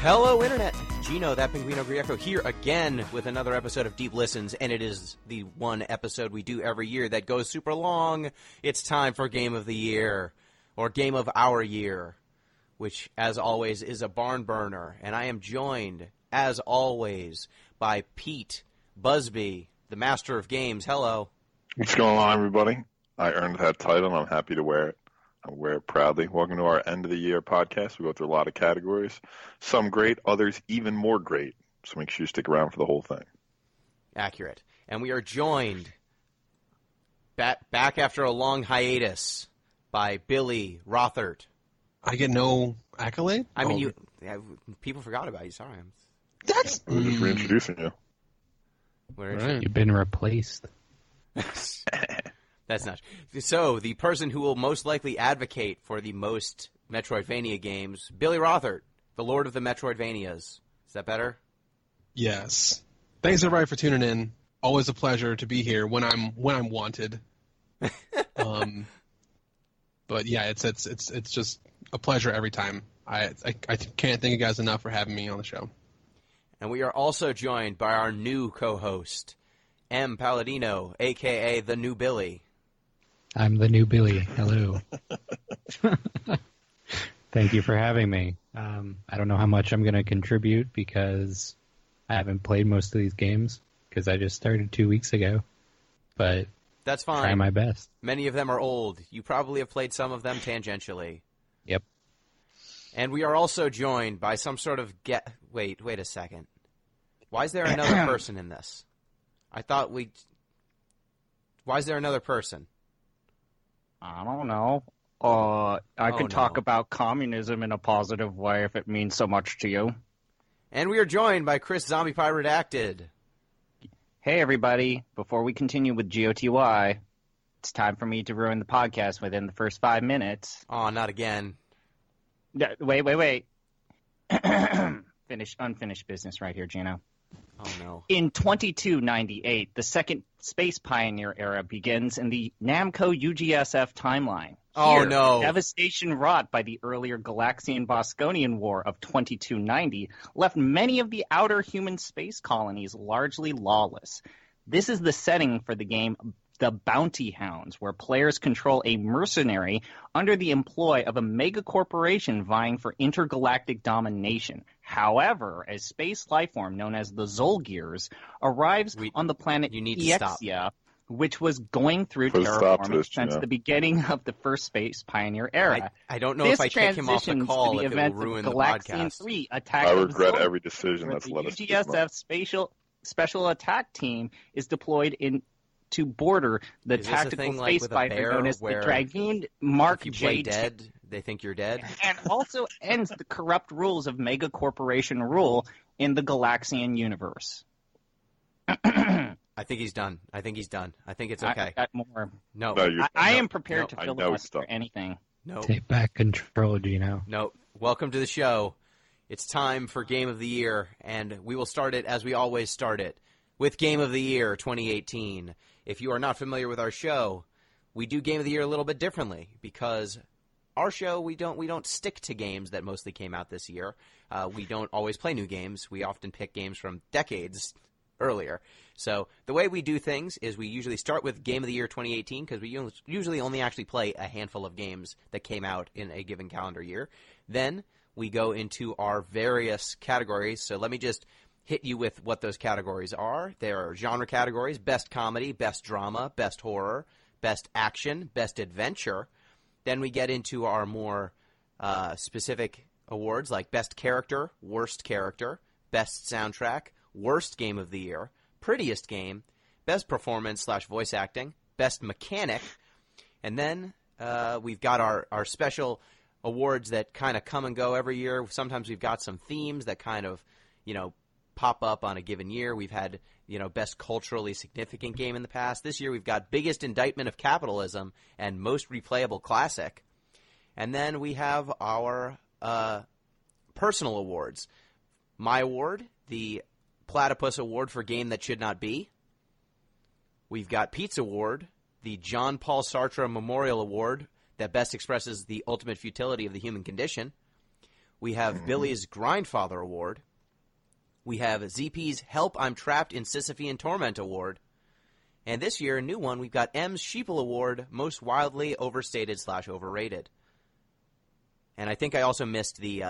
Hello, Internet! Gino, that Pinguino Grieco, here again with another episode of Deep Listens, and it is the one episode we do every year that goes super long. It's time for Game of the Year, or Game of Our Year, which, as always, is a barn burner. And I am joined, as always, by Pete Busby, the master of games. Hello. What's going on, everybody? I earned that title, and I'm happy to wear it. I wear it proudly. Welcome to our end of the year podcast. We go through a lot of categories. Some great, others even more great. So make sure you stick around for the whole thing. Accurate. And we are joined back after a long hiatus by Billy Rothert. I get no accolade? I mean, people forgot about you. Sorry. That's... We're just reintroducing you. Where is you? You've been replaced. That's not true. So, the person who will most likely advocate for the most Metroidvania games, Billy Rothert, the Lord of the Metroidvanias. Is that better? Yes. Thanks, everybody, for tuning in. Always a pleasure to be here when I'm wanted. But yeah, it's just a pleasure every time. I can't thank you guys enough for having me on the show. And we are also joined by our new co-host, M. Palladino, a.k.a. the New Billy. I'm the new Billy. Hello. Thank you for having me. I don't know how much I'm going to contribute because I haven't played most of these games because I just started 2 weeks ago. But that's fine. Try my best. Many of them are old. You probably have played some of them tangentially. Yep. And we are also joined by some sort of Wait a second. Why is there another person in this? Why is there another person? I don't know. I could talk about communism in a positive way if it means so much to you. And we are joined by Chris ZombiePie Redacted. Hey, everybody. Before we continue with GotY, it's time for me to ruin the podcast within the first 5 minutes. Oh, not again. Wait. Unfinished business right here, Gino. Oh, no. In 2298, the second Space Pioneer era begins in the Namco UGSF timeline. Oh, Here, no. The devastation wrought by the earlier Galaxian-Bosconian War of 2290 left many of the outer human space colonies largely lawless. This is the setting for the game The Bounty Hounds, where players control a mercenary under the employ of a mega-corporation vying for intergalactic domination. However, a space lifeform known as the Zolgears arrives on the planet Iexia, which was going through terraforming since the beginning of the first Space Pioneer era. I don't know if I kick him off the call if it will ruin the podcast. I regret every decision that's led us to this moment. The UGSF Special Attack Team is deployed to border the tactical space fighter known as the Dragoon Mark If you J. play dead, they think you're dead. And also ends the corrupt rules of Mega Corporation rule in the Galaxian universe. I think he's done. I think it's okay. I got more. No. I am prepared to filibuster anything. No. Take back control, Gino. No. Welcome to the show. It's time for Game of the Year, and we will start it as we always start it, with Game of the Year 2018. If you are not familiar with our show, we do Game of the Year a little bit differently because our show, we don't stick to games that mostly came out this year. We don't always play new games. We often pick games from decades earlier. So the way we do things is we usually start with Game of the Year 2018 because we usually only actually play a handful of games that came out in a given calendar year. Then we go into our various categories. So let me just hit you with what those categories are. There are genre categories: best comedy, best drama, best horror, best action, best adventure. Then we get into our more specific awards like best character, worst character, best soundtrack, worst game of the year, prettiest game, best performance / voice acting, best mechanic. And then we've got our special awards that kind of come and go every year. Sometimes we've got some themes that kind of, pop up on a given year. We've had, best culturally significant game in the past. This year we've got biggest indictment of capitalism and most replayable classic. And then we have our personal awards. My award, the Platypus Award for Game That Should Not Be. We've got Pete's Award, the John Paul Sartre Memorial Award that best expresses the ultimate futility of the human condition. We have Billy's Grindfather Award. We have ZP's Help, I'm Trapped in Sysiphean Torment Award. And this year, a new one, we've got M's Sheeple Award, Most Wildly Overstated / Overrated. And I think I also missed the...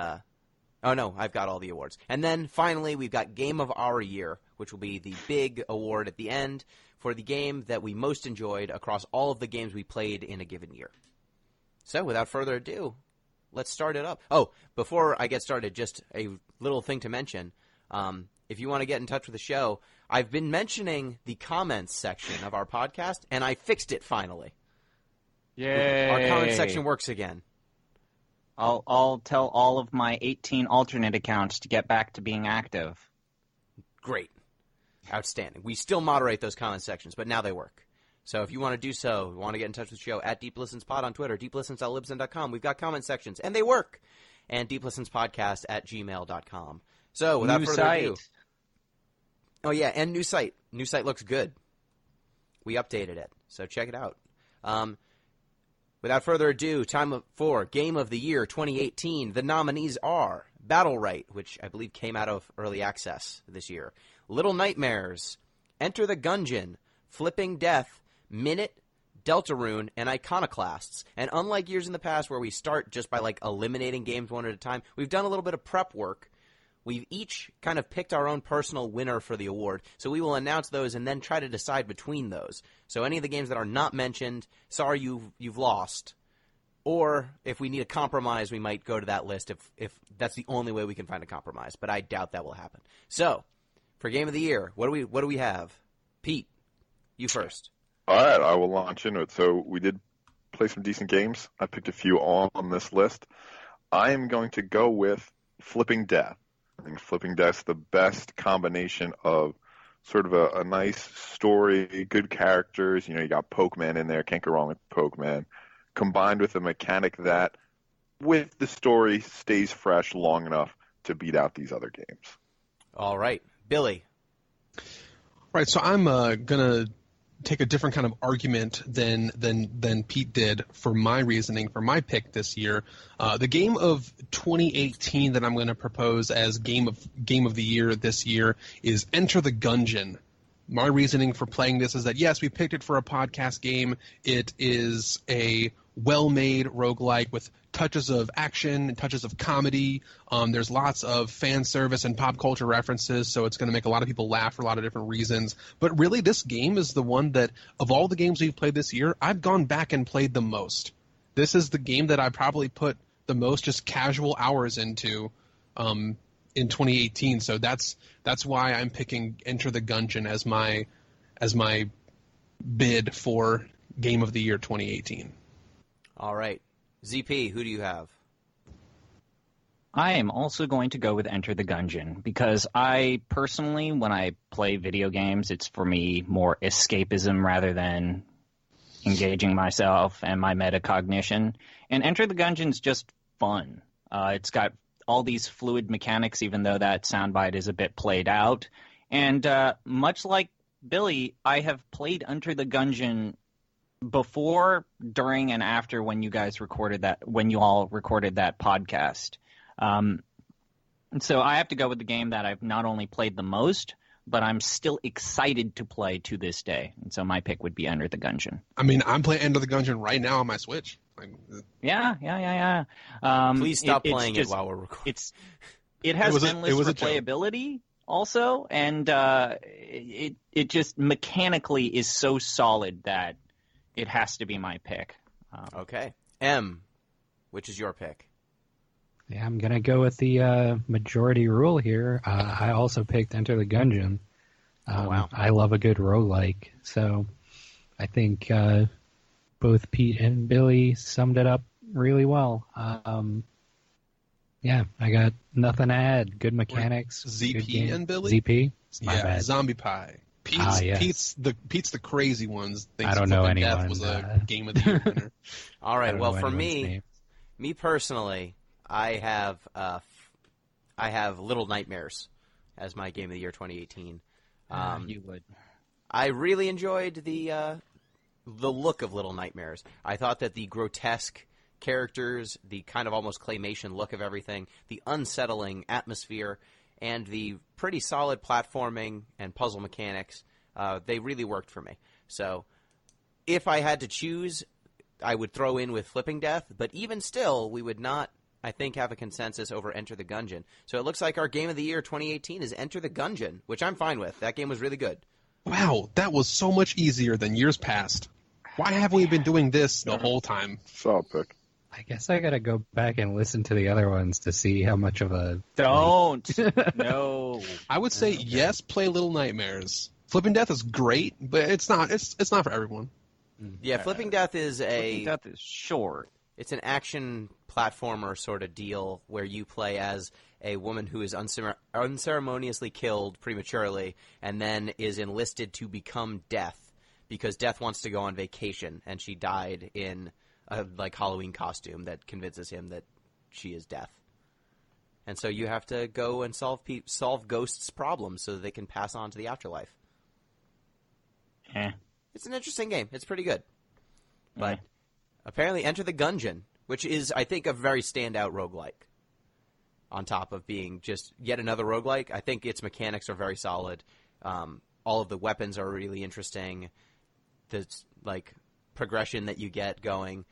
oh, no, I've got all the awards. And then, finally, we've got Game of Our Year, which will be the big award at the end for the game that we most enjoyed across all of the games we played in a given year. So, without further ado, let's start it up. Oh, before I get started, just a little thing to mention. If you want to get in touch with the show, I've been mentioning the comments section of our podcast, and I fixed it finally. Yay! Our comments section works again. I'll tell all of my 18 alternate accounts to get back to being active. Great. Outstanding. We still moderate those comment sections, but now they work. So if you want to do so, you want to get in touch with the show, at DeepListensPod on Twitter, deeplistens.libsyn.com. We've got comment sections, and they work. And deeplistenspodcast@gmail.com. So without further ado... Oh, yeah, and new site. New site looks good. We updated it, so check it out. Without further ado, time for Game of the Year 2018. The nominees are Battle Right, which I believe came out of early access this year, Little Nightmares, Enter the Gungeon, Flipping Death, Minute, Deltarune, and Iconoclasts. And unlike years in the past where we start just by eliminating games one at a time, we've done a little bit of prep work. We've each kind of picked our own personal winner for the award, so we will announce those and then try to decide between those. So any of the games that are not mentioned, sorry you've lost. Or if we need a compromise, we might go to that list if that's the only way we can find a compromise. But I doubt that will happen. So, for Game of the Year, what do we have? Pete, you first. All right, I will launch into it. So we did play some decent games. I picked a few on this list. I am going to go with Flipping Death. I think Flipping Death's the best combination of sort of a nice story, good characters. You got Pokeman in there. Can't go wrong with Pokeman. Combined with a mechanic that, with the story, stays fresh long enough to beat out these other games. All right. Billy. Right, so I'm going to take a different kind of argument than Pete did for my reasoning for my pick this year. The game of 2018 that I'm going to propose as game of the year this year is Enter the Gungeon. My reasoning for playing this is that, yes, we picked it for a podcast game. It is a well-made roguelike with touches of action and touches of comedy. There's lots of fan service and pop culture references, so it's going to make a lot of people laugh for a lot of different reasons. But really, this game is the one that, of all the games we've played this year, I've gone back and played the most. This is the game that I probably put the most just casual hours into in 2018. So that's why I'm picking Enter the Gungeon as my bid for Game of the Year 2018. All right. ZP, who do you have? I am also going to go with Enter the Gungeon because I personally, when I play video games, it's for me more escapism rather than engaging myself and my metacognition. And Enter the Gungeon's just fun. It's got all these fluid mechanics, even though that soundbite is a bit played out. And much like Billy, I have played Enter the Gungeon before, during, and after when you all recorded that podcast. And so I have to go with the game that I've not only played the most, but I'm still excited to play to this day. And so my pick would be Enter the Gungeon. I mean, I'm playing Enter the Gungeon right now on my Switch. Yeah. Please stop playing it while we're recording. It has endless replayability also, and it just mechanically is so solid that it has to be my pick. Okay. M, which is your pick? Yeah, I'm going to go with the majority rule here. I also picked Enter the Gungeon. Wow. I love a good roguelike, so I think both Pete and Billy summed it up really well. Yeah, I got nothing to add. Good mechanics. ZP and Billy? ZP? Yeah, bad. ZombiePie. Yes. Pete's the crazy ones. I don't know anyone. Death was a Game of the Year winner. All right. Well, for me personally, I have Little Nightmares as my Game of the Year 2018. You would. I really enjoyed the look of Little Nightmares. I thought that the grotesque characters, the kind of almost claymation look of everything, the unsettling atmosphere, and the pretty solid platforming and puzzle mechanics, they really worked for me. So if I had to choose, I would throw in with Flipping Death, but even still, we would not, I think, have a consensus over Enter the Gungeon. So it looks like our Game of the Year 2018 is Enter the Gungeon, which I'm fine with. That game was really good. Wow, that was so much easier than years past. Why haven't we been doing this the whole time? Solid pick. I guess I gotta go back and listen to the other ones to see how much of a... Don't! No. I would say yes, play Little Nightmares. Flipping Death is great, but it's not for everyone. Yeah, Flipping Death is Flipping Death is short. It's an action platformer sort of deal where you play as a woman who is unceremoniously killed prematurely and then is enlisted to become Death because Death wants to go on vacation and she died in a Halloween costume that convinces him that she is Death. And so you have to go and solve ghosts' problems so that they can pass on to the afterlife. It's an interesting game. It's pretty good. But apparently Enter the Gungeon, which is, I think, a very standout roguelike. On top of being just yet another roguelike, I think its mechanics are very solid. All of the weapons are really interesting. The progression that you get going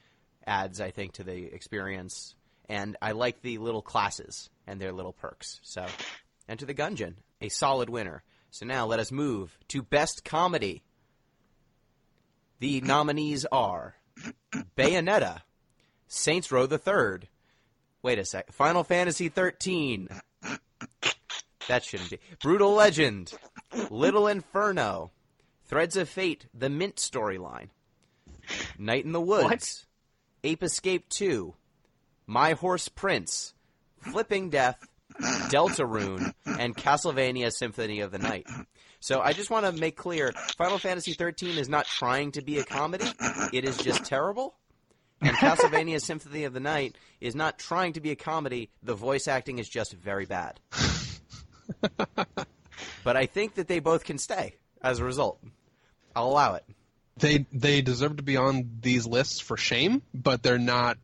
adds, I think, to the experience. And I like the little classes and their little perks. So, Enter the Gungeon, a solid winner. So now let us move to Best Comedy. The nominees are Bayonetta, Saints Row the Third. Wait a sec. Final Fantasy 13. That shouldn't be. Brutal Legend, Little Inferno, Threads of Fate, The Mint storyline, Night in the Woods, Ape Escape 2, My Horse Prince, Flipping Death, Deltarune, and Castlevania Symphony of the Night. So I just want to make clear, Final Fantasy 13 is not trying to be a comedy. It is just terrible. And Castlevania Symphony of the Night is not trying to be a comedy. The voice acting is just very bad. But I think that they both can stay as a result. I'll allow it. They deserve to be on these lists for shame, but they're not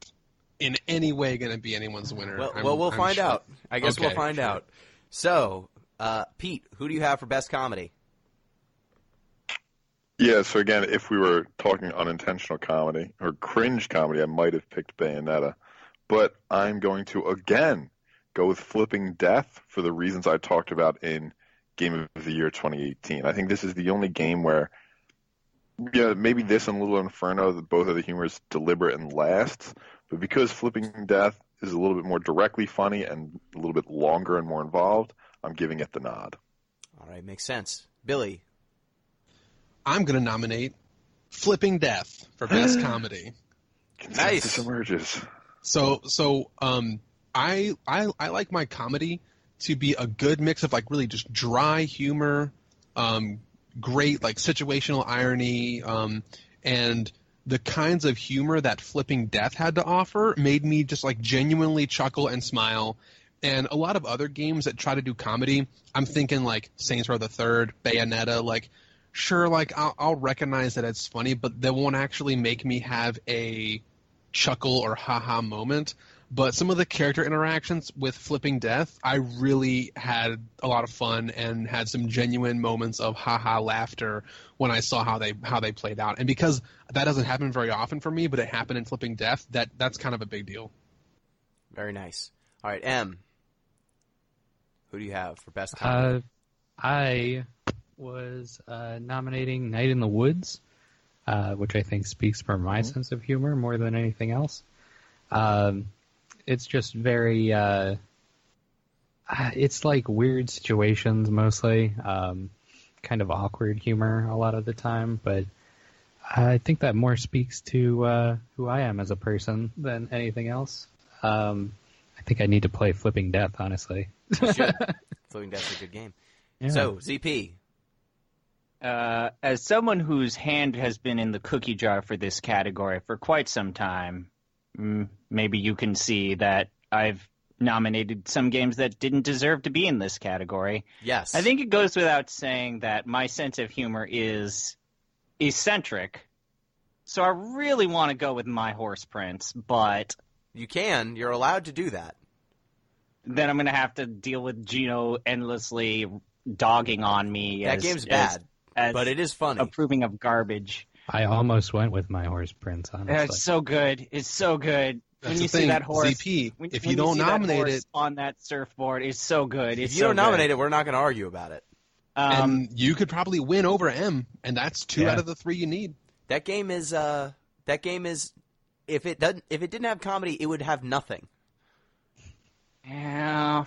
in any way going to be anyone's winner. Well, we'll find out. I guess Okay, we'll find out. So, Pete, who do you have for Best Comedy? Yeah, so again, if we were talking unintentional comedy or cringe comedy, I might have picked Bayonetta. But I'm going to, again, go with Flipping Death for the reasons I talked about in Game of the Year 2018. I think this is the only game where, maybe this and Little Inferno, both of the humors deliberate and lasts. But because Flipping Death is a little bit more directly funny and a little bit longer and more involved, I'm giving it the nod. All right, makes sense. Billy. I'm going to nominate Flipping Death for Best Comedy. Consensus emerges. So I like my comedy to be a good mix of really just dry humor, great situational irony, and the kinds of humor that Flipping Death had to offer made me just genuinely chuckle and smile. And a lot of other games that try to do comedy, I'm thinking Saints Row the Third, Bayonetta, sure, I'll recognize that it's funny, but they won't actually make me have a chuckle or haha moment. But some of the character interactions with Flipping Death, I really had a lot of fun and had some genuine moments of haha laughter when I saw how they played out. And because that doesn't happen very often for me, but it happened in Flipping Death, that's kind of a big deal. Very nice. All right, M. Who do you have for Best Comedy? I was nominating Night in the Woods, which I think speaks for my sense of humor more than anything else. It's just very, it's weird situations mostly, kind of awkward humor a lot of the time, but I think that more speaks to who I am as a person than anything else. I think I need to play Flipping Death, honestly. You should. Flipping Death's a good game. Yeah. So, ZP. As someone whose hand has been in the cookie jar for this category for quite some time, maybe you can see that I've nominated some games that didn't deserve to be in this category. Yes. I think it goes without saying that my sense of humor is eccentric, So I really want to go with My Horse Prince, but You can. You're allowed to do that. then I'm going to have to deal with Gino endlessly dogging on me. That game's bad, but it is funny. Approving of garbage. I almost went with My Horse Prince, honestly. It's so good. It's so good. That's when you the thing, see that horse, ZP, when if you you don't see that nominate horse it on that surfboard, it's so good. It's If you don't nominate it, we're not going to argue about it. and you could probably win over M, and that's 2 out of the 3 you need. That game is if it didn't have comedy, it would have nothing. Yeah.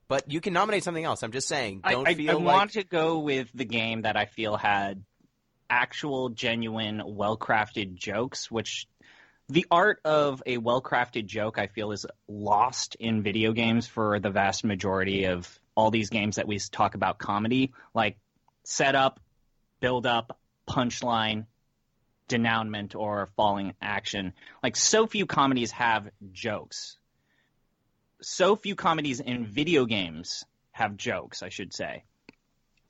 But you can nominate something else. I'm just saying. I Don't want to go with the game that I feel had actual, genuine, well-crafted jokes, which the art of a well-crafted joke, I feel, is lost in video games for the vast majority of all these games that we talk about comedy, like setup, build-up, punchline, denouement, or falling action. Like, so few comedies have jokes. So few comedies in video games have jokes, I should say.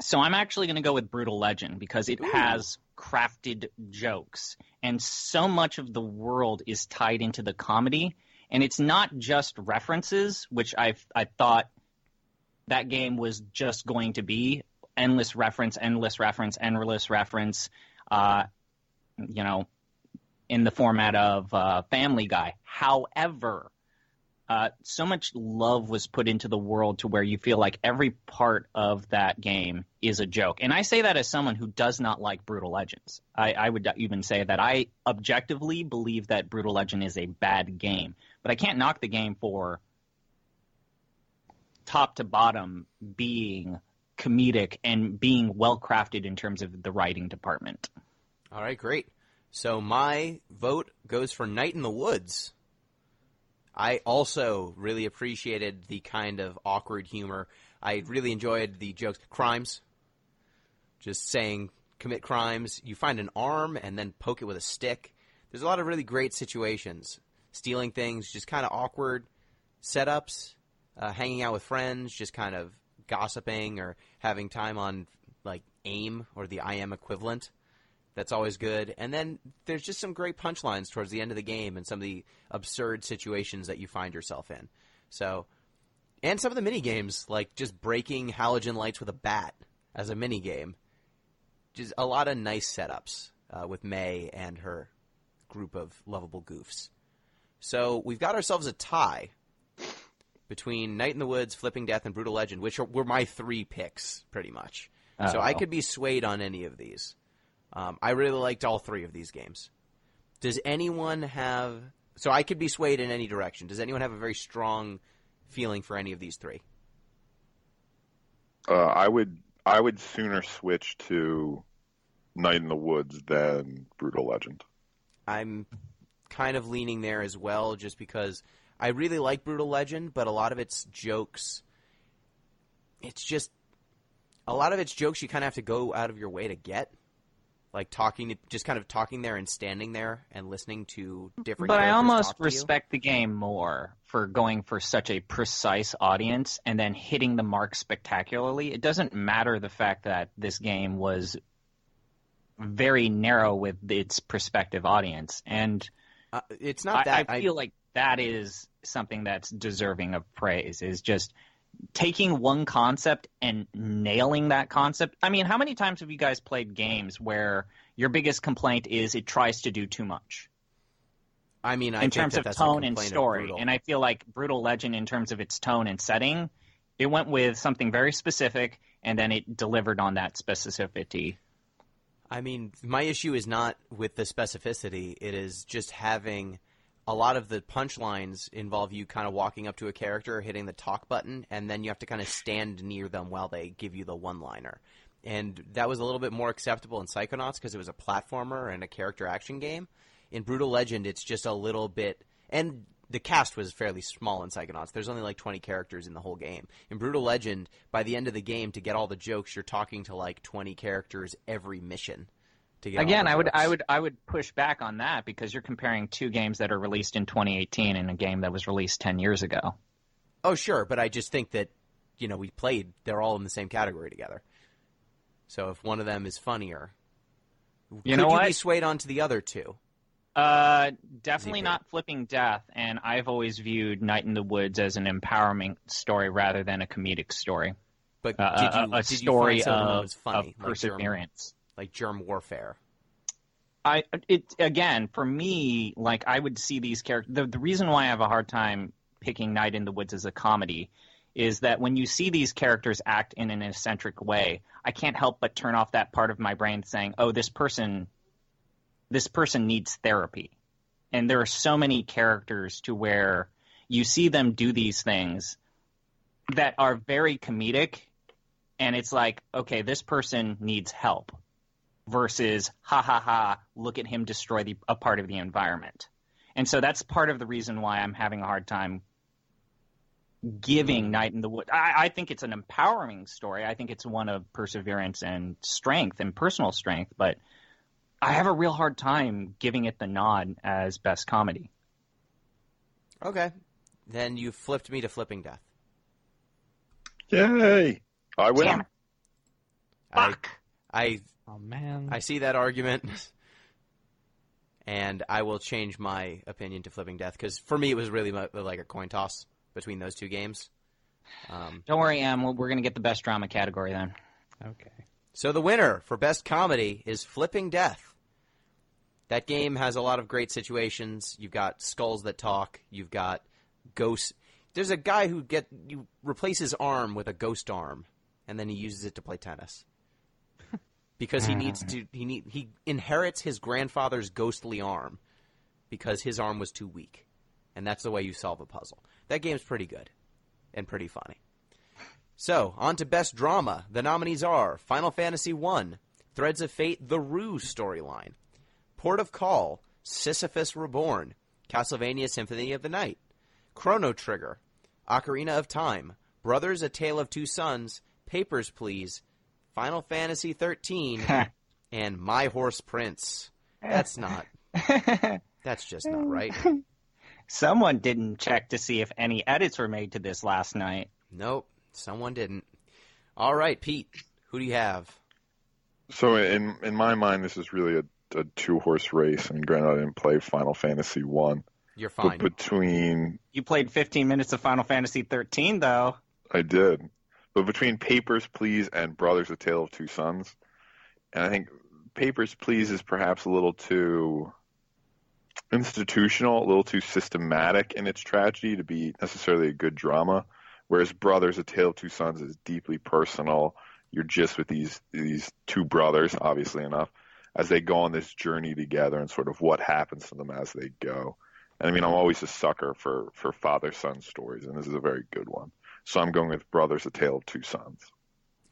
So I'm actually going to go with Brutal Legend because it has crafted jokes. And so much of the world is tied into the comedy. And it's not just references, which I thought that game was just going to be. Endless reference, endless reference, endless reference, in the format of Family Guy. However, so much love was put into the world to where you feel like every part of that game is a joke. And I say that as someone who does not like Brutal Legends. I would even say that I objectively believe that Brutal Legend is a bad game. But I can't knock the game for top to bottom being comedic and being well-crafted in terms of the writing department. All right, great. So my vote goes for Night in the Woods. I also really appreciated the kind of awkward humor. I really enjoyed the jokes. Crimes. Just saying, commit crimes. You find an arm and then poke it with a stick. There's a lot of really great situations. Stealing things, just kind of awkward setups. Hanging out with friends, just kind of gossiping or having time on, like, AIM or the IM equivalent. That's always good. And then there's just some great punchlines towards the end of the game and some of the absurd situations that you find yourself in. So, and some of the mini games, like just breaking halogen lights with a bat as a mini game. Just a lot of nice setups with May and her group of lovable goofs. So we've got ourselves a tie between Night in the Woods, Flipping Death, and Brutal Legend, which were my 3 picks, pretty much. So I could be swayed on any of these. I really liked all 3 of these games. Does anyone have... So I could be swayed in any direction. Does anyone have a very strong feeling for any of these 3? I would sooner switch to Night in the Woods than Brutal Legend. I'm kind of leaning there as well, just because I really like Brutal Legend, but a lot of its jokes... It's just... A lot of its jokes you kind of have to go out of your way to get. Like just kind of talking there and standing there and listening to different. But I almost talk to respect the game more for going for such a precise audience and then hitting the mark spectacularly. It doesn't matter the fact that this game was very narrow with its prospective audience, and it's not that. I feel like that is something that's deserving of praise. Is just taking one concept and nailing that concept. I mean, how many times have you guys played games where your biggest complaint is it tries to do too much? I mean, in terms of tone and story. And I feel like Brutal Legend, in terms of its tone and setting, it went with something very specific, and then it delivered on that specificity. I mean, my issue is not with the specificity. It is just having... A lot of the punchlines involve you kind of walking up to a character, hitting the talk button, and then you have to kind of stand near them while they give you the one-liner. And that was a little bit more acceptable in Psychonauts because it was a platformer and a character action game. In Brutal Legend, it's just a little bit... And the cast was fairly small in Psychonauts. There's only like 20 characters in the whole game. In Brutal Legend, by the end of the game, to get all the jokes, you're talking to like 20 characters every mission. Again, I would push back on that because you're comparing 2 games that are released in 2018 and a game that was released 10 years ago. Oh, sure, but I just think that, they're all in the same category together. So if one of them is funnier, You Could know you what? be swayed onto the other two? Definitely ZP. not Flipping Death, and I've always viewed Night in the Woods as an empowerment story rather than a comedic story. But A did you story find some of the of moments funny, perseverance. like germ warfare? Again, for me, like I would see these characters. The reason why I have a hard time picking Night in the Woods as a comedy is that when you see these characters act in an eccentric way, I can't help but turn off that part of my brain saying, "Oh, this person needs therapy." And there are so many characters to where you see them do these things that are very comedic, and it's like, okay, this person needs help, versus ha ha ha, look at him destroy a part of the environment. And so that's part of the reason why I'm having a hard time giving Night in the Woods. I think it's an empowering story. I think it's one of perseverance and strength and personal strength, but I have a real hard time giving it the nod as best comedy. Okay. Then you flipped me to Flipping Death. Yay! I win. Damn it. Fuck. Oh man. I see that argument, and I will change my opinion to Flipping Death, because for me it was really like a coin toss between those two games. Don't worry, Em. We're going to get the best drama category then. Okay. So the winner for Best Comedy is Flipping Death. That game has a lot of great situations. You've got skulls that talk. You've got ghosts. There's a guy who you replace his arm with a ghost arm, and then he uses it to play tennis. Because he inherits his grandfather's ghostly arm because his arm was too weak. And that's the way you solve a puzzle. That game's pretty good and pretty funny. So, on to Best Drama. The nominees are Final Fantasy I, Threads of Fate, The Ruse storyline, Port of Call, Sisyphus Reborn, Castlevania Symphony of the Night, Chrono Trigger, Ocarina of Time, Brothers: A Tale of Two Sons, Papers, Please, Final Fantasy XIII, and My Horse Prince. That's just not right. Someone didn't check to see if any edits were made to this last night. Nope, someone didn't. All right, Pete, who do you have? So in my mind, this is really a two-horse race, and granted, I didn't play Final Fantasy 1. You're fine. But between... You played 15 minutes of Final Fantasy 13, though. I did. But between Papers, Please and Brothers: A Tale of Two Sons, and I think Papers, Please is perhaps a little too institutional, a little too systematic in its tragedy to be necessarily a good drama, whereas Brothers: A Tale of Two Sons is deeply personal. You're just with these two brothers, obviously enough, as they go on this journey together and sort of what happens to them as they go. And I mean, I'm always a sucker for father-son stories, and this is a very good one. So I'm going with Brothers: A Tale of Two Sons.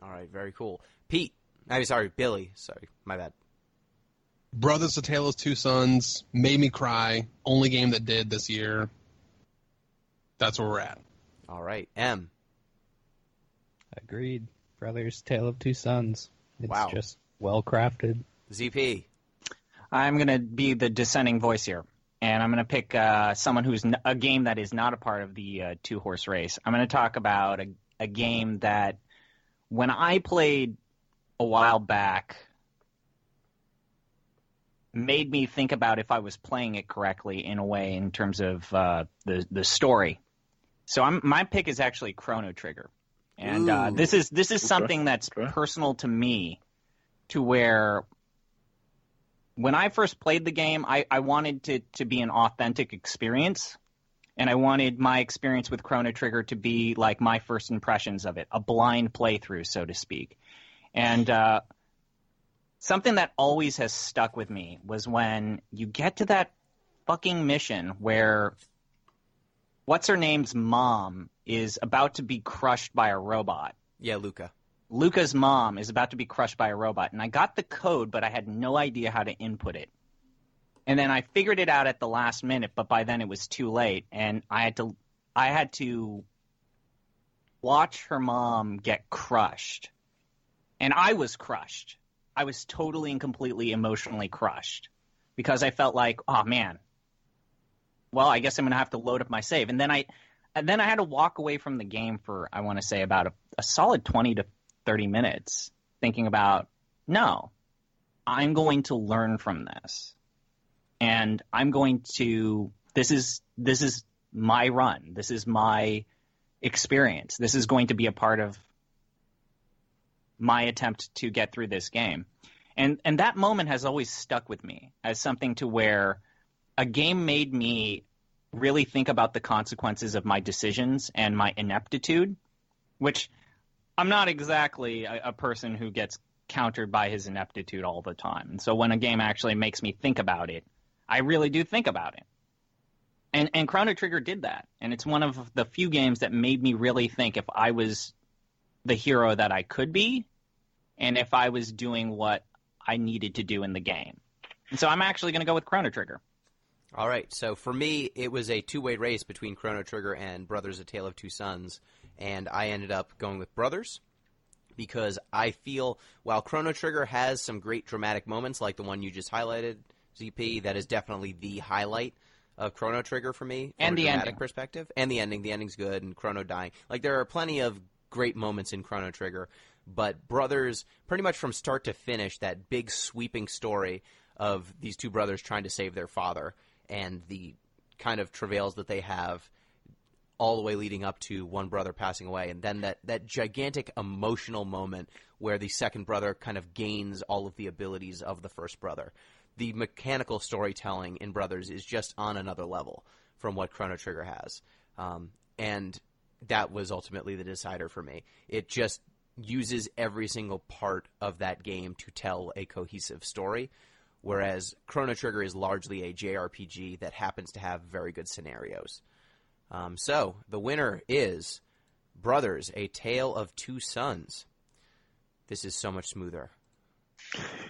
All right, very cool. Pete. I'm sorry, Billy. Sorry, my bad. Brothers: A Tale of Two Sons made me cry. Only game that did this year. That's where we're at. All right, M. Agreed. Brothers: Tale of Two Sons. It's Wow. just well crafted. ZP. I'm going to be the dissenting voice here, and I'm going to pick someone who's a game that is not a part of the two-horse race. I'm going to talk about a game that when I played a while back made me think about if I was playing it correctly in a way in terms of the story. So my pick is actually Chrono Trigger. And this is something that's personal to me, to where when I first played the game, I wanted to be an authentic experience, and I wanted my experience with Chrono Trigger to be like my first impressions of it, a blind playthrough, so to speak. And something that always has stuck with me was when you get to that fucking mission where what's-her-name's mom is about to be crushed by a robot. Yeah, Luca. Luca's mom is about to be crushed by a robot, and I got the code, but I had no idea how to input it. And then I figured it out at the last minute, but by then it was too late, and I had to watch her mom get crushed. And I was crushed. I was totally and completely emotionally crushed because I felt like, oh man, well, I guess I'm going to have to load up my save. And then I had to walk away from the game for, I want to say, about a solid 20 to 30 minutes thinking about, no, I'm going to learn from this. And I'm going to this is my run. This is my experience. This is going to be a part of my attempt to get through this game. And that moment has always stuck with me as something to where a game made me really think about the consequences of my decisions and my ineptitude, which I'm not exactly a person who gets countered by his ineptitude all the time. And so when a game actually makes me think about it, I really do think about it. And Chrono Trigger did that. And it's one of the few games that made me really think if I was the hero that I could be and if I was doing what I needed to do in the game. And so I'm actually going to go with Chrono Trigger. All right, so for me, it was a two-way race between Chrono Trigger and Brothers: A Tale of Two Sons, and I ended up going with Brothers because I feel while Chrono Trigger has some great dramatic moments like the one you just highlighted, ZP, that is definitely the highlight of Chrono Trigger for me from And a the dramatic ending. perspective. And the ending. The ending's good, and Chrono dying. Like, there are plenty of great moments in Chrono Trigger, but Brothers, pretty much from start to finish, that big sweeping story of these two brothers trying to save their father and the kind of travails that they have all the way leading up to one brother passing away. And then that gigantic emotional moment where the second brother kind of gains all of the abilities of the first brother. The mechanical storytelling in Brothers is just on another level from what Chrono Trigger has. And that was ultimately the decider for me. It just uses every single part of that game to tell a cohesive story, whereas Chrono Trigger is largely a JRPG that happens to have very good scenarios. So, the winner is Brothers: A Tale of Two Sons. This is so much smoother.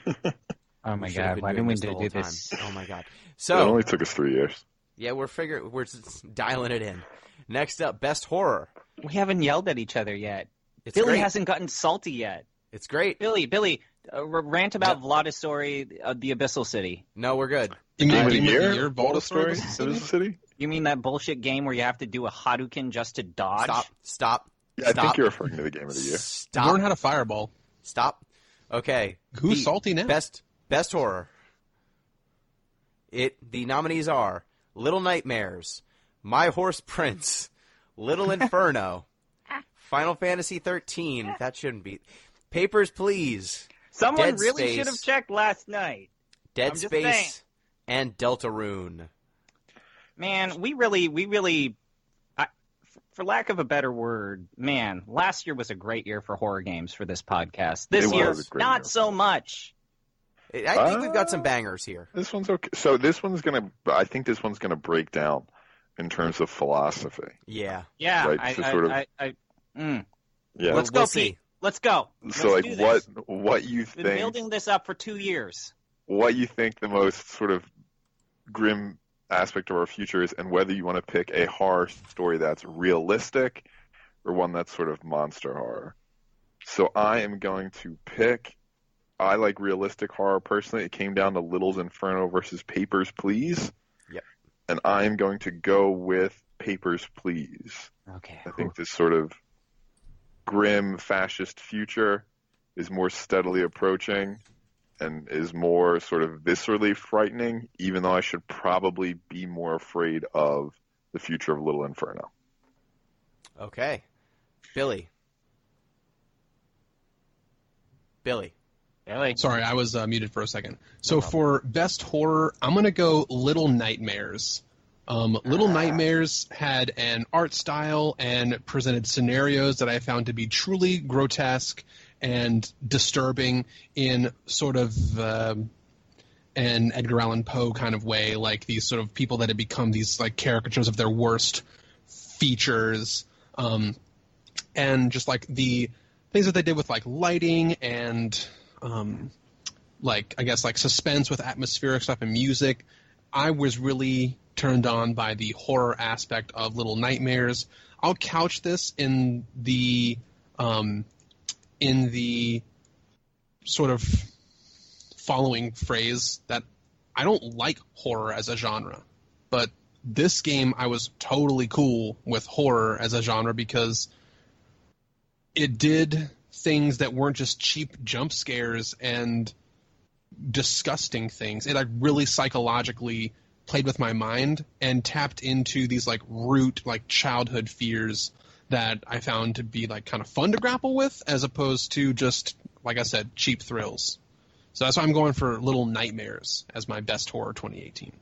Oh my We should have God! been Why doing didn't we the whole do time. this? Oh my God. It So, only took us 3 years. yeah, we're dialing it in. Next up, Best Horror. We haven't yelled at each other yet. It's Billy great. hasn't gotten salty yet. It's great. Billy, rant about Vladisori, the Abyssal City. No, we're good. You mean Game of the Game of the Year? Year, Vault Story? City? Citizen City? You mean that bullshit game where you have to do a Hadouken just to dodge? Stop. Yeah, I Stop. think you're referring to the Game of the Year. Stop. Learn how to fireball. Stop. Okay. Who's The salty now? Best horror. The nominees are Little Nightmares, My Horse Prince, Little Inferno, Final Fantasy 13. That shouldn't be. Papers, Please. Someone Dead really Space. should have checked last night. Dead I'm just Space, saying. and Deltarune. Man, we really, for lack of a better word, man, last year was a great year for horror games for this podcast. This It was year, a great not year. so much. I think we've got some bangers here. This one's okay. So I think this one's gonna break down in terms of philosophy. Yeah. Yeah, Right, so sort of- Yeah. Let's go, We'll see. Pete. Let's go. So Let's do this. what you Been think building this up for 2 years. what you think the most sort of grim aspect of our future is, and whether you want to pick a horror story that's realistic or one that's sort of monster horror. So I am going to pick. I like realistic horror personally. It came down to Little's Inferno versus Papers, Please. Yep. And I am going to go with Papers, Please. Okay. I think this sort of grim fascist future is more steadily approaching and is more sort of viscerally frightening, even though I should probably be more afraid of the future of Little Inferno. Okay. Billy. Really? Sorry, I was muted for a second. So for best horror, I'm going to go Little Nightmares. Little Nightmares had an art style and presented scenarios that I found to be truly grotesque and disturbing in sort of an Edgar Allan Poe kind of way, like these sort of people that had become these like caricatures of their worst features, and just like the things that they did with like lighting and like I guess like suspense with atmospheric stuff and music. I was really turned on by the horror aspect of Little Nightmares. I'll couch this in the sort of following phrase that I don't like horror as a genre, but this game I was totally cool with horror as a genre because it did things that weren't just cheap jump scares and disgusting things. And I really psychologically played with my mind and tapped into these like root, like childhood fears that I found to be like kind of fun to grapple with, as opposed to just, like I said, cheap thrills. So that's why I'm going for Little Nightmares as my best horror 2018.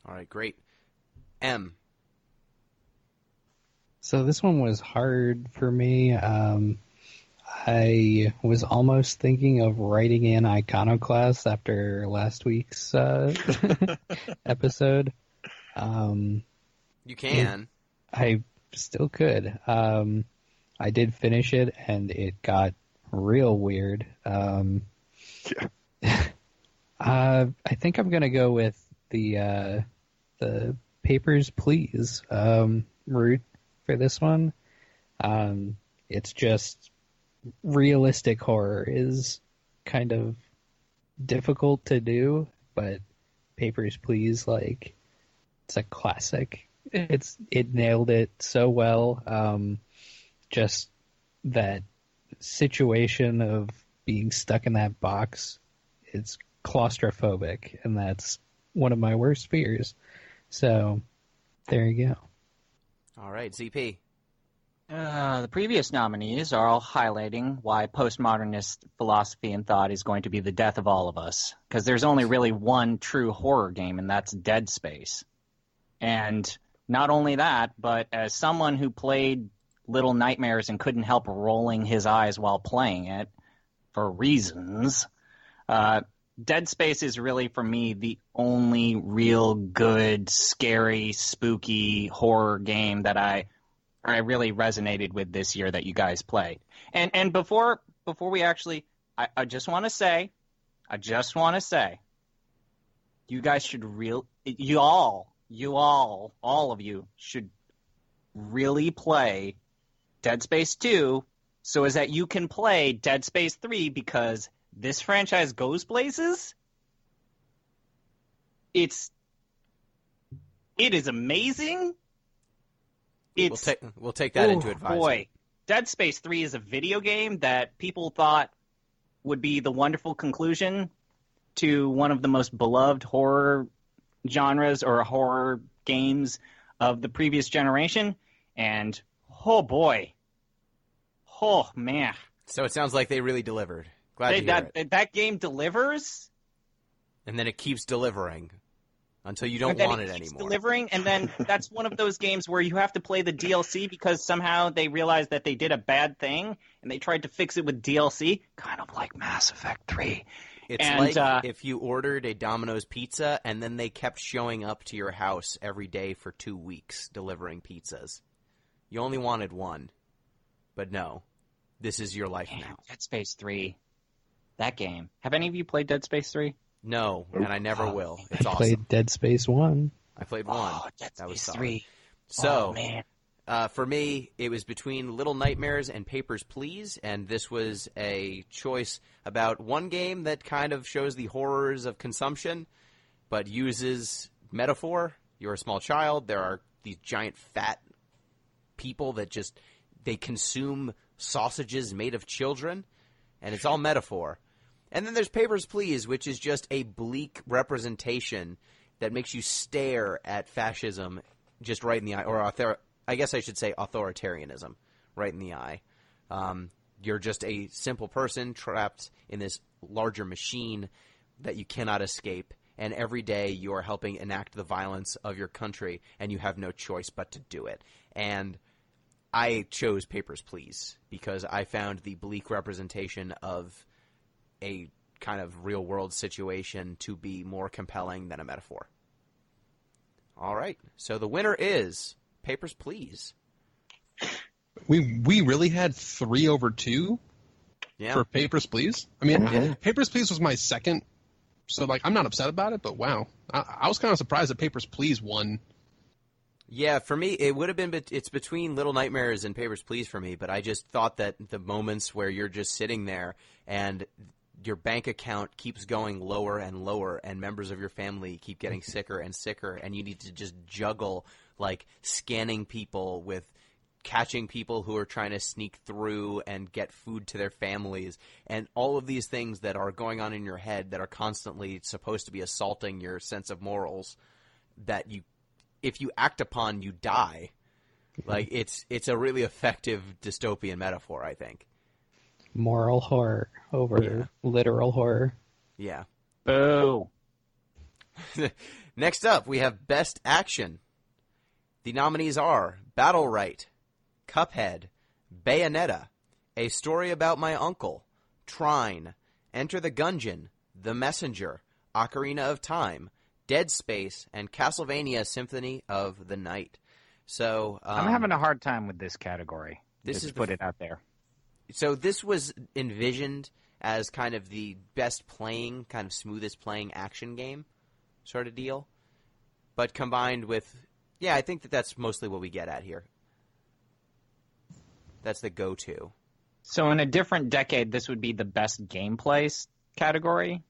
All right, great. M. So this one was hard for me. I was almost thinking of writing in Iconoclast after last week's episode. You can. I still could. I did finish it, and it got real weird. Yeah. I think I'm gonna go with the Papers, Please route for this one. It's just realistic horror is kind of difficult to do, but Papers, Please, like, it's a classic. It nailed it so well. Just that situation of being stuck in that box, it's claustrophobic, and that's one of my worst fears. So there you go. All right, ZP. The previous nominees are all highlighting why postmodernist philosophy and thought is going to be the death of all of us. Because there's only really one true horror game, and that's Dead Space. And not only that, but as someone who played Little Nightmares and couldn't help rolling his eyes while playing it, for reasons, Dead Space is really, for me, the only real good, scary, spooky horror game that I really resonated with this year that you guys played. And before we actually, I just want to say, you guys should all of you should really play Dead Space 2 so as that you can play Dead Space 3, because this franchise goes places. It is amazing. We'll take that into advisement. Boy, Dead Space 3 is a video game that people thought would be the wonderful conclusion to one of the most beloved horror genres or horror games of the previous generation. And, oh boy. Oh, man. So it sounds like they really delivered. Glad to hear it. That game delivers. And then it keeps delivering until you don't want it anymore. Delivering, and then that's one of those games where you have to play the DLC because somehow they realized that they did a bad thing, and they tried to fix it with DLC, kind of like Mass Effect 3. It's like if you ordered a Domino's pizza, and then they kept showing up to your house every day for 2 weeks, delivering pizzas. You only wanted one. But no, this is your life now. Dead Space 3. That game. Have any of you played Dead Space 3? No, and I never will. It's awesome. I played Dead Space 1. I played 1. Oh, Dead That was Space solid. 3. So, oh, man. For me, it was between Little Nightmares and Papers, Please, and this was a choice about one game that kind of shows the horrors of consumption, but uses metaphor. You're a small child. There are these giant fat people that just, they consume sausages made of children, and it's all metaphor. And then there's Papers, Please, which is just a bleak representation that makes you stare at fascism just right in the eye, or I guess I should say authoritarianism right in the eye. You're just a simple person trapped in this larger machine that you cannot escape, and every day you are helping enact the violence of your country, and you have no choice but to do it. And I chose Papers, Please because I found the bleak representation of a kind of real-world situation to be more compelling than a metaphor. All right, so the winner is Papers, Please. We really had 3 over 2 for Papers, Please. I mean, Papers, Please was my second, so like I'm not upset about it. But wow, I was kind of surprised that Papers, Please won. Yeah, for me, it would have been. It's between Little Nightmares and Papers, Please for me. But I just thought that the moments where you're just sitting there and your bank account keeps going lower and lower, and members of your family keep getting sicker and sicker, and you need to just juggle like scanning people with catching people who are trying to sneak through and get food to their families, and all of these things that are going on in your head that are constantly supposed to be assaulting your sense of morals, that if you act upon, you die. Like, it's a really effective dystopian metaphor, I think. Moral horror over literal horror. Yeah. Boo. Next up, we have Best Action. The nominees are Battle Right, Cuphead, Bayonetta, A Story About My Uncle, Trine, Enter the Gungeon, The Messenger, Ocarina of Time, Dead Space, and Castlevania Symphony of the Night. So I'm having a hard time with this category. This Just is put it out there. So this was envisioned as kind of the best playing, kind of smoothest playing action game sort of deal. But combined with, I think that's mostly what we get at here. That's the go-to. So in a different decade, this would be the best gameplay category,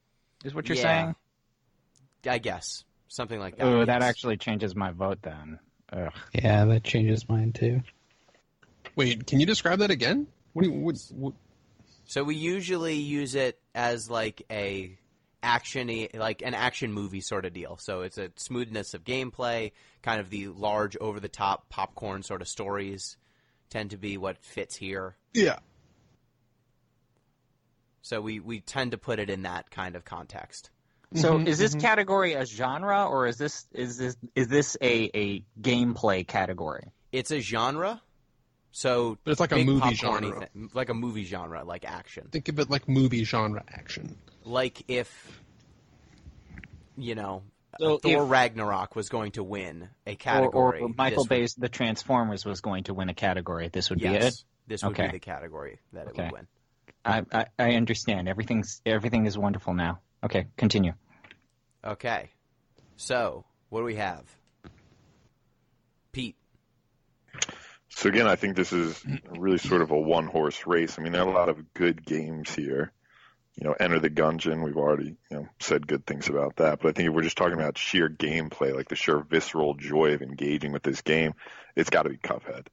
is what you're saying? I guess. Something like that. Oh, yes. that actually changes my vote then. Ugh. Yeah, that changes mine too. Wait, can you describe that again? What? So we usually use it as like an action movie sort of deal. So it's a smoothness of gameplay, kind of the large, over-the-top popcorn sort of stories tend to be what fits here. Yeah. So we tend to put it in that kind of context. So is this category a genre, or is this a gameplay category? It's a genre. So but it's like a movie genre. Like a movie genre, like action. Think of it like movie genre action. Like if, Thor Ragnarok was going to win a category. Or Michael Bay's The Transformers was going to win a category. This would be it? This would be the category that it would win. I understand. Everything is wonderful now. Okay, continue. Okay. So, what do we have? Pete. So again, I think this is really sort of a one-horse race. I mean, there are a lot of good games here. Enter the Gungeon, we've already, said good things about that. But I think if we're just talking about sheer gameplay, like the sheer visceral joy of engaging with this game, it's got to be Cuphead.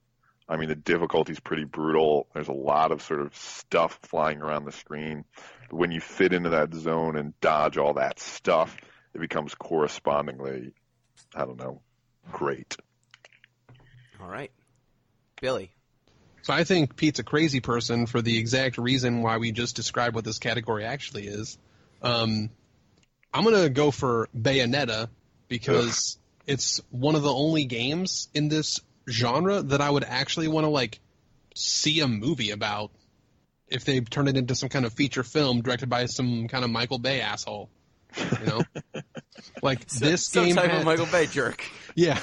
I mean, the difficulty's pretty brutal. There's a lot of sort of stuff flying around the screen. When you fit into that zone and dodge all that stuff, it becomes correspondingly, great. All right. Billy. So I think Pete's a crazy person for the exact reason why we just described what this category actually is. I'm going to go for Bayonetta because it's one of the only games in this genre that I would actually want to see a movie about if they turn it into some kind of feature film directed by some kind of Michael Bay asshole. This game some type of Michael Bay jerk. Yeah.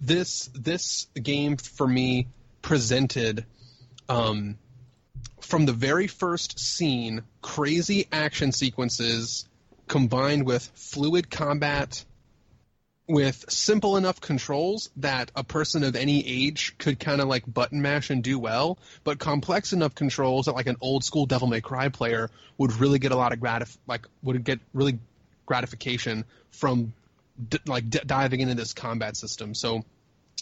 This game for me presented from the very first scene crazy action sequences combined with fluid combat with simple enough controls that a person of any age could kind of button mash and do well, but complex enough controls that an old school Devil May Cry player would really get a lot of gratification from diving into this combat system. So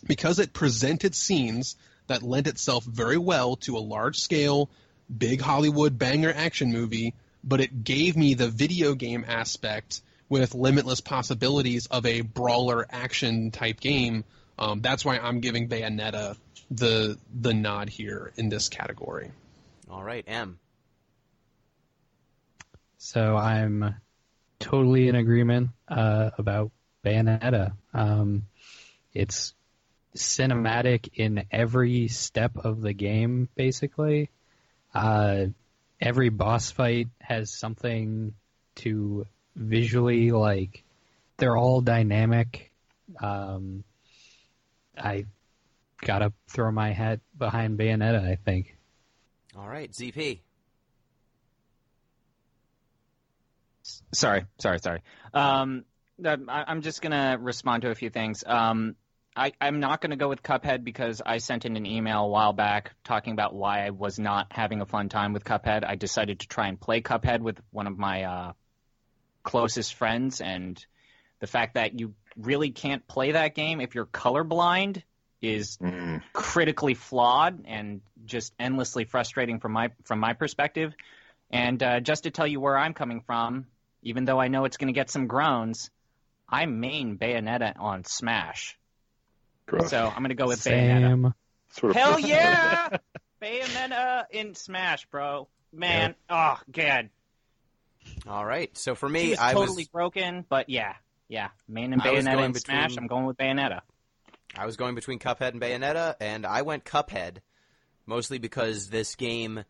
because it presented scenes that lent itself very well to a large-scale, big Hollywood banger action movie, but it gave me the video game aspect with limitless possibilities of a brawler action-type game, that's why I'm giving Bayonetta the nod here in this category. All right, M. So I'm totally in agreement about Bayonetta. It's cinematic in every step of the game, basically. Every boss fight has something to visually, they're all dynamic. I gotta throw my hat behind Bayonetta, I think. All right, ZP. Sorry. I'm just going to respond to a few things. I'm not going to go with Cuphead because I sent in an email a while back talking about why I was not having a fun time with Cuphead. I decided to try and play Cuphead with one of my closest friends, and the fact that you really can't play that game if you're colorblind is critically flawed and just endlessly frustrating from my perspective. And just to tell you where I'm coming from, even though I know it's going to get some groans, I main Bayonetta on Smash. Gross. So I'm going to go with Bayonetta. Sort of Hell yeah! Bayonetta in Smash, bro. Man, oh, God. All right. So for me, She was I totally was broken, but yeah. Main and I was Bayonetta going in Smash, I'm going with Bayonetta. I was going between Cuphead and Bayonetta, and I went Cuphead, mostly because this game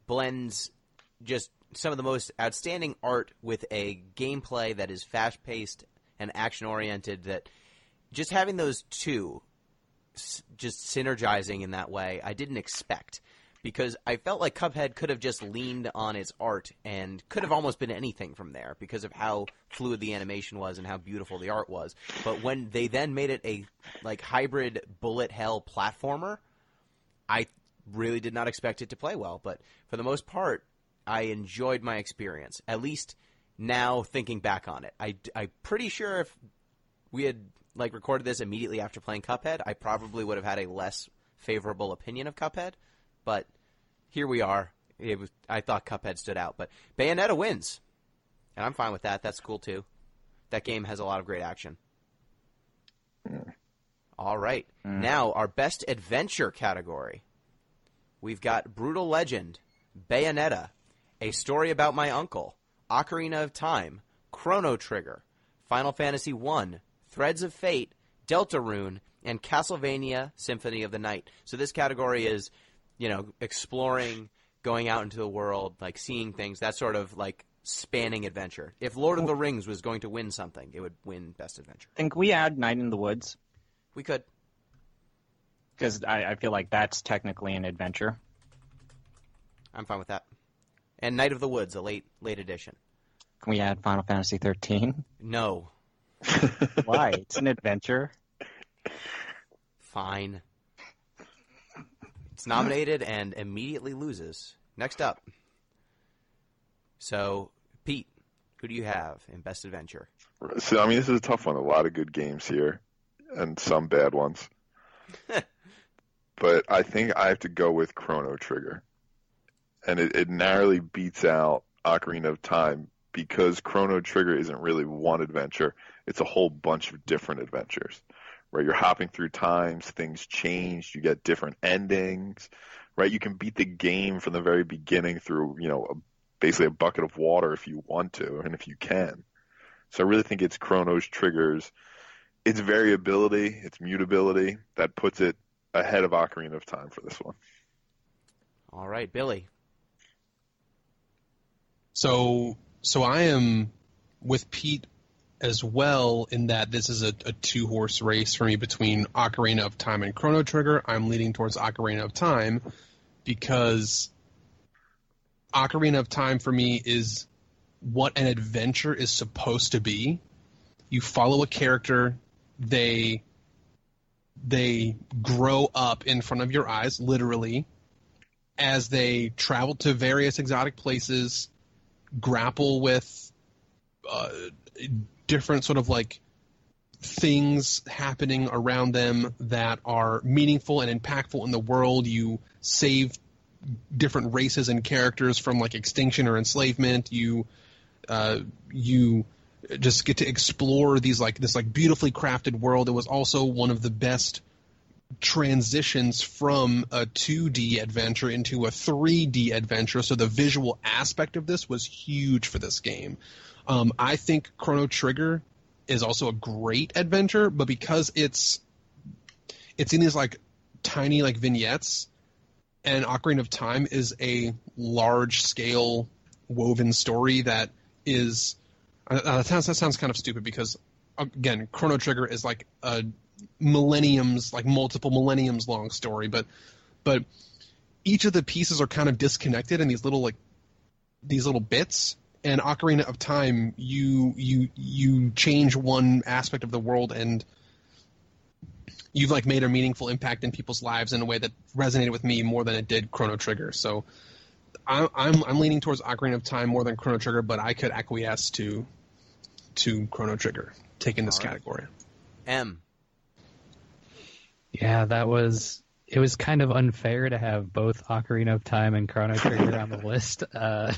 blends just some of the most outstanding art with a gameplay that is fast-paced and action-oriented, that just having those two just synergizing in that way, I didn't expect. Because I felt like Cuphead could have just leaned on its art and could have almost been anything from there because of how fluid the animation was and how beautiful the art was. But when they then made it a hybrid bullet hell platformer, I really did not expect it to play well. But for the most part, I enjoyed my experience. At least now thinking back on it, I'm pretty sure if we had recorded this immediately after playing Cuphead, I probably would have had a less favorable opinion of Cuphead. But here we are. I thought Cuphead stood out. But Bayonetta wins. And I'm fine with that. That's cool, too. That game has a lot of great action. All right. Now, our best adventure category. We've got Brutal Legend, Bayonetta, A Story About My Uncle, Ocarina of Time, Chrono Trigger, Final Fantasy I, Threads of Fate, Deltarune, and Castlevania Symphony of the Night. So this category is, exploring, going out into the world, seeing things, that sort of, spanning adventure. If Lord of the Rings was going to win something, it would win Best Adventure. Think we add Night in the Woods? We could. Because I feel like that's technically an adventure. I'm fine with that. And Night of the Woods, a late edition. Can we add Final Fantasy 13? No. Why? It's an adventure. Fine. It's nominated and immediately loses. Next up. So, Pete, who do you have in Best Adventure? So, this is a tough one. A lot of good games here, and some bad ones. But I think I have to go with Chrono Trigger. And it narrowly beats out Ocarina of Time because Chrono Trigger isn't really one adventure. It's a whole bunch of different adventures. Right, you're hopping through times, things change, you get different endings, right? You can beat the game from the very beginning through, basically a bucket of water if you want to, and if you can. So I really think it's Chrono Trigger's, its variability, its mutability, that puts it ahead of Ocarina of Time for this one. All right, Billy. So I am with Pete as well, in that this is a two-horse race for me between Ocarina of Time and Chrono Trigger. I'm leaning towards Ocarina of Time because Ocarina of Time for me is what an adventure is supposed to be. You follow a character, they grow up in front of your eyes, literally, as they travel to various exotic places, grapple with different sort of things happening around them that are meaningful and impactful in the world. You save different races and characters from extinction or enslavement. You just get to explore these this beautifully crafted world. It was also one of the best transitions from a 2D adventure into a 3D adventure. So the visual aspect of this was huge for this game. I think Chrono Trigger is also a great adventure, but because it's in these tiny vignettes, and Ocarina of Time is a large scale woven story that is that sounds kind of stupid because again, Chrono Trigger is a multiple millenniums long story, but each of the pieces are kind of disconnected in these little bits. And Ocarina of Time, you change one aspect of the world, and you've made a meaningful impact in people's lives in a way that resonated with me more than it did Chrono Trigger. So I'm leaning towards Ocarina of Time more than Chrono Trigger, but I could acquiesce to Chrono Trigger taking this category. M. Yeah, it was kind of unfair to have both Ocarina of Time and Chrono Trigger on the list. It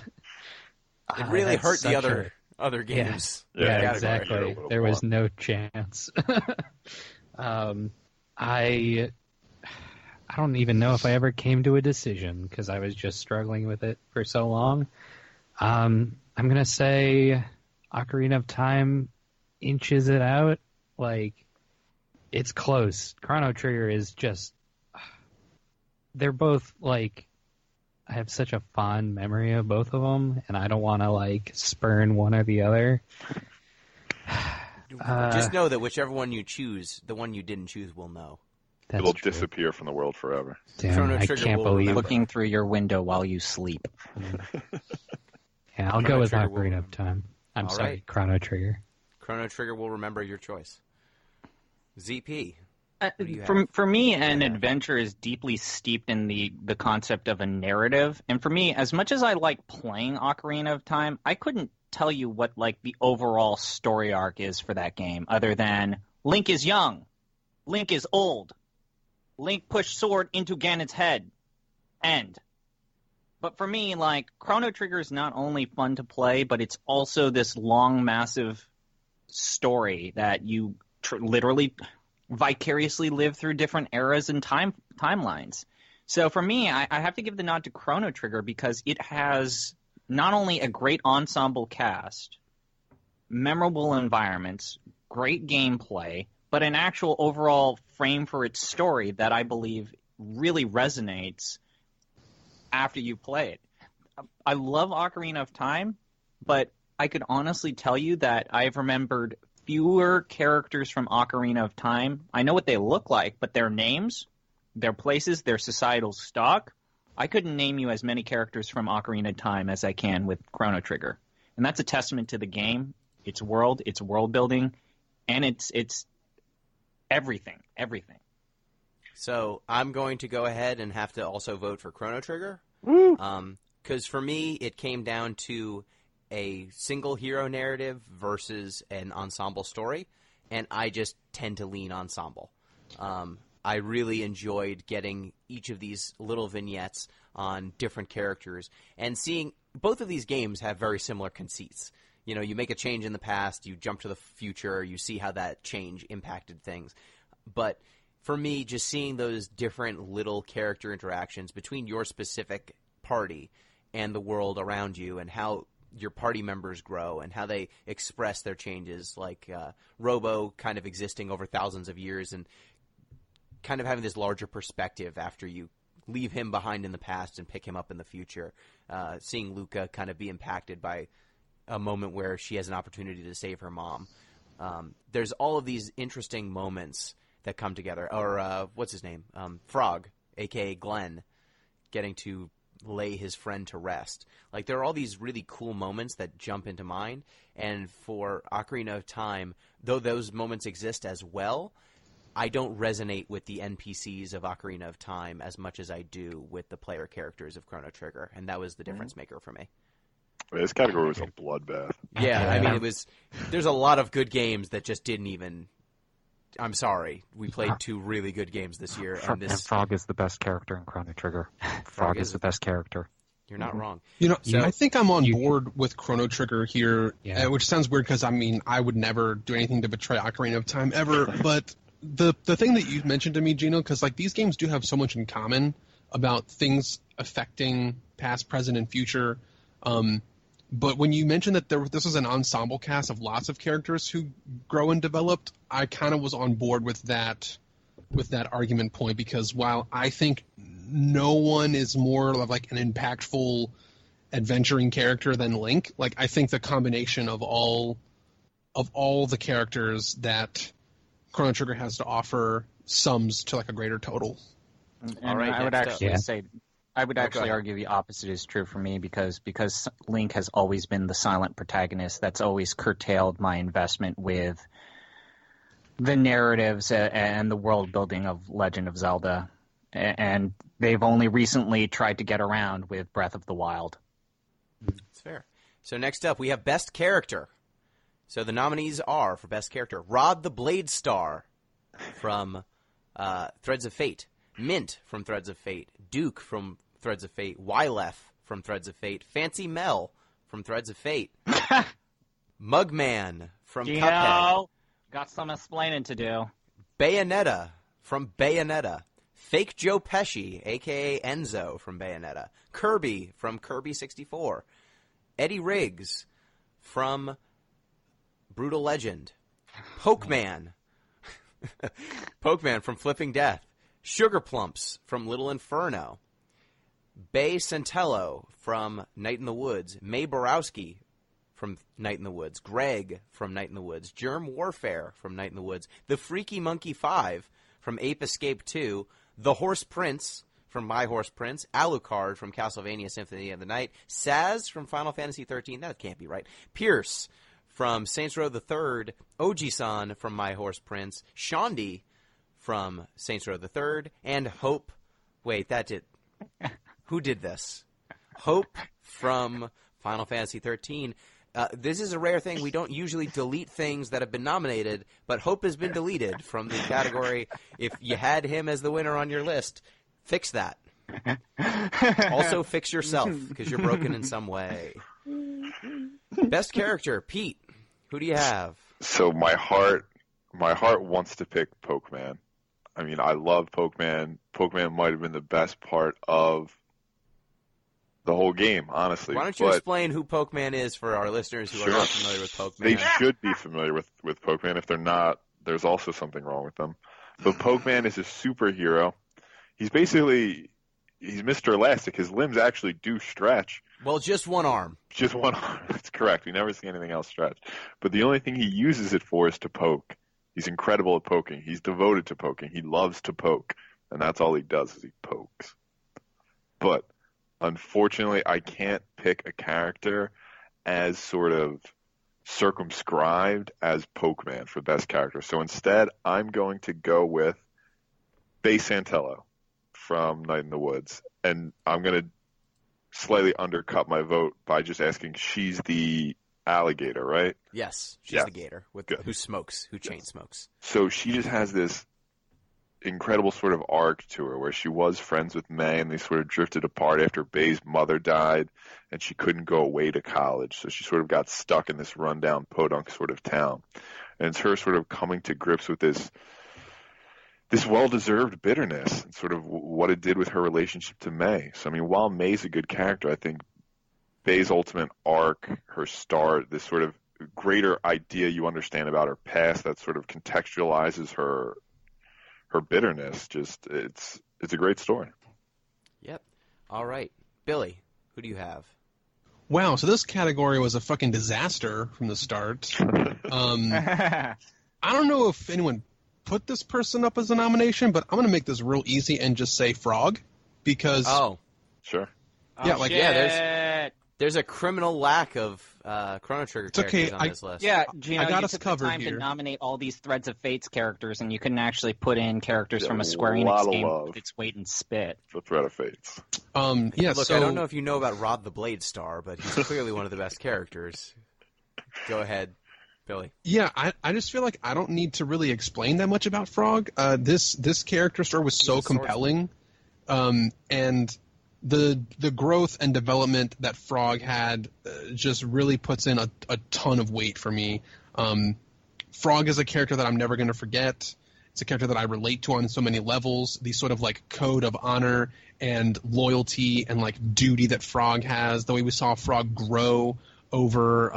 really hurt the other Yeah, games. yeah, exactly. There was no chance. I don't even know if I ever came to a decision because I was just struggling with it for so long. I'm going to say Ocarina of Time inches it out. Like, it's close. Chrono Trigger is just... They're both, like... I have such a fond memory of both of them, and I don't want to, like, spurn one or the other. Just know that whichever one you choose, the one you didn't choose will know. It will disappear from the world forever. Damn, Chrono I Trigger can't will believe Looking through your window while you sleep. Yeah, I'll Chrono go with Trigger Ocarina of Time. I'm All sorry, right. Chrono Trigger. Chrono Trigger will remember your choice. ZP. For me, an adventure is deeply steeped in the concept of a narrative. And for me, as much as I like playing Ocarina of Time, I couldn't tell you what like the overall story arc is for that game, other than Link is young, Link is old, Link pushed sword into Ganon's head, end. But for me, like, Chrono Trigger is not only fun to play, but it's also this long, massive story that you literally vicariously live through different eras and timelines. So for me, I have to give the nod to Chrono Trigger because it has not only a great ensemble cast, memorable environments, great gameplay, but an actual overall frame for its story that I believe really resonates after you play it. I love Ocarina of Time, but I could honestly tell you that I've remembered fewer characters from Ocarina of Time. I know what they look like, but their names, their places, their societal stock, I couldn't name you as many characters from Ocarina of Time as I can with Chrono Trigger. And that's a testament to the game, its world building, and it's everything. So I'm going to go ahead and have to also vote for Chrono Trigger. Because for me, it came down to a single hero narrative versus an ensemble story, and I just tend to lean ensemble. I really enjoyed getting each of these little vignettes on different characters and seeing both of these games have very similar conceits. You know, you make a change in the past, you jump to the future, you see how that change impacted things. But for me, just seeing those different little character interactions between your specific party and the world around you and how your party members grow and how they express their changes, like Robo kind of existing over thousands of years and kind of having this larger perspective after you leave him behind in the past and pick him up in the future. Seeing Luca kind of be impacted by a moment where she has an opportunity to save her mom. There's all of these interesting moments that come together. Or what's his name? Frog, a.k.a. Glenn, getting to lay his friend to rest. Like, there are all these really cool moments that jump into mind, and for Ocarina of Time, though those moments exist as well, I don't resonate with the NPCs of Ocarina of Time as much as I do with the player characters of Chrono Trigger, and that was the difference maker for me. This category was a bloodbath. Yeah, I mean, there's a lot of good games that just didn't even... I'm sorry. We played two really good games this year. And Frog is the best character in Chrono Trigger. Frog is the best character. You're not wrong. You know, I think I'm on board with Chrono Trigger here, which sounds weird because, I mean, I would never do anything to betray Ocarina of Time ever. But the thing that you mentioned to me, Gino, because, like, these games do have so much in common about things affecting past, present, and future. But when you mentioned that this was an ensemble cast of lots of characters who grow and developed, I kind of was on board with that argument point, because while I think no one is more of like an impactful adventuring character than Link, like, I think the combination of all the characters that Chrono Trigger has to offer sums to like a greater total. And all right, I would actually say I would actually argue the opposite is true for me, because Link has always been the silent protagonist. That's always curtailed my investment with the narratives and the world building of Legend of Zelda. And they've only recently tried to get around with Breath of the Wild. That's fair. So next up, we have Best Character. So the nominees are, for Best Character, Rod the Blade Star from Threads of Fate, Mint from Threads of Fate, Duke from Threads of Fate, Wylef from Threads of Fate, Fancy Mel from Threads of Fate, Mugman from Gino, Cuphead, got some explaining to do. Bayonetta from Bayonetta, Fake Joe Pesci, a.k.a. Enzo from Bayonetta, Kirby from Kirby 64, Eddie Riggs from Brutal Legend, Pokeman, Pokeman from Flipping Death, Sugar Plumps from Little Inferno, Bay Centello from Night in the Woods, Mae Borowski from Night in the Woods, Greg from Night in the Woods, Germ Warfare from Night in the Woods, The Freaky Monkey 5 from Ape Escape 2, The Horse Prince from My Horse Prince, Alucard from Castlevania Symphony of the Night, Saz from Final Fantasy 13, that can't be right, Pierce from Saints Row the Third, Oji-san from My Horse Prince, Shondi from Saints Row the Third, and Hope. Wait, that did. Who did this? Hope from Final Fantasy 13. This is a rare thing. We don't usually delete things that have been nominated, but Hope has been deleted from the category. If you had him as the winner on your list, fix that. Also, fix yourself, because you're broken in some way. Best character, Pete. Who do you have? So my heart wants to pick Pokeman. I mean, I love Pokeman. Pokeman might have been the best part of the whole game, honestly. Why don't you explain who Pokeman is for our listeners who are not familiar with Pokeman? They should be familiar with Pokeman. If they're not, there's also something wrong with them. But Pokeman is a superhero. He's Mr. Elastic. His limbs actually do stretch. Well, just one arm. Just one arm. That's correct. We never see anything else stretch. But the only thing he uses it for is to poke. He's incredible at poking. He's devoted to poking. He loves to poke. And that's all he does is he pokes. But unfortunately, I can't pick a character as sort of circumscribed as Pokeman for best character. So instead, I'm going to go with Bay Santello from Night in the Woods. And I'm going to slightly undercut my vote by just asking, she's the alligator, right? Yes, she's the gator who smokes, who chain smokes. So she just has this incredible sort of arc to her where she was friends with May and they sort of drifted apart after Bay's mother died and she couldn't go away to college. So she sort of got stuck in this rundown podunk sort of town. And it's her sort of coming to grips with this well-deserved bitterness and sort of what it did with her relationship to May. So, I mean, while May's a good character, I think Bay's ultimate arc, her start, this sort of greater idea you understand about her past that sort of contextualizes her bitterness, just it's a great story. Yep. All right. Billy, who do you have? Wow, so this category was a fucking disaster from the start. I don't know if anyone put this person up as a nomination, but I'm going to make this real easy and just say Frog, because... Oh. Sure. Yeah, like, yeah, there's a criminal lack of Chrono Trigger characters on this list. Yeah, Gino, I got you us took covered the time here. to nominate all these Threads of Fates characters, and you couldn't actually put in characters from a Square a lot Enix of game love. with its weight and spit. The Thread of Fates. Yeah, Look, so... I don't know if you know about Rod the Blade Star, but he's clearly one of the best characters. Go ahead, Billy. Yeah, I just feel like I don't need to really explain that much about Frog. This character story was so compelling, and the growth and development that Frog had just really puts in a ton of weight for me. Frog is a character that I'm never going to forget. It's a character that I relate to on so many levels. The sort of like code of honor and loyalty and like duty that Frog has. The way we saw Frog grow over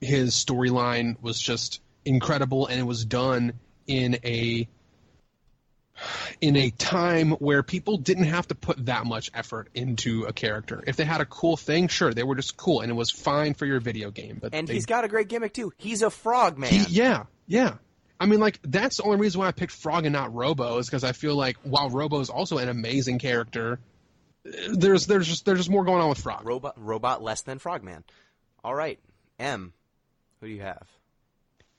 his storyline was just incredible, and it was done in a time where people didn't have to put that much effort into a character. If they had a cool thing, sure, they were just cool, and it was fine for your video game. But he's got a great gimmick too. He's a frog man. Yeah. I mean, like, that's the only reason why I picked Frog and not Robo, is because I feel like while Robo is also an amazing character, there's just more going on with Frog. Robot less than Frogman. All right, M, who do you have?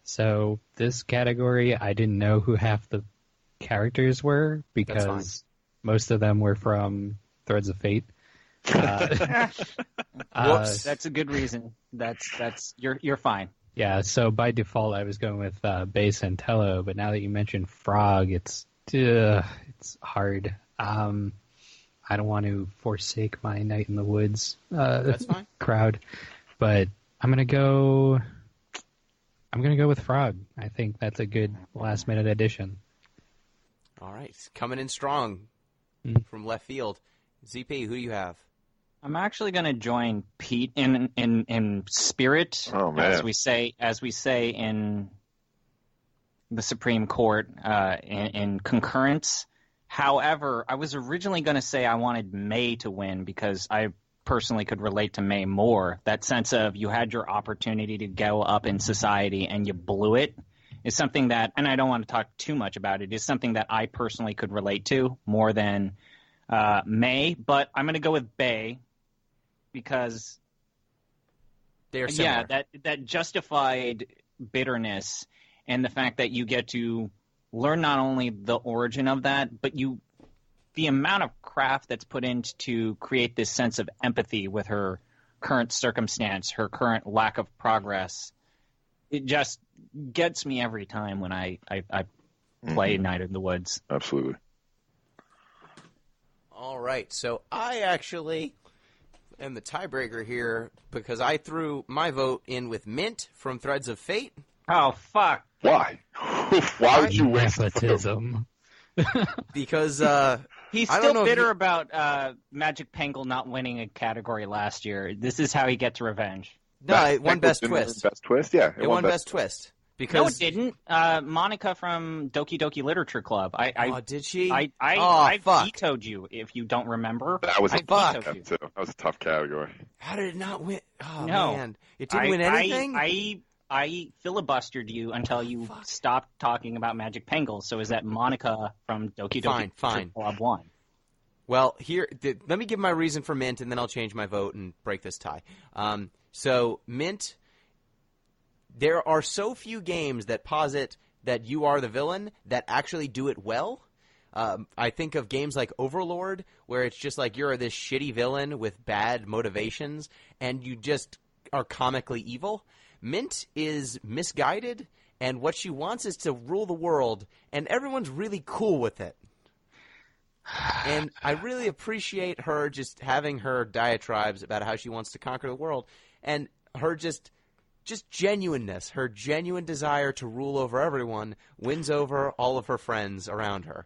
So this category, I didn't know who half the characters were because most of them were from Threads of Fate. Whoops. That's a good reason. That's you're fine. Yeah, so by default I was going with Bay Santello, but now that you mentioned Frog, it's hard. I don't want to forsake my Night in the Woods That's fine. crowd, but I'm gonna go with Frog. I think that's a good last minute addition. All right, coming in strong from left field. ZP, who do you have? I'm actually going to join Pete in spirit, Oh, man. as we say in the Supreme Court, in concurrence. However, I was originally going to say I wanted May to win because I personally could relate to May more. That sense of you had your opportunity to go up in society and you blew it is something that, and I don't want to talk too much about it, is something that I personally could relate to more than May. But I'm going to go with Bay. Because They're similar. yeah, that justified bitterness and the fact that you get to learn not only the origin of that, but the amount of craft that's put in to create this sense of empathy with her current circumstance, her current lack of progress. It just gets me every time when I play Night in the Woods. Absolutely. All right, so I actually am the tiebreaker here because I threw my vote in with Mint from Threads of Fate. Oh, fuck. Why? Why would you waste Nepotism. Because He's I don't still know if bitter you- about Magic Pangle not winning a category last year. This is how he gets revenge. no, it won Best Twist. Best twist, yeah. It won Best Twist No, because it didn't. Monica from Doki Doki Literature Club. oh, did she? I fuck! vetoed you if you don't remember. That was I a fuck. tough too. That was a tough category. How did it not win? Oh No. man, it didn't win anything. I filibustered you until you stopped talking about Magic Pangle. So is that Monica from Doki Doki Fine. Literature Club won? Well, let me give my reason for Mint, and then I'll change my vote and break this tie. So Mint, there are so few games that posit that you are the villain that actually do it well. I think of games like Overlord, where it's just like you're this shitty villain with bad motivations, and you just are comically evil. Mint is misguided, and what she wants is to rule the world, and everyone's really cool with it. And I really appreciate her just having her diatribes about how she wants to conquer the world, and her just genuineness, her genuine desire to rule over everyone wins over all of her friends around her.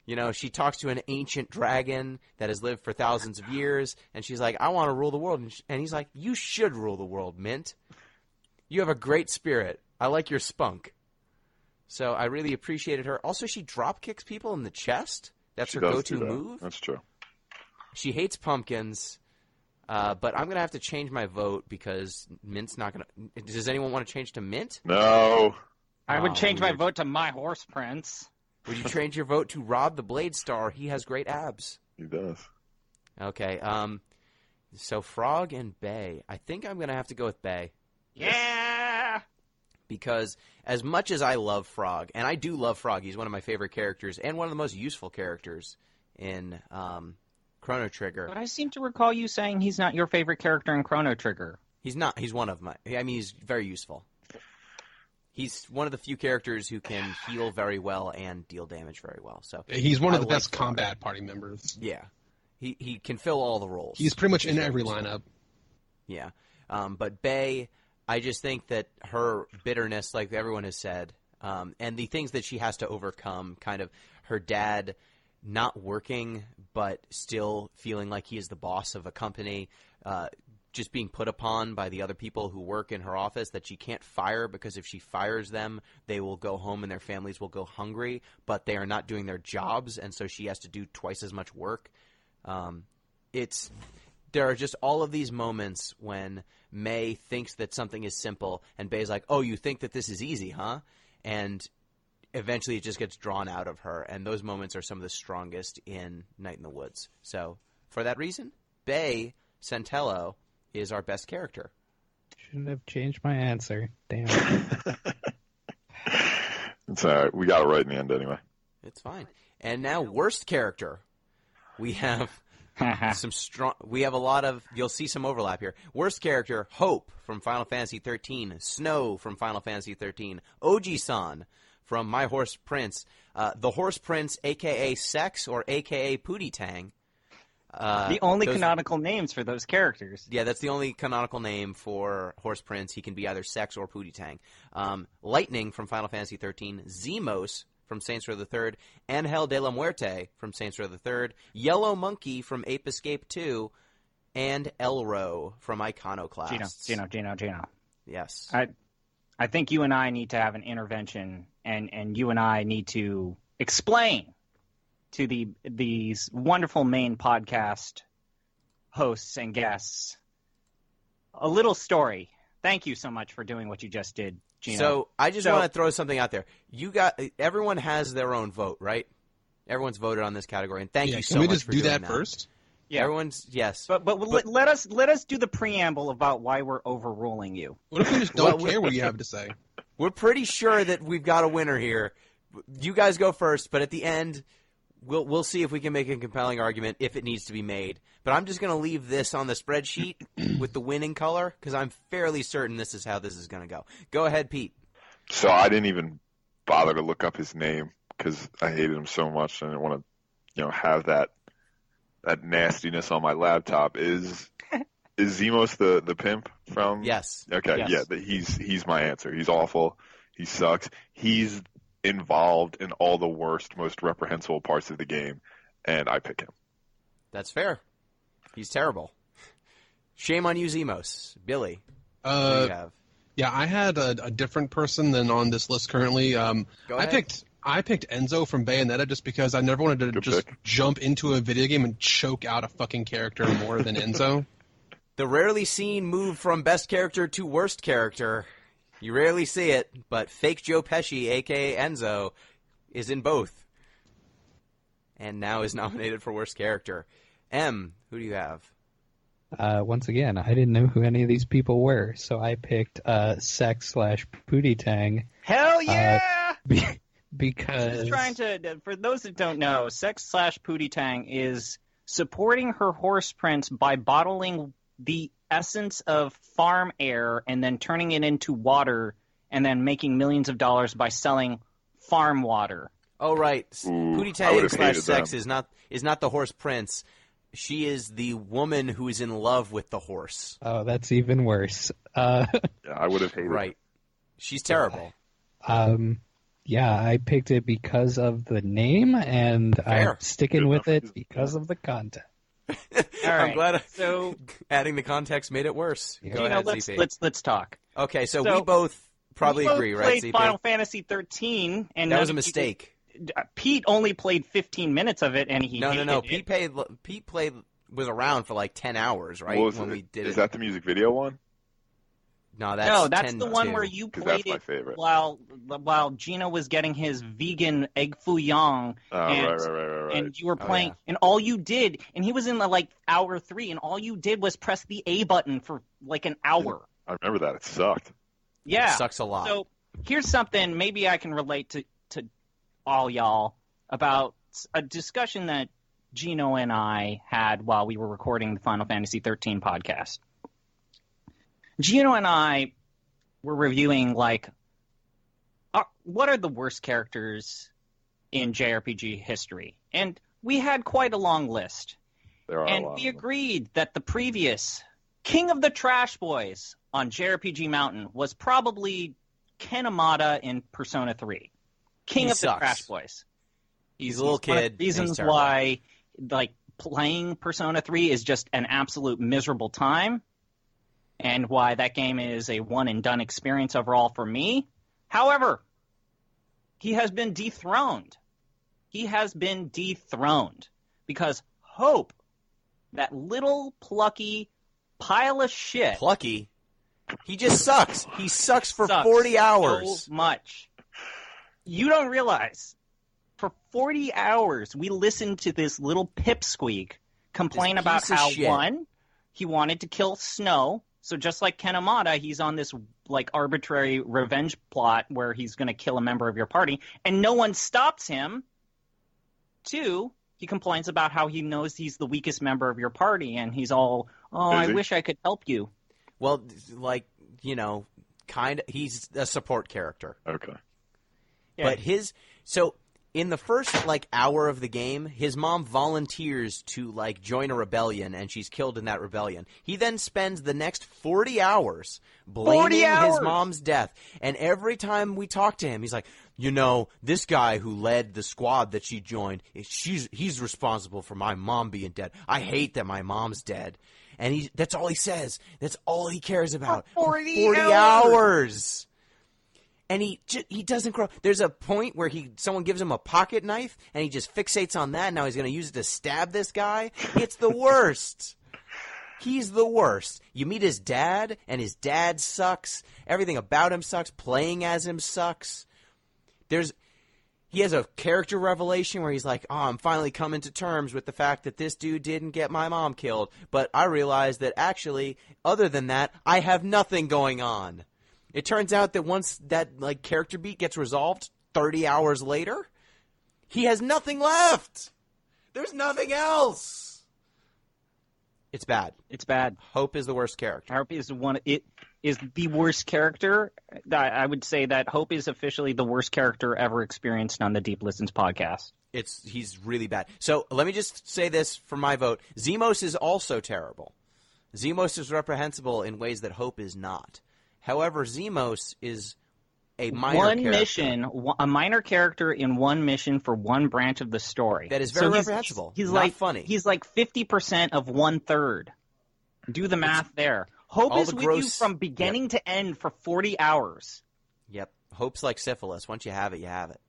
You know, she talks to an ancient dragon that has lived for thousands of years, and she's like, I want to rule the world. And he's like, you should rule the world, Mint. You have a great spirit. I like your spunk. So I really appreciated her. Also, she drop kicks people in the chest. That's She her does go-to do that. move. That's true. She hates pumpkins, but I'm going to have to change my vote because Mint's not going to... Does anyone want to change to Mint? No. I would change my weird. vote to My Horse Prince. Would you change your vote to Rob the Blade Star? He has great abs. He does. Okay, so Frog and Bay. I think I'm going to have to go with Bay. Yeah! Because as much as I love Frog, and I do love Frog, he's one of my favorite characters and one of the most useful characters in Chrono Trigger. But I seem to recall you saying he's not your favorite character in Chrono Trigger. He's not. He's one of my... I mean, he's very useful. He's one of the few characters who can heal very well and deal damage very well. So He's one of I the like best Frog. combat party members. Yeah. He can fill all the roles. He's pretty much in every lineup. Yeah. But Bay, I just think that her bitterness, like everyone has said, and the things that she has to overcome, kind of her dad not working but still feeling like he is the boss of a company, just being put upon by the other people who work in her office that she can't fire because if she fires them, they will go home and their families will go hungry, but they are not doing their jobs, and so she has to do twice as much work. There are just all of these moments when May thinks that something is simple, and Bay's like, oh, you think that this is easy, huh? And eventually it just gets drawn out of her, and those moments are some of the strongest in Night in the Woods. So, for that reason, Bay Santello is our best character. Shouldn't have changed my answer. Damn. It's all right. We got it right in the end anyway. It's fine. And now, worst character. We have We have a lot of. You'll see some overlap here. Worst character: Hope from Final Fantasy 13, Snow from Final Fantasy 13, Oji-san from My Horse Prince, the Horse Prince, aka Sex or aka Pootie Tang. The only canonical names for those characters. Yeah, that's the only canonical name for Horse Prince. He can be either Sex or Pootie Tang. Lightning from Final Fantasy 13, Zemos from Saints Row the Third, Angel de la Muerte from Saints Row the Third, Yellow Monkey from Ape Escape 2, and Elro from Iconoclast. Gino. Yes. I think you and I need to have an intervention, and you and I need to explain to these wonderful main podcast hosts and guests a little story. Thank you so much for doing what you just did, Gino. So I just want to throw something out there. Everyone has their own vote, right? Everyone's voted on this category, and thank you so much for doing that. Can we just do that first? Yeah. Yes. But let us do the preamble about why we're overruling you. What if we just don't care what you have to say? We're pretty sure that we've got a winner here. You guys go first, but at the end, we'll see if we can make a compelling argument if it needs to be made. But I'm just going to leave this on the spreadsheet with the winning color because I'm fairly certain this is how this is going to go. Go ahead, Pete. So I didn't even bother to look up his name because I hated him so much. I didn't want to, have that nastiness on my laptop. Is Zemos the pimp from? Yes. Okay. Yes. Yeah. He's my answer. He's awful. He sucks. He's involved in all the worst, most reprehensible parts of the game, and I pick him. That's fair. He's terrible. Shame on you, Zemos. Billy, what do you have? Yeah, I had a different person than on this list currently. Go ahead. I picked Enzo from Bayonetta just because I never wanted to Good pick. jump into a video game and choke out a fucking character more than Enzo. The rarely seen move from best character to worst character. You rarely see it, but fake Joe Pesci, a.k.a. Enzo, is in both. And now is nominated for worst character. M, who do you have? Once again, I didn't know who any of these people were, so I picked Sex/Pootie Tang. Hell yeah! Because She's trying to, for those that don't know, Sex/Pootie Tang is supporting her horse prince by bottling the essence of farm air and then turning it into water and then making millions of dollars by selling farm water. Oh, right. Ooh, Pootie I would've Tang hated /Sex them. is not the horse prince. She is the woman who is in love with the horse. oh, that's even worse. Yeah, I would have hated Right. She's terrible. Yeah, I picked it because of the name, and Fair. I'm sticking Good with enough. it because of the content. All I'm right. glad So, adding the context made it worse. Go Gino, ahead, let's ZP. let's talk. Okay, so So, we both probably We both agree, right, played ZP? Final Fantasy 13, and That was a none of you- mistake. Pete only played 15 minutes of it, and he No. hated it. Pete was around for like 10 hours, right? What was when it? we did Is it. that the music video one? No, That's 10 the one too. where you 'Cause played that's my it favorite. while Gino was getting his vegan egg foo young, Oh, and, right. and you were Oh, playing, yeah. and all you did, and he was in like hour 3, and all you did was press the A button for like an hour. I remember that. It sucked. Yeah, It sucks a lot. So here's something maybe I can relate to all y'all about a discussion that Gino and I had while we were recording the Final Fantasy 13 podcast. Gino and I were reviewing what are the worst characters in JRPG history, and we had quite a long list. There are a And lot. we of them. agreed that the previous King of the Trash Boys on JRPG Mountain was probably Ken Amada in Persona 3. King He of the sucks. Trash Boys. He's a little one of the kid. and reasons he's terrible. why playing Persona 3 is just an absolute miserable time, and why that game is a one-and-done experience overall for me. However, he has been dethroned. He has been dethroned because Hope, that little plucky pile of shit, Plucky. He just sucks. He sucks for sucks 40 hours. so much. You don't realize, for 40 hours, we listened to this little pipsqueak complain This about piece of how, shit. one, he wanted to kill Snow. So just like Ken Amada, he's on this arbitrary revenge plot where he's going to kill a member of your party, and no one stops him. Two, He complains about how he knows he's the weakest member of your party, and he's all, "Oh, I wish I could help you." Well, like, he's a support character. Okay. Yeah. But so in the first hour of the game, his mom volunteers to join a rebellion, and she's killed in that rebellion. He then spends the next 40 hours blaming his mom's death. And every time we talk to him, he's like, this guy who led the squad that she joined, he's responsible for my mom being dead. I hate that my mom's dead. And that's all he says. That's all he cares about. 40 hours. And he doesn't grow. There's a point where someone gives him a pocket knife, and he just fixates on that. Now he's going to use it to stab this guy. It's the worst. He's the worst. You meet his dad, and his dad sucks. Everything about him sucks. Playing as him sucks. He has a character revelation where he's like, I'm finally coming to terms with the fact that this dude didn't get my mom killed. But I realized that actually, other than that, I have nothing going on. It turns out that once that character beat gets resolved 30 hours later, he has nothing left. There's nothing else. It's bad. It's bad. Hope is the worst character. Hope is the worst character. I would say that Hope is officially the worst character ever experienced on the Deep Listens podcast. He's really bad. So let me just say this for my vote. Zemos is also terrible. Zemos is reprehensible in ways that Hope is not. However, Zemos is a minor character. A minor character in one mission for one branch of the story. That is very reprehensible. He's not funny. He's 50% of 1/3. Do the math there. Hope is with you from beginning to end for 40 hours. Yep. Hope's like syphilis. Once you have it, you have it.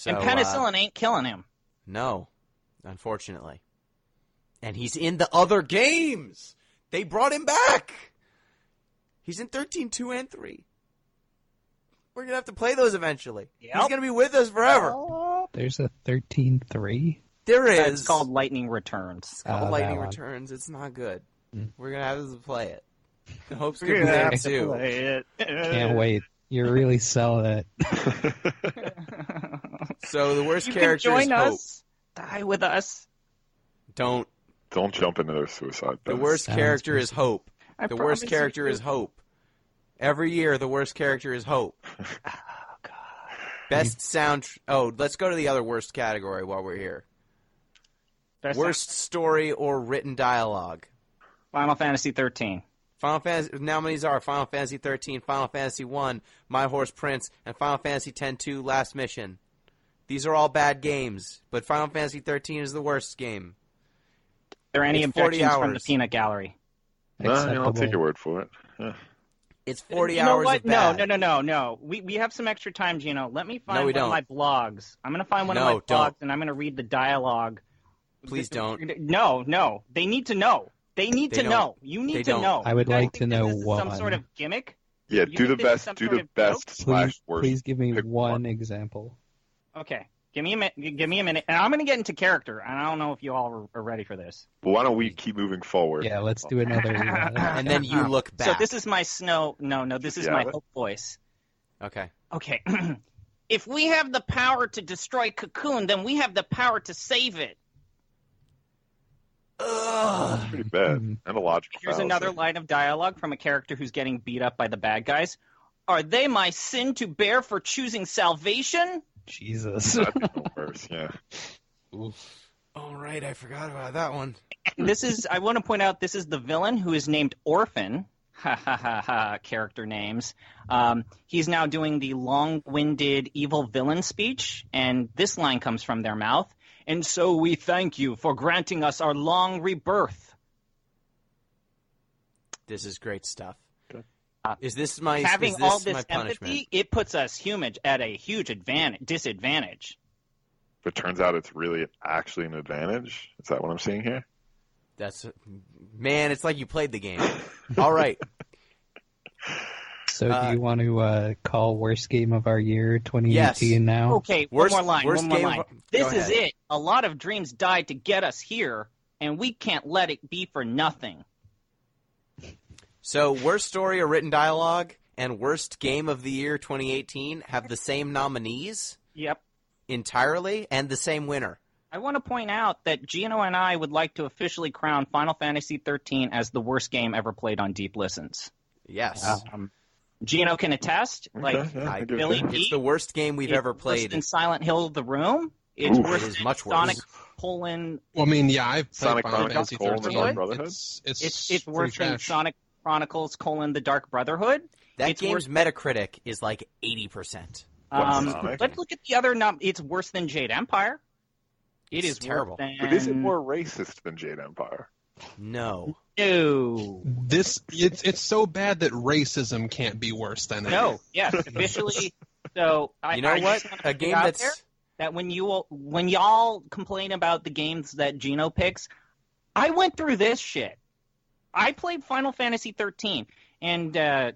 And penicillin ain't killing him. No, unfortunately. And he's in the other games. They brought him back. He's in 13.2 and 3. We're going to have to play those eventually. Yep. He's going to be with us forever. There's a 13.3? There is. It's called Lightning Returns. It's called Lightning Returns. It's not good. We're going to have to play it. Hope's going to be there too. Can't wait. You're really selling it. So the worst character is Hope. Join us. Die with us. Don't jump into their suicide. The worst character is Hope. The worst character is Hope. Every year, the worst character is Hope. Oh, God. Best sound... let's go to the other worst category while we're here. Worst story or written dialogue. Final Fantasy 13. Final Fantasy nominees are Final Fantasy 13, Final Fantasy 1, My Horse Prince, and Final Fantasy X-2 Last Mission. These are all bad games, but Final Fantasy 13 is the worst game. Are there any objections from the peanut gallery? No, I'll take your word for it. Yeah. It's 40 hours of bad. No. We have some extra time, Gino. Let me find one of my blogs. I'm going to find one of my blogs, and I'm going to read the dialogue. Please don't. No. They need to know. They need to know. You need to know. I would like to know what. Some sort of gimmick? Yeah, do the best. Do the best. Please give me one example. Okay. Give me a minute, and I'm going to get into character, and I don't know if you all are ready for this. Well, why don't we keep moving forward? Yeah, let's do another. And then you look back. So this is my this is my Hope voice. Okay. Okay. If we have the power to destroy Cocoon, then we have the power to save it. That's pretty bad. And a logical Here's another line of dialogue from a character who's getting beat up by the bad guys. Are they my sin to bear for choosing salvation? Jesus. That'd be the worst, yeah. Oof. All right, I forgot about that one. I want to point out, this is the villain who is named Orphan. Ha ha ha ha, character names. He's now doing the long-winded evil villain speech, and this line comes from their mouth. And so we thank you for granting us our long rebirth. This is great stuff. Is this my having is this all this my punishment? Empathy? It puts us humans at a huge disadvantage. But it turns out it's really actually an advantage. Is that what I'm seeing here? Man, it's like you played the game. All right. So do you want to call worst game of our year 2018 now? Okay, one more line. This is it. A lot of dreams died to get us here, and we can't let it be for nothing. So worst story or written dialogue and worst game of the year 2018 have the same nominees? Yep. entirely, and the same winner. I want to point out that Gino and I would like to officially crown Final Fantasy XIII as the worst game ever played on Deep Listens. Yes. Gino can attest. Billy, it's the worst game we've ever played. Worse than Silent Hill: The Room. It's worse it is than much worse. Sonic colon. Well, I mean, yeah, I've played Sonic Final Fantasy Chronicles: The Dark Brotherhood. It's worse than trash. Sonic Chronicles: The Dark Brotherhood. That game's Metacritic is like 80%. Let's look at the other It's worse than Jade Empire. It's terrible. But is it more racist than Jade Empire? No. It's so bad that racism can't be worse than it. No. Yes. Officially. So you know what? A game that's that when y'all complain about the games that Gino picks, I went through this shit. I played Final Fantasy 13. And, to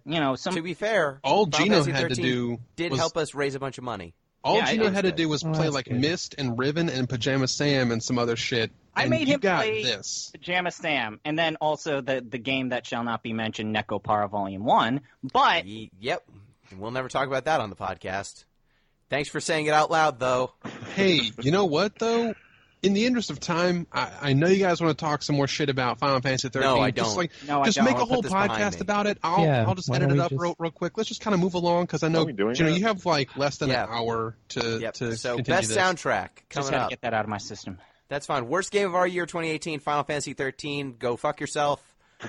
be fair, all Final Gino Fantasy had to 13 do did was, help us raise a bunch of money. All Gino had to good. do was play like good. Myst and Riven and Pajama Sam and some other shit. I and made you him got play this. Pajama Sam, and then also the game that shall not be mentioned, Necopara Volume 1. But Yep. We'll never talk about that on the podcast. Thanks for saying it out loud, though. Hey, you know what, though? In the interest of time, I know you guys want to talk some more shit about Final Fantasy 13. No, I don't. Just make a whole podcast about it. I'll just edit it up real quick. Let's just kind of move along, because I know, you have like less than an hour to So, continue best this. soundtrack just coming gotta up. get that out of my system. That's fine. Worst game of our year, 2018, Final Fantasy 13. Go fuck yourself.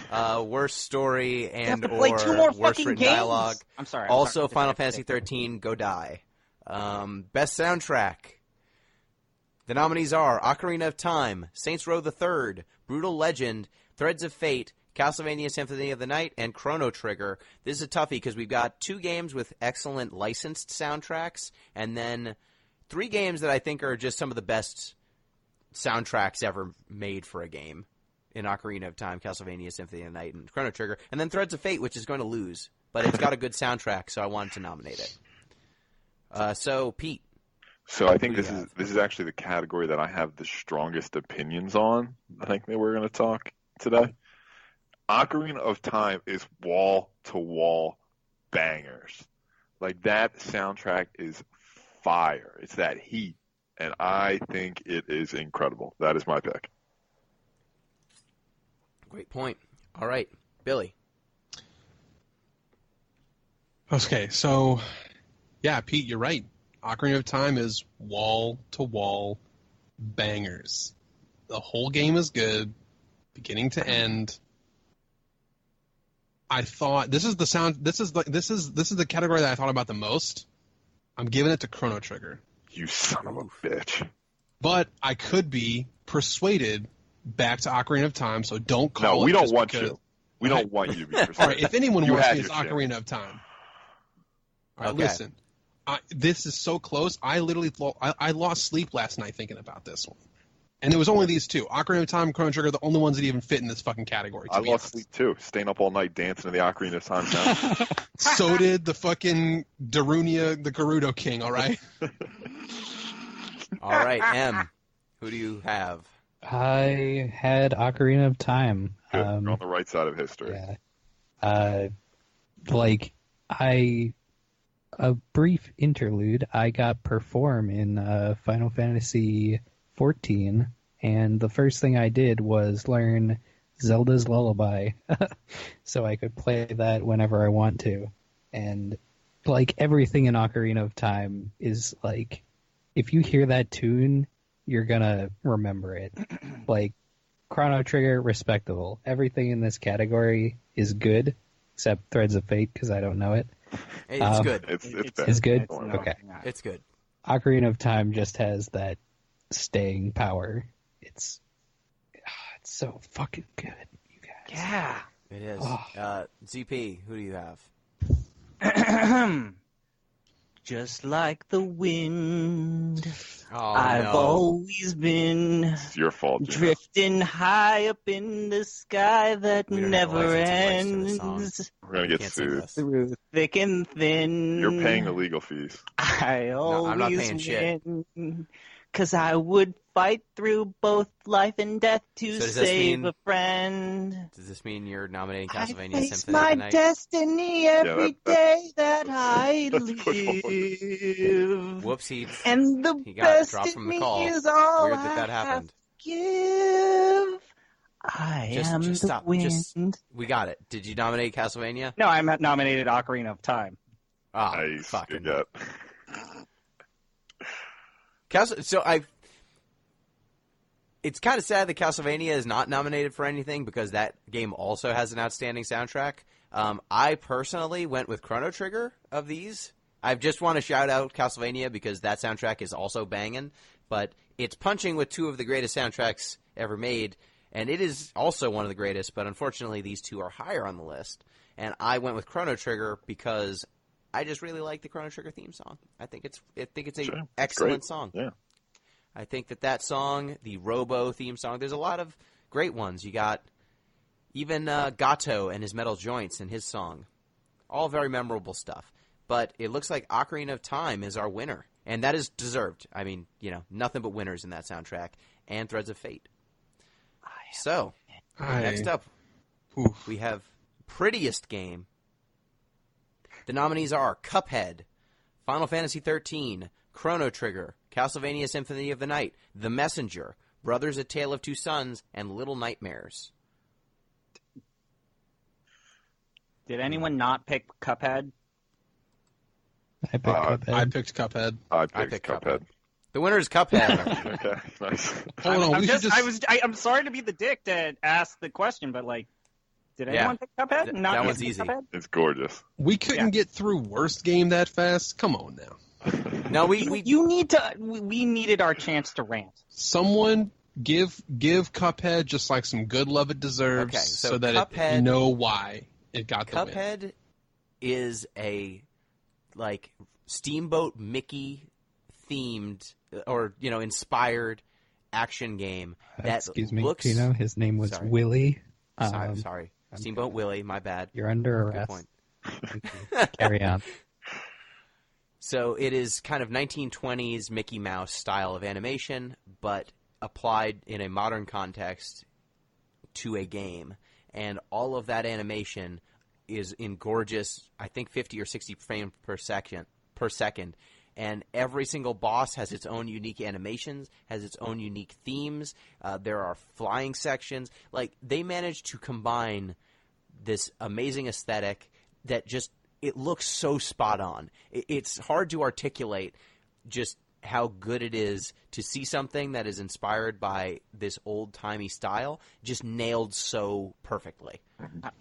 Worst story and to play or 2 more worst fucking written games. dialogue. I'm sorry. Also, Final Fantasy 13. Go die. Best soundtrack. The nominees are Ocarina of Time, Saints Row III, Brutal Legend, Threads of Fate, Castlevania Symphony of the Night, and Chrono Trigger. This is a toughie because we've got 2 games with excellent licensed soundtracks, and then 3 games that I think are just some of the best soundtracks ever made for a game in Ocarina of Time, Castlevania Symphony of the Night, and Chrono Trigger. And then Threads of Fate, which is going to lose, but it's got a good soundtrack, so I wanted to nominate it. So, Pete. So I think this is actually the category that I have the strongest opinions on. I think that we're going to talk today. Ocarina of Time is wall-to-wall bangers. Like, that soundtrack is fire. It's that heat, and I think it is incredible. That is my pick. Great point. All right, Billy. Okay, so, yeah, Pete, you're right. Ocarina of Time is wall-to-wall bangers. The whole game is good, beginning to end. I thought this is the category that I thought about the most. I'm giving it to Chrono Trigger. You son of a bitch. But I could be persuaded back to Ocarina of Time, so don't call it. No, we don't want because... you. We don't want you to be persuaded. All right, if anyone wants me, it's your shit. Ocarina of Time. All right, Okay. listen. This is so close. I literally I lost sleep last night thinking about this one. And it was only these 2. Ocarina of Time and Chrono Trigger are the only ones that even fit in this fucking category. I lost sleep too, staying up all night dancing to the Ocarina of Time sound. So did the fucking Darunia, the Gerudo King, all right? All right, M. Who do you have? I had Ocarina of Time. Good. You're on the right side of history. Yeah. A brief interlude, I got Perform in Final Fantasy XIV, and the first thing I did was learn Zelda's Lullaby, so I could play that whenever I want to. And, everything in Ocarina of Time is, if you hear that tune, you're gonna remember it. Chrono Trigger, respectable. Everything in this category is good, except Threads of Fate, because I don't know it. It's good. It's good? Okay. It's good. Ocarina of Time just has that staying power. It's so fucking good, you guys. Yeah. It is. Oh. ZP, who do you have? Just like the wind, Oh, I've no. always been It's your fault, Gino. drifting high up in the sky that We don't have never license rights to this ends. We're going to get Can't sing sued. this. Through thick and thin. You're paying the legal fees. I always I'm not paying shit. win. 'cause I would fight through both life and death to So does this save mean- a friend. Does this mean you're nominating I Castlevania face Symphony of my the Night? destiny every day that I that's push live. Whoopsie. And the He got best dropped in from the me call. is all Weird that I happened. have to give. I am Just the stop. wind. We got it. Did you nominate Castlevania? No, I'm nominated Ocarina of Time. Ah, Nice. fucking. Good It's kind of sad that Castlevania is not nominated for anything because that game also has an outstanding soundtrack. I personally went with Chrono Trigger of these. I just want to shout out Castlevania because that soundtrack is also banging, but it's punching with two of the greatest soundtracks ever made, and it is also one of the greatest, but unfortunately these two are higher on the list. And I went with Chrono Trigger because I just really like the Chrono Trigger theme song. I think it's Sure. an It's excellent great. song. Yeah. I think that song, the Robo theme song, there's a lot of great ones. You got even Gato and his metal joints and his song. All very memorable stuff. But it looks like Ocarina of Time is our winner. And that is deserved. I mean, nothing but winners in that soundtrack. And Threads of Fate. So, next up, we have Prettiest Game. The nominees are Cuphead, Final Fantasy XIII, Chrono Trigger, Castlevania Symphony of the Night, The Messenger, Brothers: A Tale of Two Sons, and Little Nightmares. Did anyone not pick Cuphead? I picked Cuphead. I picked Cuphead. I I picked picked Cuphead. The winner is Cuphead. Okay, nice. Hold on, we should just... I'm sorry to be the dick to ask the question, but did Yeah. anyone pick Cuphead? That Not one's pick easy. Cuphead? It's gorgeous. We couldn't get through worst game that fast. Come on now. No, You need to. We needed our chance to rant. Someone give Cuphead just like some good love it deserves, Okay, so so that Cuphead- you know why it got the win. Cuphead is a Steamboat Mickey themed or inspired action game that Excuse me, looks. Gino. His name was Sorry. Willie. Sorry, Steamboat Willie. My bad. You're under Good arrest. point. Thank you. Carry on. So it is kind of 1920s Mickey Mouse style of animation, but applied in a modern context to a game. And all of that animation is in gorgeous, I think 50 or 60 frames per second. And every single boss has its own unique animations, has its own unique themes. There are flying sections. They managed to combine this amazing aesthetic that just, it looks so spot on. It's hard to articulate just how good it is to see something that is inspired by this old-timey style just nailed so perfectly.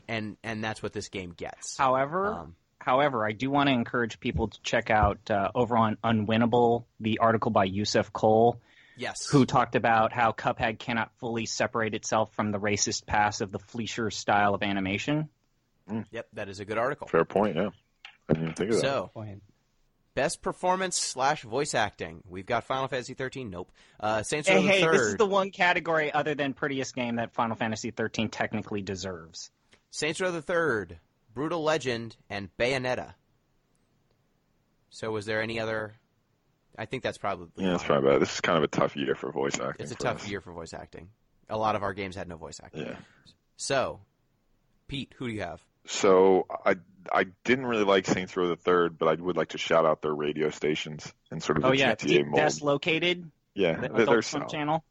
And that's what this game gets. However, I do want to encourage people to check out over on Unwinnable the article by Yusuf Cole, Yes. who talked about how Cuphead cannot fully separate itself from the racist past of the Fleischer style of animation. Yep, that is a good article. Fair point, yeah. I didn't even think of that. So, Point. best performance / voice acting. We've got Final Fantasy 13. Nope. Saints Row the Hey, Third. this is the one category other than Prettiest Game that Final Fantasy 13 technically deserves. Saints Row the Third, Brutal Legend, and Bayonetta. So was there any other? I think that's probably. Yeah, that's probably bad. This is kind of a tough year for voice acting. It's a for tough us. year for voice acting. A lot of our games had no voice acting. Yeah. So, Pete, who do you have? So I didn't really like Saints Row the Third, but I would like to shout out their radio stations and sort of the GTA mold. Best Located, Yeah, the they're Adult Swim solid. channel.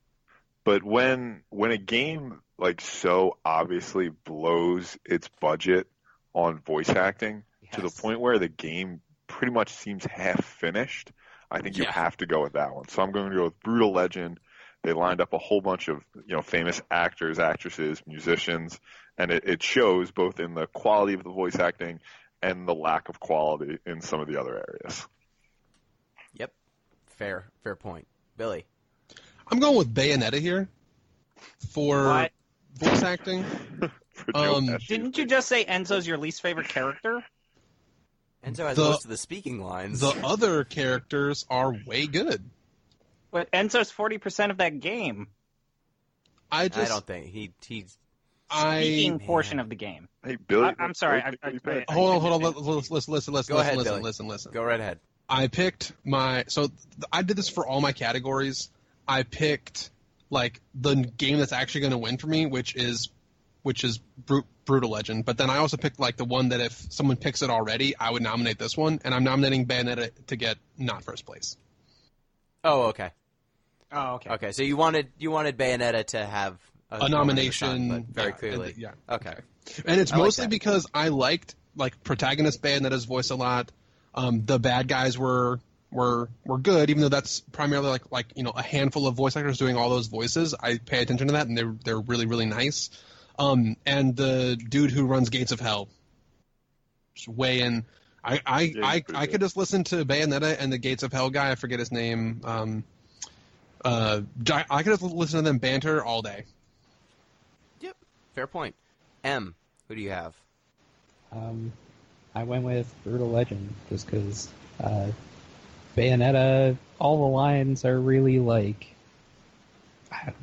But when a game so obviously blows its budget on voice acting to the Yes. point where the game pretty much seems half finished, I think you Yeah. have to go with that one. So I'm going to go with Brutal Legend. They lined up a whole bunch of famous actors, actresses, musicians, and it shows both in the quality of the voice acting and the lack of quality in some of the other areas. Yep. Fair point. Billy. I'm going with Bayonetta here for What? voice acting. For Joe Pesci. Didn't you just say Enzo's your least favorite character? Enzo has The- most of the speaking lines. The other characters are way good. But Enzo's 40% of that game. I I just don't think he's. Speaking I portion of the game. Hey, Billy. I'm sorry. Billy, I- hold on. Listen. Go ahead, Listen. Billy. Go right ahead. I picked I did this for all my categories. I picked like the game that's actually going to win for me, which is Brutal Legend. But then I also picked like the one that if someone picks it already, I would nominate this one, and I'm nominating Bayonetta to get not first place. Oh, okay. Oh, okay. Okay, so you wanted Bayonetta to have A nomination, but very clearly. Yeah. Okay. And it's I like mostly that. because I liked like protagonist Bayonetta's voice a lot. The bad guys were good, even though that's primarily like a handful of voice actors doing all those voices. I pay attention to that, and they're really really nice. And the dude who runs Gates of Hell, just weigh in. I could just listen to Bayonetta and the Gates of Hell guy. I forget his name. I could just listen to them banter all day. Yep. Fair point. M, who do you have? I went with Brutal Legend just because Bayonetta, all the lines are really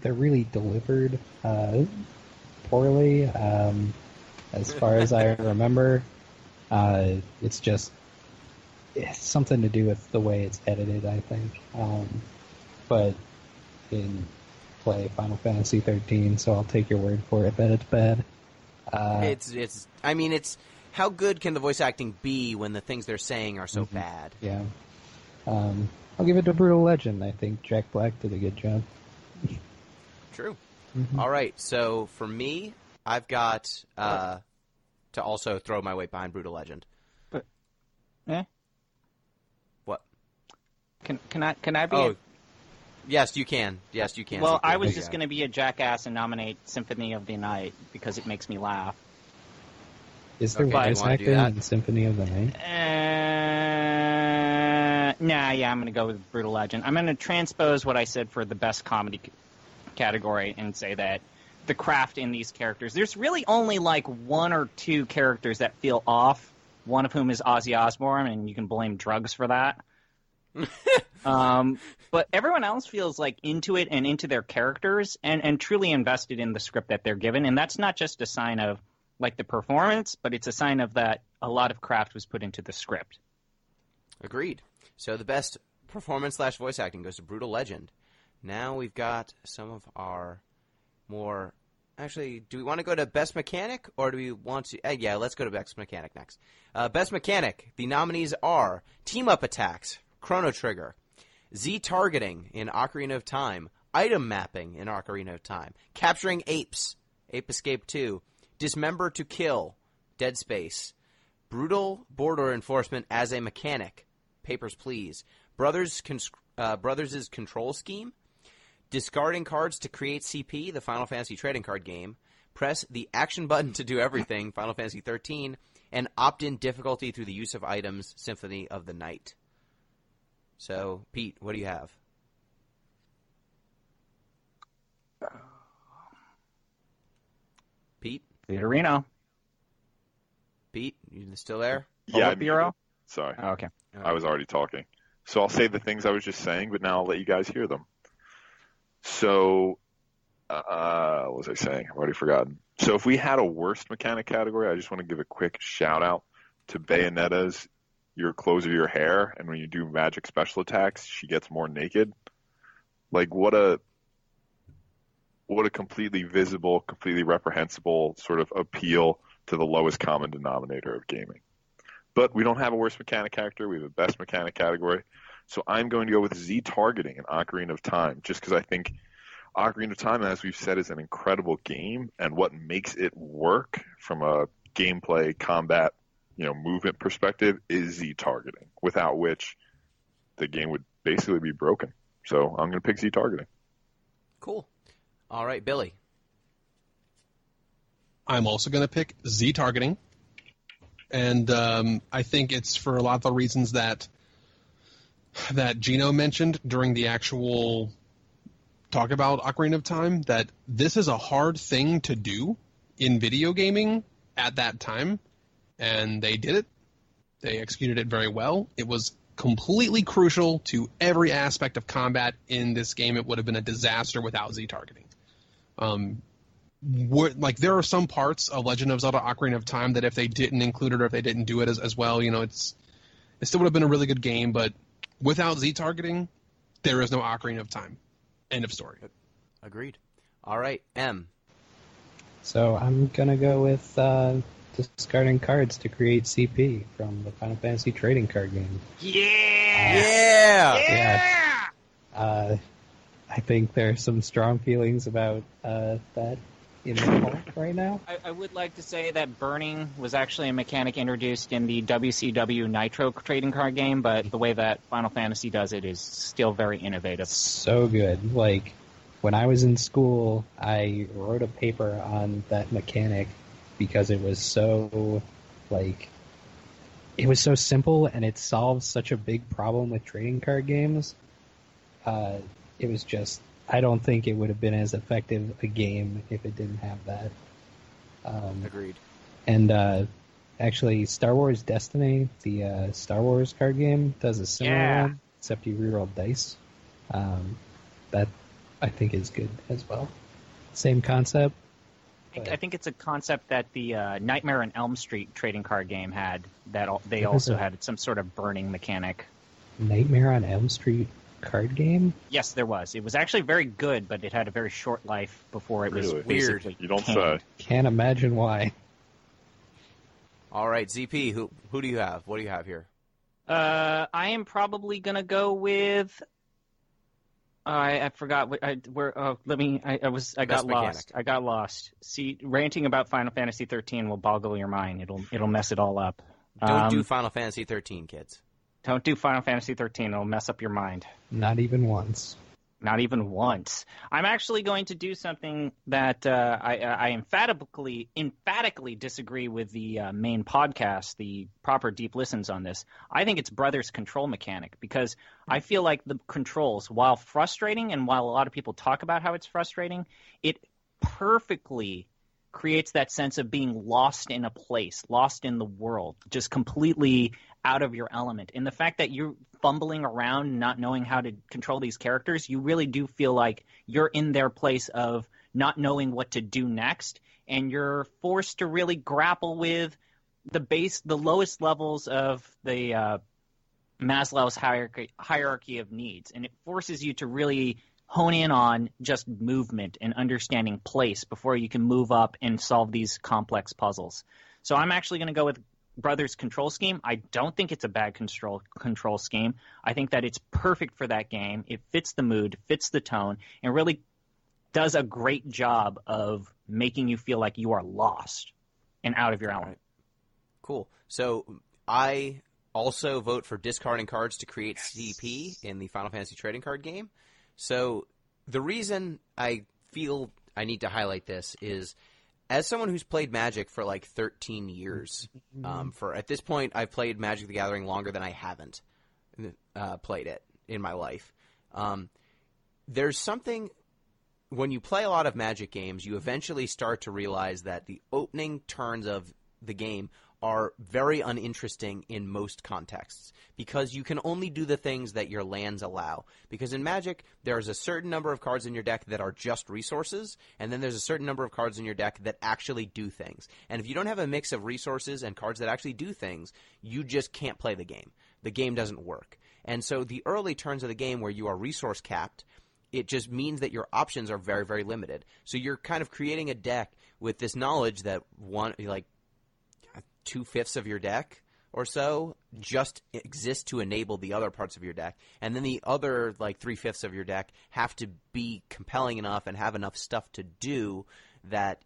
they're really delivered poorly. As far as I remember, it's something to do with the way it's edited, I think. But in play Final Fantasy 13, so I'll take your word for it that it's bad. It's how good can the voice acting be when the things they're saying are so bad? Yeah. I'll give it to Brutal Legend. I think Jack Black did a good job. True. Mm-hmm. All right, so for me, I've got to also throw my weight behind Brutal Legend. But, What? Can I be? Oh, yes, you can. Yes, you can. Well, I was Yeah. just going to be a jackass and nominate Symphony of the Night because it makes me laugh. Is there Okay, do you voice wanna do acting that? in Symphony of the Night? I'm going to go with Brutal Legend. I'm going to transpose what I said for the best comedy category and say that the craft in these characters, there's really only like one or two characters that feel off, one of whom is Ozzy Osbourne, and you can blame drugs for that. But everyone else feels like into it and into their characters and truly invested in the script that they're given. And that's not just a sign of like the performance, but it's a sign of that a lot of craft was put into the script. Agreed. So the best performance/voice acting goes to Brutal Legend. Now we've got some of our more... Actually, do we want to go to Best Mechanic, or do we want to... yeah, let's go to Best Mechanic next. Best Mechanic, the nominees are Team Up Attacks, Chrono Trigger, Z-Targeting in Ocarina of Time, Item Mapping in Ocarina of Time, Capturing Apes, Ape Escape 2, Dismember to Kill, Dead Space, Brutal Border Enforcement as a Mechanic, Papers, Please, Brothers' Control Scheme, Discarding Cards to Create CP, the Final Fantasy trading card game, Press the Action Button to Do Everything, Final Fantasy 13, and Opt-in Difficulty through the Use of Items, Symphony of the Night. So, Pete, what do you have? Pete? Theaterino. Pete, you still there? Yeah, Bureau? Sorry. Oh, okay. I was already talking. So I'll say the things I was just saying, but now I'll let you guys hear them. So, what was I saying? I've already forgotten. So if we had a worst mechanic category, I just want to give a quick shout out to Bayonetta's your clothes are your hair, and when you do magic special attacks, she gets more naked. Like what a completely visible, completely reprehensible sort of appeal to the lowest common denominator of gaming. But we don't have a worst mechanic character. We have a best mechanic category. So I'm going to go with Z-Targeting in Ocarina of Time, just because I think Ocarina of Time, as we've said, is an incredible game, and what makes it work from a gameplay, combat, movement perspective is Z-Targeting, without which the game would basically be broken. So I'm going to pick Z-Targeting. Cool. All right, Billy. I'm also going to pick Z-Targeting. And I think it's for a lot of the reasons that Gino mentioned during the actual talk about Ocarina of Time, that this is a hard thing to do in video gaming at that time, and they did it. They executed it very well. It was completely crucial to every aspect of combat in this game. It would have been a disaster without Z-Targeting. There are some parts of Legend of Zelda Ocarina of Time that if they didn't include it or if they didn't do it as well, It still would have been a really good game, but without Z targeting, there is no Ocarina of Time. End of story. Agreed. All right, M. So I'm gonna go with discarding cards to create CP from the Final Fantasy trading card game. Yeah! I think there's some strong feelings about that in the hall right now. I would like to say that burning was actually a mechanic introduced in the WCW Nitro trading card game, but the way that Final Fantasy does it is still very innovative. So good. Like, when I was in school, I wrote a paper on that mechanic because it was so, it was so simple and it solves such a big problem with trading card games. It was just, I don't think it would have been as effective a game if it didn't have that. Agreed. And actually, Star Wars Destiny, the Star Wars card game, does a similar one, except you reroll dice. That I think is good as well. Same concept. I think it's a concept that the Nightmare on Elm Street trading card game had. They also had some sort of burning mechanic. Nightmare on Elm Street card game? Yes, there was. It was actually very good, but it had a very short life before it was Really? basically You don't canned. say. Can't imagine why. All right, ZP, who do you have? What do you have here? I am probably gonna go with. I forgot where. I got Best lost. mechanic. I got lost. See, ranting about Final Fantasy 13 will boggle your mind. It'll mess it all up. Don't do Final Fantasy 13, kids. Don't do Final Fantasy 13. It'll mess up your mind. Not even once. Not even once. I'm actually going to do something that I emphatically disagree with the main podcast, the proper deep listens on this. I think it's Brothers' control mechanic because I feel like the controls, while frustrating and while a lot of people talk about how it's frustrating, it perfectly creates that sense of being lost in a place, lost in the world, just completely out of your element. And the fact that you're fumbling around not knowing how to control these characters, you really do feel like you're in their place of not knowing what to do next, and you're forced to really grapple with the lowest levels of the Maslow's hierarchy of needs. And it forces you to really hone in on just movement and understanding place before you can move up and solve these complex puzzles. So I'm actually going to go with Brothers' control scheme. I don't think it's a bad control scheme. I think that it's perfect for that game. It fits the mood, fits the tone, and really does a great job of making you feel like you are lost and out of your element. Cool. So I also vote for discarding cards to create CP in the Final Fantasy trading card game. So the reason I feel I need to highlight this is, as someone who's played Magic for like 13 years, at this point I've played Magic the Gathering longer than I haven't played it in my life. There's something, when you play a lot of Magic games, you eventually start to realize that the opening turns of the game are very uninteresting in most contexts because you can only do the things that your lands allow. Because in Magic, there's a certain number of cards in your deck that are just resources, and then there's a certain number of cards in your deck that actually do things. And if you don't have a mix of resources and cards that actually do things, you just can't play the game. The game doesn't work. And so the early turns of the game where you are resource capped, it just means that your options are very, very limited. So you're kind of creating a deck with this knowledge that 2/5 of your deck or so just exist to enable the other parts of your deck, and then the other 3/5 of your deck have to be compelling enough and have enough stuff to do that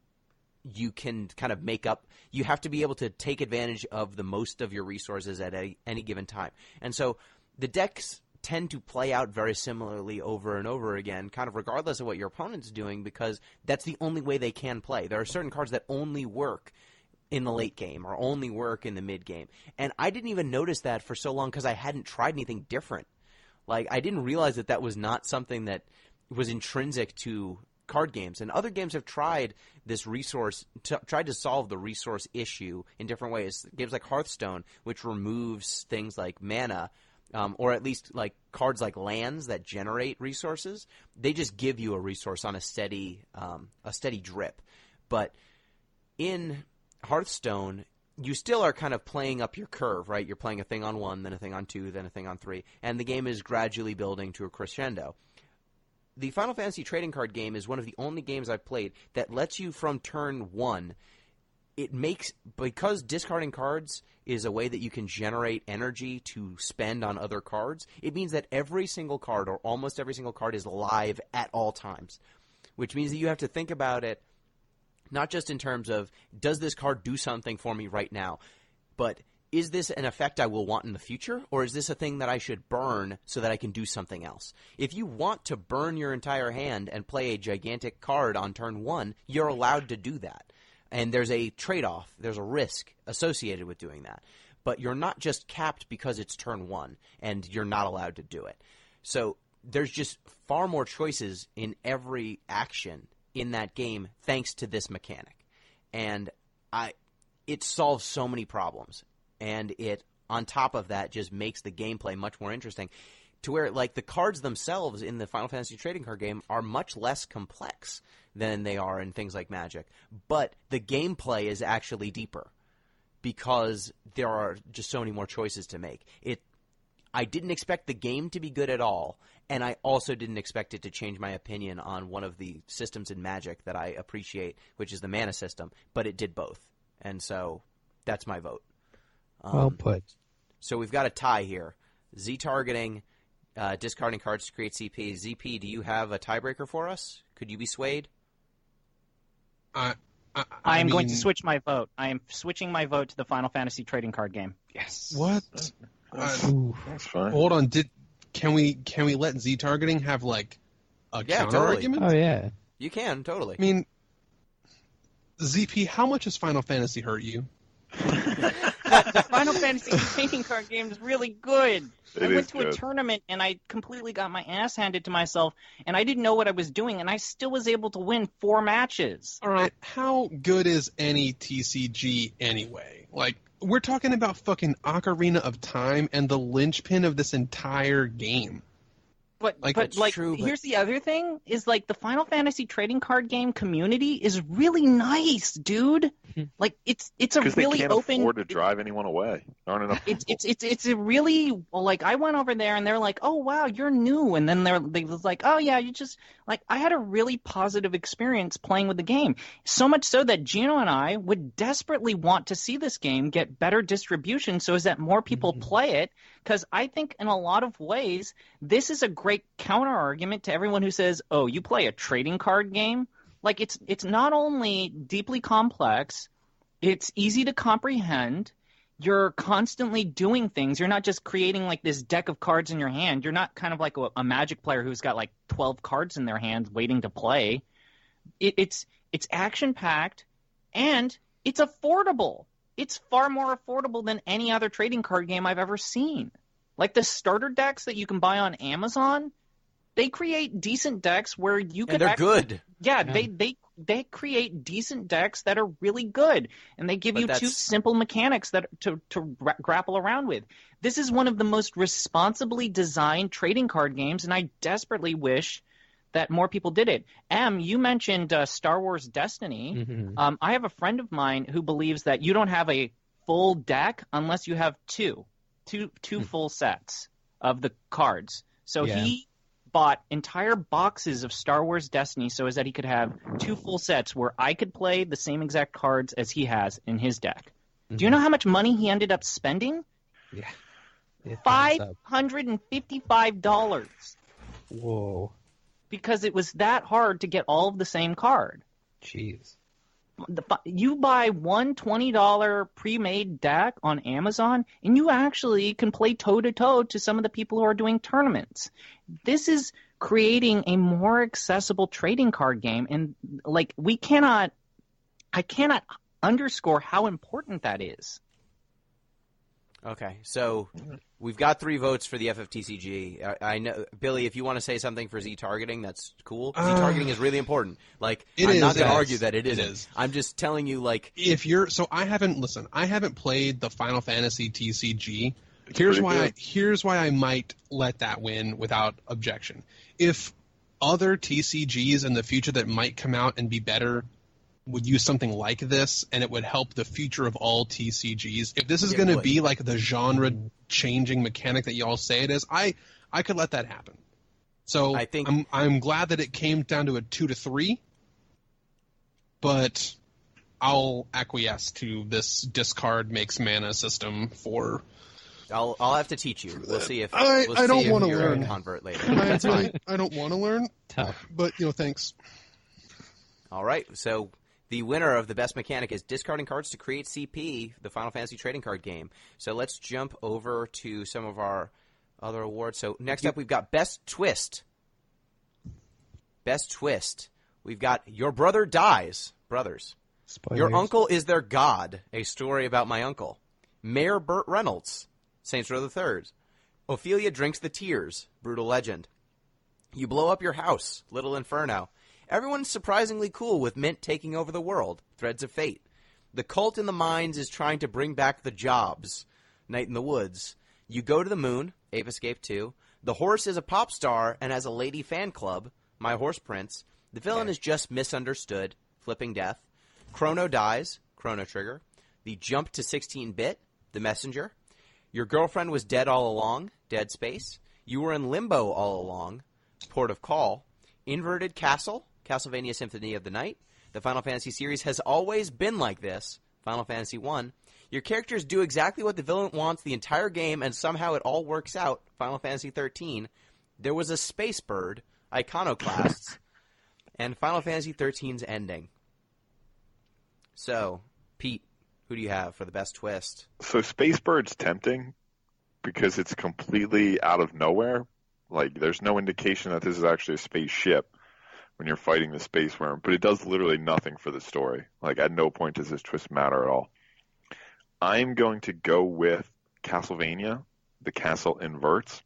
you can kind of make up. You have to be able to take advantage of the most of your resources at any given time. And so the decks tend to play out very similarly over and over again, kind of regardless of what your opponent's doing, because that's the only way they can play. There are certain cards that only work in the late game or only work in the mid game. And I didn't even notice that for so long because I hadn't tried anything different. I didn't realize that was not something that was intrinsic to card games. And other games have tried this tried to solve the resource issue in different ways. Games like Hearthstone, which removes things like mana, or at least cards like lands that generate resources, they just give you a resource on a steady drip. But in Hearthstone, you still are kind of playing up your curve, right? You're playing a thing on 1, then a thing on 2, then a thing on 3, and the game is gradually building to a crescendo. The Final Fantasy trading card game is one of the only games I've played that lets you, from turn 1, because discarding cards is a way that you can generate energy to spend on other cards, it means that every single card, or almost every single card, is live at all times, which means that you have to think about it not just in terms of, does this card do something for me right now, but is this an effect I will want in the future, or is this a thing that I should burn so that I can do something else? If you want to burn your entire hand and play a gigantic card on turn 1, you're allowed to do that. And there's a trade-off, there's a risk associated with doing that. But you're not just capped because it's turn 1, and you're not allowed to do it. So there's just far more choices in every action in that game thanks to this mechanic. And it solves so many problems. And it, on top of that, just makes the gameplay much more interesting, to where, like, the cards themselves in the Final Fantasy trading card game are much less complex than they are in things like Magic. But the gameplay is actually deeper because there are just so many more choices to make. I didn't expect the game to be good at all, and I also didn't expect it to change my opinion on one of the systems in Magic that I appreciate, which is the mana system, but it did both. And so that's my vote. Well put. So we've got a tie here. Z-targeting, discarding cards to create CP. ZP, do you have a tiebreaker for us? Could you be swayed? I am going to switch my vote. I am switching my vote to the Final Fantasy trading card game. Yes. What? That's fine. Hold on. Can we let Z targeting have like a counter argument? Oh yeah. You can, totally. I mean, ZP, how much has Final Fantasy hurt you? The Final Fantasy trading card game is really good. I went to a tournament and I completely got my ass handed to myself, and I didn't know what I was doing, and I still was able to win 4 matches. All right, how good is any TCG anyway? Like, we're talking about fucking Ocarina of Time and the linchpin of this entire game. But here's the other thing, is like the Final Fantasy trading card game community is really nice, dude. Like it's a really they can't open. afford to drive anyone away. There aren't enough. It's a really, like, I went over there and they're like, oh wow, you're new, and then they was like, oh yeah, you just, like, I had a really positive experience playing with the game. So much so that Gino and I would desperately want to see this game get better distribution so as that more people play it. Because I think in a lot of ways, this is a great counter argument to everyone who says, oh, you play a trading card game? Like, it's not only deeply complex, it's easy to comprehend. You're constantly doing things. You're not just creating, like, this deck of cards in your hand. You're not kind of like a Magic player who's got, like, 12 cards in their hand waiting to play. It's action-packed, and it's affordable. It's far more affordable than any other trading card game I've ever seen. Like, the starter decks that you can buy on Amazon, they create decent decks where you can. And they're good. Yeah, they create decent decks that are really good, and they give you 2 simple mechanics that to grapple around with. This is one of the most responsibly designed trading card games, and I desperately wish that more people did it. You mentioned Star Wars Destiny. Mm-hmm. I have a friend of mine who believes that you don't have a full deck unless you have two full sets of the cards. So he bought entire boxes of Star Wars Destiny so as that he could have 2 full sets where I could play the same exact cards as he has in his deck. Mm-hmm. Do you know how much money he ended up spending? Yeah. $555. Whoa. Because it was that hard to get all of the same card. Jeez. You buy one $20 pre-made deck on Amazon, and you actually can play toe-to-toe to some of the people who are doing tournaments. This is creating a more accessible trading card game, and, like, I cannot underscore how important that is. Okay, so we've got 3 votes for the FFTCG. I know, Billy, if you want to say something for Z-targeting, that's cool. Z-targeting is really important. Like, I'm not going to argue that it isn't. I'm just telling you, like... I haven't played the Final Fantasy TCG. Here's why I might let that win without objection. If other TCGs in the future that might come out and be better would use something like this, and it would help the future of all TCGs. If this is going to be like the genre-changing mechanic that y'all say it is, I could let that happen. So I think I'm glad that it came down to a 2 to 3, but I'll acquiesce to this discard makes mana system for. I'll have to teach you. We'll see if I don't want to you're learn. a convert later. That's fine. I don't want to learn. Tough. But thanks. All right, so the winner of the best mechanic is discarding cards to create CP, the Final Fantasy trading card game. So let's jump over to some of our other awards. So next up, we've got Best Twist. Best Twist. We've got Your Brother Dies. Brothers. Spoilers. Your Uncle is Their God. A story about my uncle. Mayor Burt Reynolds. Saints Row the Third. Ophelia Drinks the Tears. Brutal Legend. You Blow Up Your House. Little Inferno. Everyone's surprisingly cool with Mint taking over the world. Threads of Fate. The Cult in the Mines is trying to bring back the jobs. Night in the Woods. You Go to the Moon. Ape Escape 2. The Horse is a pop star and has a lady fan club. My Horse Prince. The Villain is just misunderstood. Flipping Death. Chrono Dies. Chrono Trigger. The Jump to 16-Bit. The Messenger. Your Girlfriend Was Dead All Along. Dead Space. You Were in Limbo All Along. Port of Call. Inverted Castle. Castlevania Symphony of the Night. The Final Fantasy series has always been like this. Final Fantasy 1. Your characters do exactly what the villain wants the entire game, and somehow it all works out. Final Fantasy 13. There Was a Space Bird. Iconoclasts. And Final Fantasy 13's ending. So, Pete, who do you have for the best twist? So Space Bird's tempting because it's completely out of nowhere. Like, there's no indication that this is actually a spaceship when you're fighting the space worm, but it does literally nothing for the story. Like, at no point does this twist matter at all. I'm going to go with Castlevania, the castle inverts.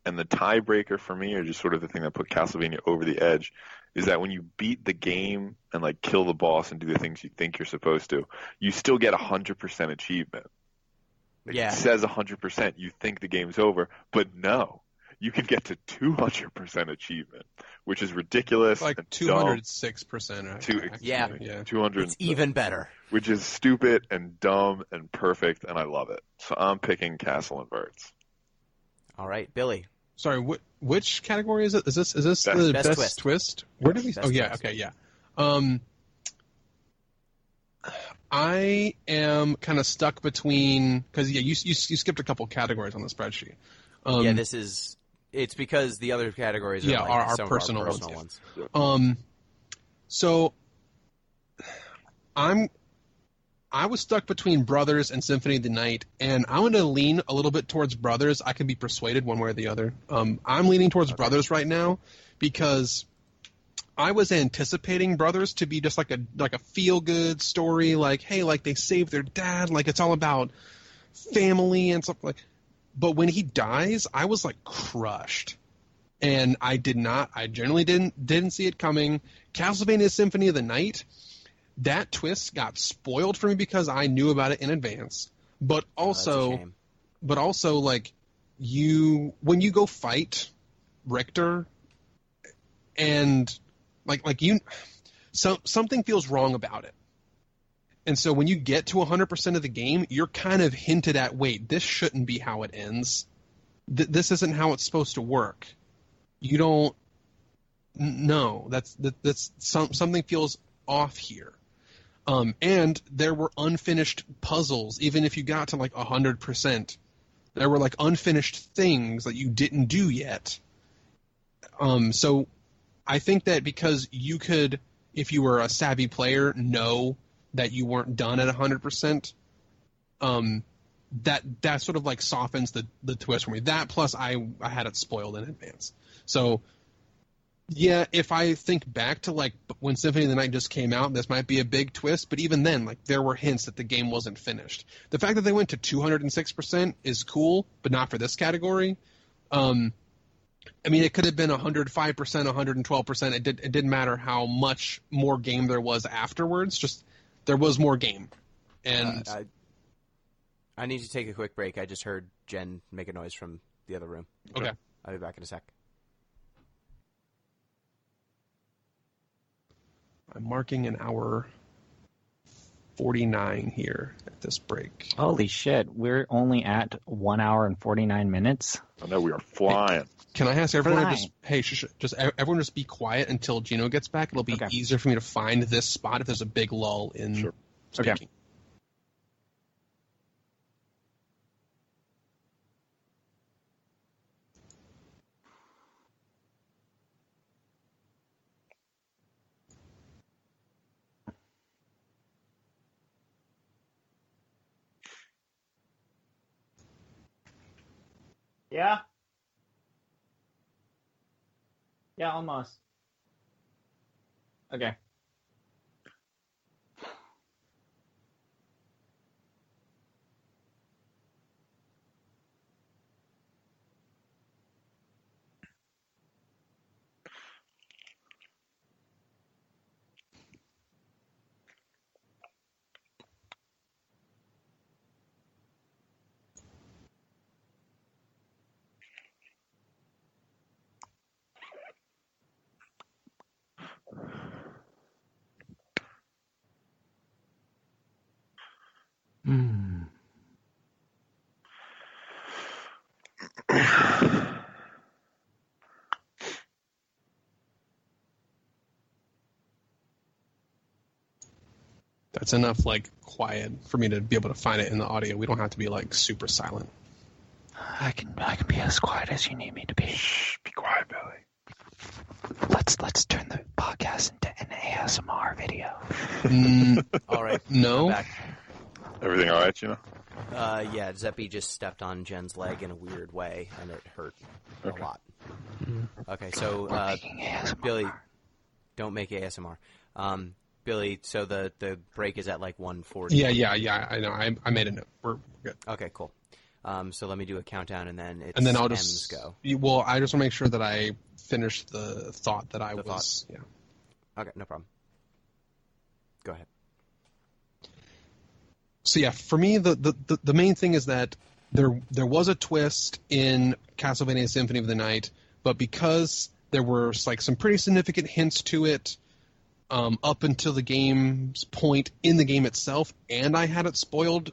And the tiebreaker for me, or just sort of the thing that put Castlevania over the edge, is that when you beat the game and like kill the boss and do the things you think you're supposed to, you still get 100% achievement. Like, Yeah. It says 100%, you think the game's over, but no. You can get to 200% achievement, which is ridiculous. Like and 206%. Yeah. 200. It's even better. Which is stupid and dumb and perfect, and I love it. So I'm picking Castle Inverts. All right, Billy. Sorry, which category is it? Is this the Best best twist? Where did we? Best Oh yeah, twist. okay, yeah. I am kind of stuck between because you skipped a couple categories on the spreadsheet. It's because the other categories are like our some personal of our personal ones. So I was stuck between Brothers and Symphony of the Night, and I'm going to lean a little bit towards Brothers. I can be persuaded one way or the other. I'm leaning towards Brothers right now because I was anticipating Brothers to be just like a feel-good story, like, hey, like they saved their dad, like it's all about family and stuff like. But when he dies, I was like crushed, and I generally didn't see it coming. Castlevania Symphony of the Night. That twist got spoiled for me because I knew about it in advance. But also, like when you go fight Richter, and something feels wrong about it. And so when you get to 100% of the game, you're kind of hinted at, wait, this shouldn't be how it ends. This isn't how it's supposed to work. You don't. No, that's something feels off here. And there were unfinished puzzles, even if you got to like 100%. There were like unfinished things that you didn't do yet. So I think that because you could, if you were a savvy player, know that you weren't done at 100%, that sort of like softens the twist for me. That plus I had it spoiled in advance. So yeah, if I think back to like when Symphony of the Night just came out, this might be a big twist, but even then, like there were hints that the game wasn't finished. The fact that they went to 206% is cool, but not for this category. I mean, it could have been 105%, 112%. It didn't matter how much more game there was afterwards. Just there was more game. And I need to take a quick break. I just heard Jen make a noise from the other room. Okay. I'll be back in a sec. I'm marking an hour 49 here at this break. Holy shit, we're only at 1 hour and 49 minutes. I know we are flying. Can I ask everyone to Flying. everyone just be quiet until Gino gets back? It'll be Okay. easier for me to find this spot if there's a big lull in Sure. speaking. Okay. Yeah? Yeah, almost. Okay. That's enough quiet for me to be able to find it in the audio. We don't have to be super silent. I can be as quiet as you need me to be. Shh, be quiet, Billy. Let's turn the podcast into an ASMR video. All right. No. I'm back. Everything all right, you know? Yeah, Zeppy just stepped on Jen's leg in a weird way, and it hurt a lot. Okay, so Making ASMR. Billy, don't make ASMR. Billy, so the break is at 1:40. Yeah. I know. I made a note. We're good. Okay, cool. So let me do a countdown, and then it's And then I'll M's just go. Well, I just want to make sure that I finish the thought that I The was. thought. Yeah. Okay, no problem. Go ahead. So yeah, for me, the main thing is that there was a twist in Castlevania Symphony of the Night, but because there were some pretty significant hints to it up until the game's point in the game itself, and I had it spoiled,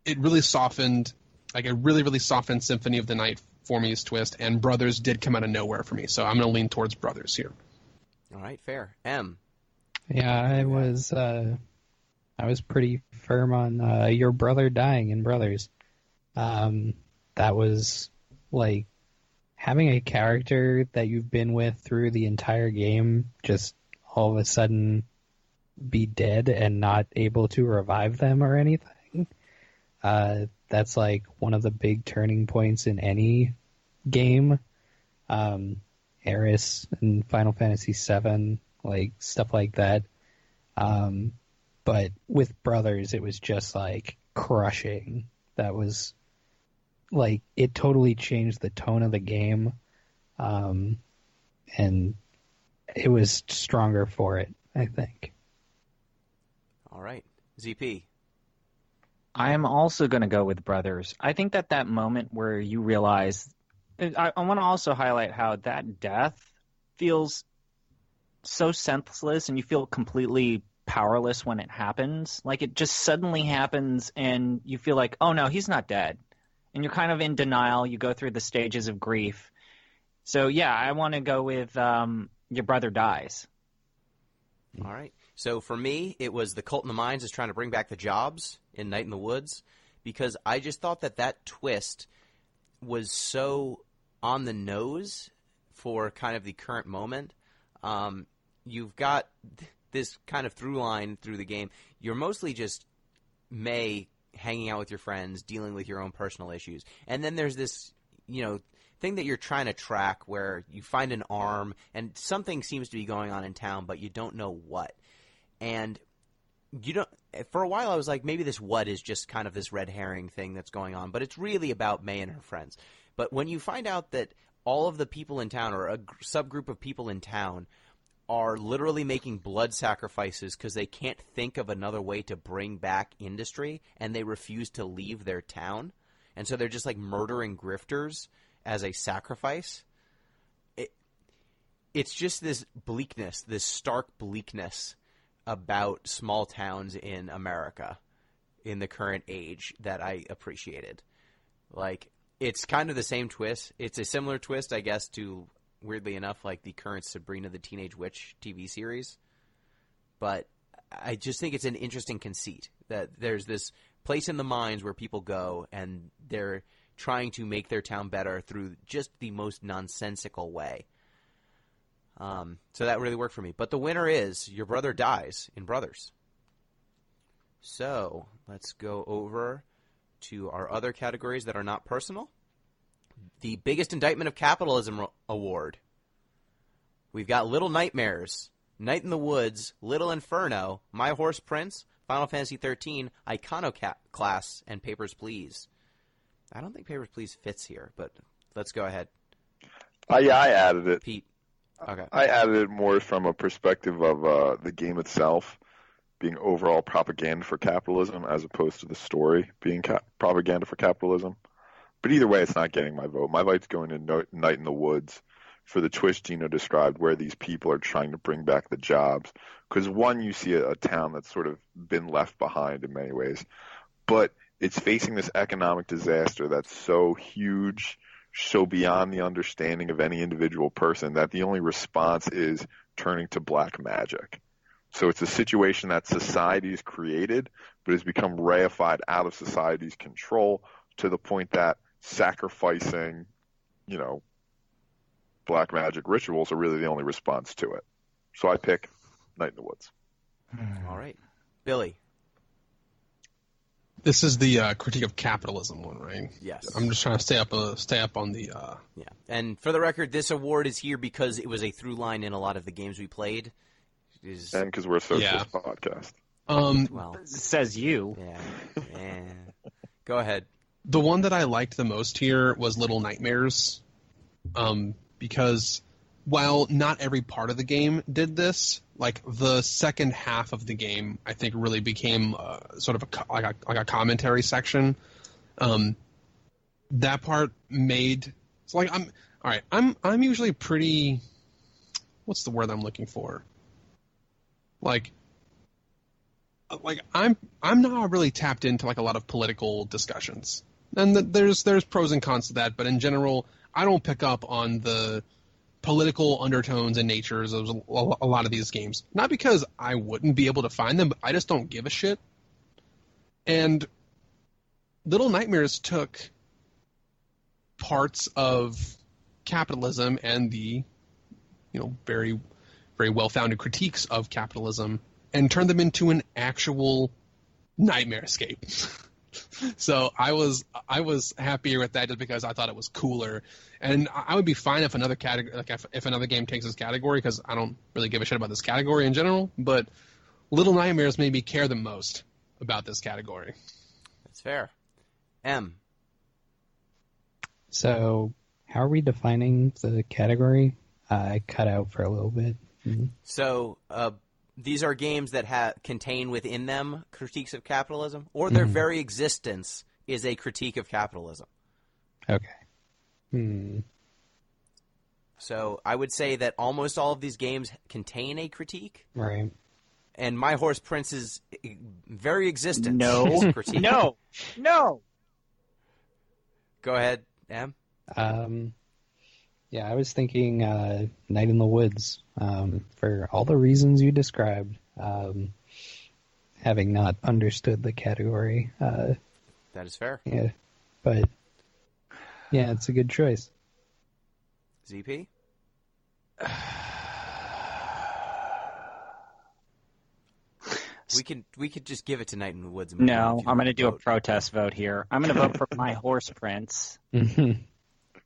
it really softened. It really softened Symphony of the Night for me's twist, and Brothers did come out of nowhere for me, so I'm going to lean towards Brothers here. All right, fair. M. Yeah, I was pretty firm on your brother dying in Brothers. That was having a character that you've been with through the entire game just all of a sudden be dead and not able to revive them or anything. That's one of the big turning points in any game. Eris and Final Fantasy VII, stuff like that. But with Brothers, it was just crushing. That was it totally changed the tone of the game. And it was stronger for it, I think. All right. ZP. I am also going to go with Brothers. I think that moment where you realize... I want to also highlight how that death feels so senseless and you feel completely powerless when it happens. It just suddenly happens and you feel oh no, he's not dead. And you're kind of in denial. You go through the stages of grief. So yeah, I want to go with your brother dies. All right. So for me, it was the Cult in the Mines is trying to bring back the jobs in Night in the Woods, because I just thought that twist was so on the nose for kind of the current moment. You've got this kind of through line through the game. You're mostly just May hanging out with your friends, dealing with your own personal issues. And then there's this, thing that you're trying to track where you find an arm and something seems to be going on in town, but you don't know what. And for a while I was maybe this what is just kind of this red herring thing that's going on, but it's really about May and her friends. But when you find out that all of the people in town, or a subgroup of people in town, are literally making blood sacrifices because they can't think of another way to bring back industry, and they refuse to leave their town, and so they're just murdering grifters as a sacrifice. It's just this bleakness, this stark bleakness about small towns in America in the current age that I appreciated. Like, it's kind of the same twist. It's a similar twist, I guess, to, weirdly enough, like the current Sabrina the Teenage Witch TV series. But I just think it's an interesting conceit that there's this place in the mines where people go and they're trying to make their town better through just the most nonsensical way. So that really worked for me. But the winner is Your Brother Dies in Brothers. So let's go over to our other categories that are not personal. The Biggest Indictment of Capitalism Award. We've got Little Nightmares, Night in the Woods, Little Inferno, My Horse Prince, Final Fantasy XIII, Iconoclast, and Papers, Please. I don't think Papers, Please fits here, but let's go ahead. Yeah, I added it. Pete. Okay. I added it more from a perspective of the game itself being overall propaganda for capitalism as opposed to the story being propaganda for capitalism. But either way, it's not getting my vote. My vote's going to Night in the Woods for the twist Gino described, where these people are trying to bring back the jobs. Because one, you see a town that's sort of been left behind in many ways, but it's facing this economic disaster that's so huge, so beyond the understanding of any individual person, that the only response is turning to black magic. So it's a situation that society has created, but has become reified out of society's control to the point that sacrificing, black magic rituals are really the only response to it. So I pick Night in the Woods. All right. Billy. This is the critique of capitalism one, right? Yes. I'm just trying to stay up on the. Yeah. And for the record, this award is here because it was a through line in a lot of the games we played. And because we're a socialist podcast. Well, Says you. Yeah. Go ahead. The one that I liked the most here was Little Nightmares, because while not every part of the game did this, like the second half of the game, I think really became sort of a commentary section. That part made I'm usually pretty. What's the word I'm looking for? Like I'm not really tapped into like a lot of political discussions, and there's pros and cons to that. But in general, I don't pick up on the political undertones and natures of a lot of these games. Not because I wouldn't be able to find them, but I just don't give a shit. And Little Nightmares took parts of capitalism and the very, very well-founded critiques of capitalism and turned them into an actual nightmare escape. So I was happier with that just because I thought it was cooler, and I would be fine if another category, like if another game takes this category, because I don't really give a shit about this category in general. But Little Nightmares made me care the most about this category. That's fair. M. So how are we defining the category? I cut out for a little bit. Mm-hmm. So these are games that contain within them critiques of capitalism, or their very existence is a critique of capitalism. Okay. So I would say that almost all of these games contain a critique. Right. And My Horse Prince's very existence No. is a critique. No. Go ahead, Em. Yeah, I was thinking Night in the Woods for all the reasons you described, having not understood the category. That is fair. Yeah, but yeah, it's a good choice. ZP? We could just give it to Night in the Woods. And No, I'm going to do a protest vote here. I'm going to vote for My Horse Prince.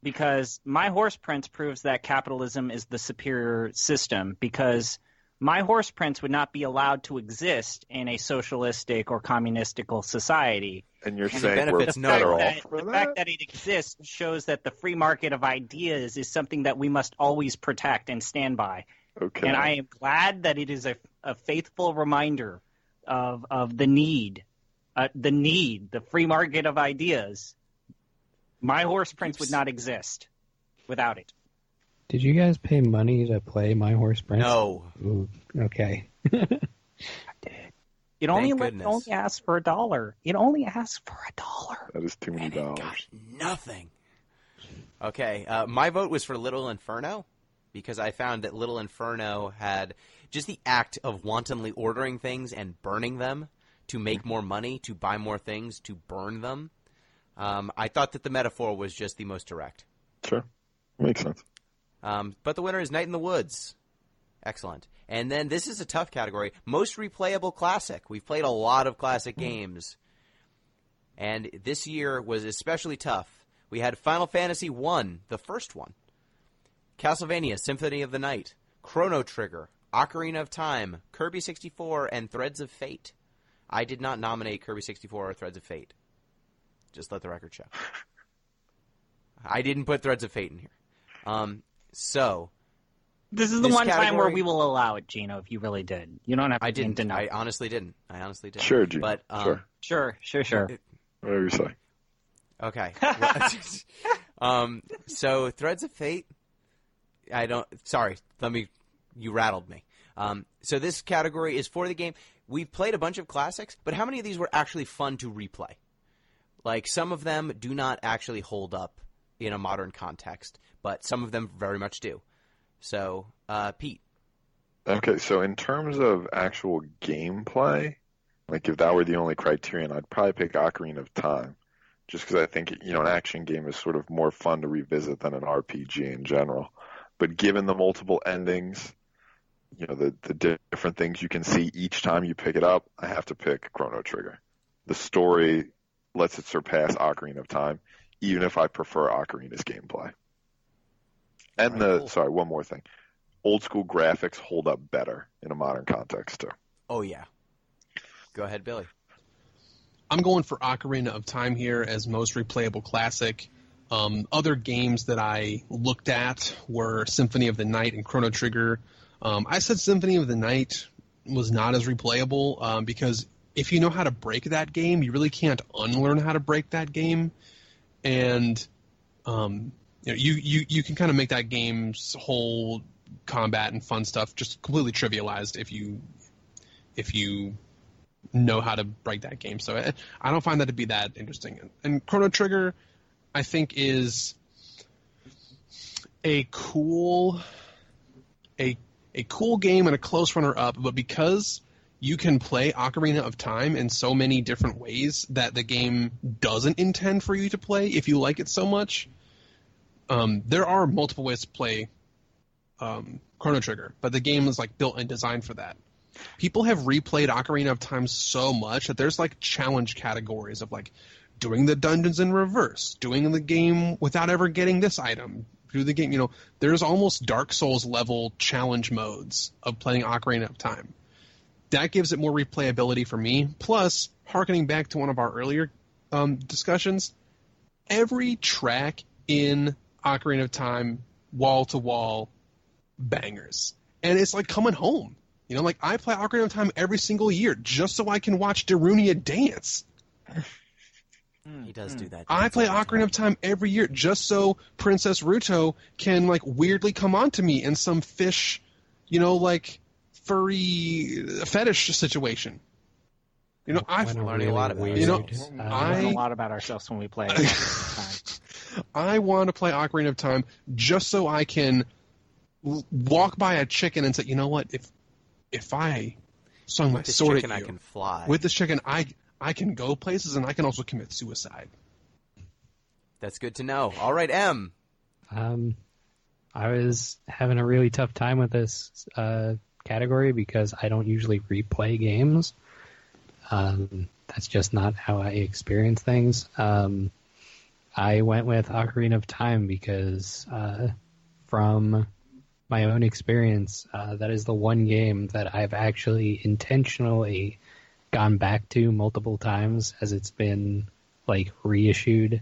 Because My Horse Prince proves that capitalism is the superior system, because My Horse Prince would not be allowed to exist in a socialistic or communistical society. And you're And saying the we're benefits, no. better off for The that? fact that it exists shows that the free market of ideas is something that we must always protect and stand by. Okay. And I am glad that it is a faithful reminder of the need, the free market of ideas. My Horse Prince would not exist without it. Did you guys pay money to play My Horse Prince? No. Ooh, okay. It only goodness. asks for $1. It only asks for $1. That is too many And it got dollars. nothing. Okay, my vote was for Little Inferno because I found that Little Inferno had just the act of wantonly ordering things and burning them to make more money, to buy more things, to burn them. I thought that the metaphor was just the most direct. Sure. Makes sense. But the winner is Night in the Woods. Excellent. And then this is a tough category. Most replayable classic. We've played a lot of classic games. And this year was especially tough. We had Final Fantasy I, the first one. Castlevania, Symphony of the Night. Chrono Trigger. Ocarina of Time. Kirby 64, and Threads of Fate. I did not nominate Kirby 64 or Threads of Fate. Just let the record show. I didn't put Threads of Fate in here. So... This is the This one time where category- we will allow it, Gino, if you really did. You don't have to I didn't. deny. I honestly didn't. Sure, Gene. But, sure. Sure. Whatever you say. Okay. So Threads of Fate. Sorry. You rattled me. So this category is for the game. We've played a bunch of classics, but how many of these were actually fun to replay? Like, some of them do not actually hold up in a modern context, but some of them very much do. So, Pete. Okay, so in terms of actual gameplay, like if that were the only criterion, I'd probably pick Ocarina of Time. Just because I think, an action game is sort of more fun to revisit than an RPG in general. But given the multiple endings, the different things you can see each time you pick it up, I have to pick Chrono Trigger. The story lets it surpass Ocarina of Time, even if I prefer Ocarina's gameplay. And cool. one more thing. Old school graphics hold up better in a modern context, too. Oh, yeah. Go ahead, Billy. I'm going for Ocarina of Time here as most replayable classic. Other games that I looked at were Symphony of the Night and Chrono Trigger. I said Symphony of the Night was not as replayable because if you know how to break that game, you really can't unlearn how to break that game. And you can kind of make that game's whole combat and fun stuff just completely trivialized if you know how to break that game. So I don't find that to be that interesting. And Chrono Trigger, I think, is a cool game and a close runner-up, but because you can play Ocarina of Time in so many different ways that the game doesn't intend for you to play if you like it so much, there are multiple ways to play Chrono Trigger, but the game is built and designed for that. People have replayed Ocarina of Time so much that there's challenge categories of doing the dungeons in reverse, doing the game without ever getting this item, do the game, there's almost Dark Souls level challenge modes of playing Ocarina of Time. That gives it more replayability for me. Plus, harkening back to one of our earlier discussions, every track in Ocarina of Time, wall to wall, bangers. And it's like coming home. I play Ocarina of Time every single year just so I can watch Darunia dance. He does do that. I play Ocarina of Time every year just so Princess Ruto can weirdly come onto me in some fish, furry fetish situation. I've learning a lot about it. We learn a lot about ourselves when we play Ocarina of Time. I want to play Ocarina of Time just so I can walk by a chicken and say, you know what, if I swung my sword at you, I can fly. With this chicken, I can go places and I can also commit suicide. That's good to know. All right, M. I was having a really tough time with this category because I don't usually replay games. That's just not how I experience things. I went with Ocarina of Time because from my own experience, that is the one game that I've actually intentionally gone back to multiple times as it's been reissued.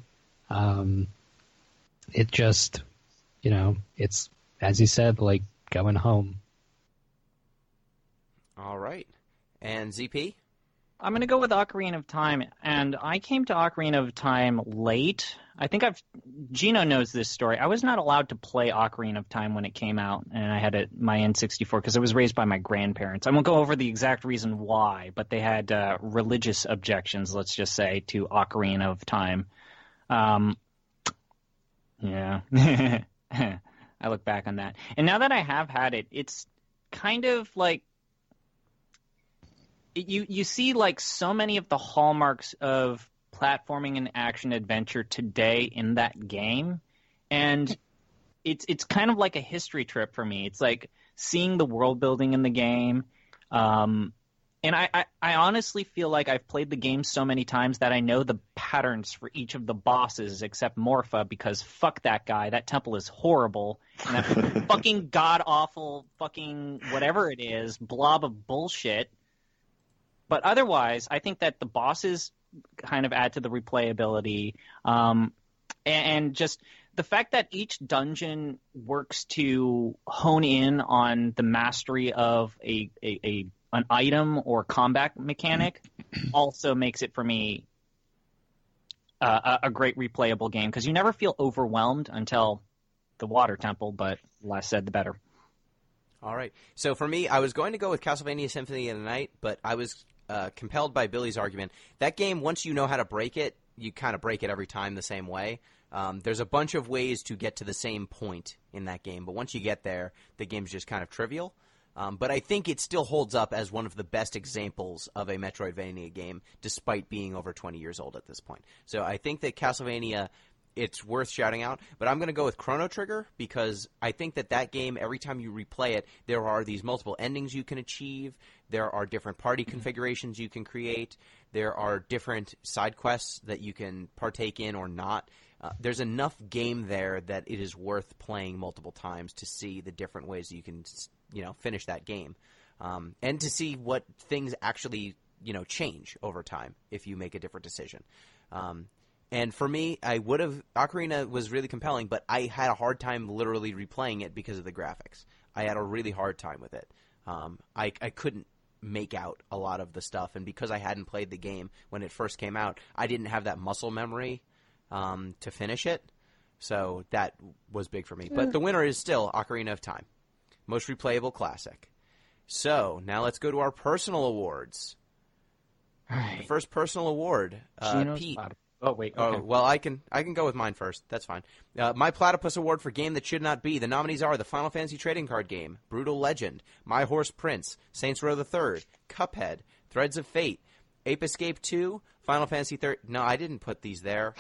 It just, it's, as you said, going home. All right. And ZP? I'm going to go with Ocarina of Time, and I came to Ocarina of Time late. I think Gino knows this story. I was not allowed to play Ocarina of Time when it came out, and I had my N64 because I was raised by my grandparents. I won't go over the exact reason why, but they had religious objections, let's just say, to Ocarina of Time. Yeah. I look back on that. And now that I have had it, it's kind of like you see like so many of the hallmarks of platforming and action adventure today in that game, and it's kind of like a history trip for me. It's like seeing the world building in the game, and I honestly feel like I've played the game so many times that I know the patterns for each of the bosses except Morpha, because fuck that guy. That temple is horrible, and that fucking god awful fucking whatever it is blob of bullshit. But otherwise, I think that the bosses kind of add to the replayability, and just the fact that each dungeon works to hone in on the mastery of an item or combat mechanic also makes it, for me, a great replayable game, because you never feel overwhelmed until the water temple, but less said the better. All right. So for me, I was going to go with Castlevania Symphony of the Night, but I was compelled by Billy's argument. That game, once you know how to break it, you kind of break it every time the same way. There's a bunch of ways to get to the same point in that game, but once you get there, the game's just kind of trivial. But I think it still holds up as one of the best examples of a Metroidvania game, despite being over 20 years old at this point. So I think that Castlevania, it's worth shouting out. But I'm going to go with Chrono Trigger, because I think that game, every time you replay it, there are these multiple endings you can achieve. There are different party configurations you can create. There are different side quests that you can partake in or not. There's enough game there that it is worth playing multiple times to see the different ways you can, finish that game, and to see what things actually, change over time if you make a different decision. And for me, Ocarina was really compelling, but I had a hard time literally replaying it because of the graphics. I had a really hard time with it. I couldn't make out a lot of the stuff, and because I hadn't played the game when it first came out, I didn't have that muscle memory to finish it, so that was big for me. But the winner is still Ocarina of Time. Most replayable classic. So, now let's go to our personal awards. All right. The first personal award, Pete. Oh, wait. Okay. Oh, well, I can go with mine first. That's fine. My Platypus Award for Game That Should Not Be. The nominees are the Final Fantasy Trading Card Game, Brutal Legend, My Horse Prince, Saints Row III, Cuphead, Threads of Fate, Ape Escape 2, Final Fantasy 13. No, I didn't put these there.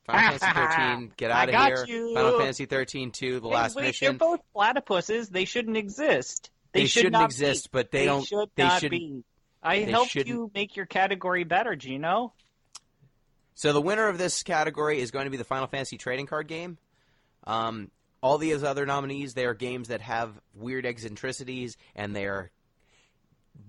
Final Fantasy 13, get out of here. You. Final Fantasy 13 2, The Last Mission. They're both platypuses. They shouldn't exist. They should shouldn't exist, but they don't. Should they not should be. I helped you make your category better, Gino. So the winner of this category is going to be the Final Fantasy Trading Card Game. All these other nominees, they are games that have weird eccentricities, and they are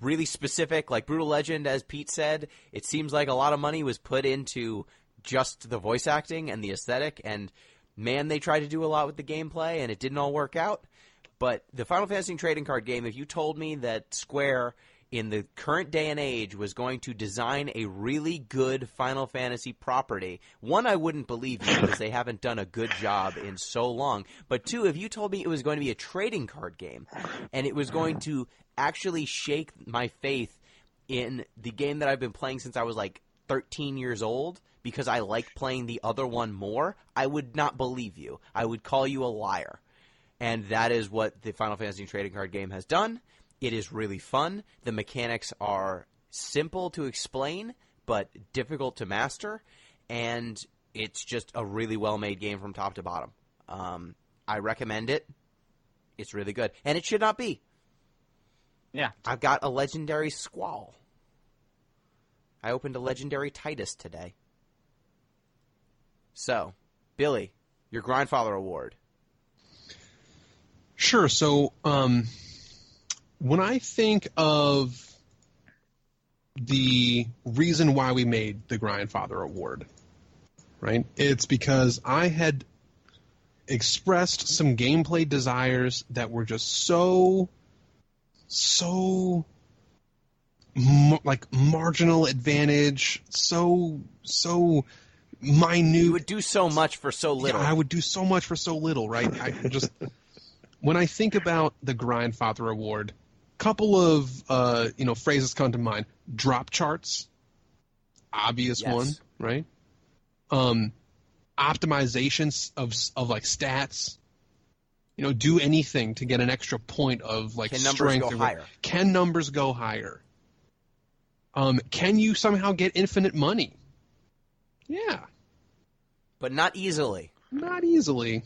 really specific. Like Brutal Legend, as Pete said, it seems like a lot of money was put into just the voice acting and the aesthetic, and man, they tried to do a lot with the gameplay, and it didn't all work out. But the Final Fantasy Trading Card Game, if you told me that Square in the current day and age was going to design a really good Final Fantasy property, one, I wouldn't believe you because they haven't done a good job in so long. But two, if you told me it was going to be a trading card game and it was going to actually shake my faith in the game that I've been playing since I was like 13 years old because I like playing the other one more, I would not believe you. I would call you a liar. And that is what the Final Fantasy Trading Card Game has done. It is really fun. The mechanics are simple to explain, but difficult to master. And it's just a really well-made game from top to bottom. I recommend it. It's really good. And it should not be. Yeah. I've got a legendary Squall. I opened a legendary Titus today. So, Billy, your Grindfather Award. Sure. So, when I think of the reason why we made the Grindfather Award, right, it's because I had expressed some gameplay desires that were just so marginal advantage, so minute. You would do so much for so little. Yeah, I would do so much for so little, right? I just when I think about the Grindfather Award, couple of phrases come to mind. Drop charts, obvious Yes. one, right? Optimizations of like stats. Do anything to get an extra point of like Can strength. numbers go higher? Can numbers go higher? Can you somehow get infinite money? Yeah. But not easily. Not easily.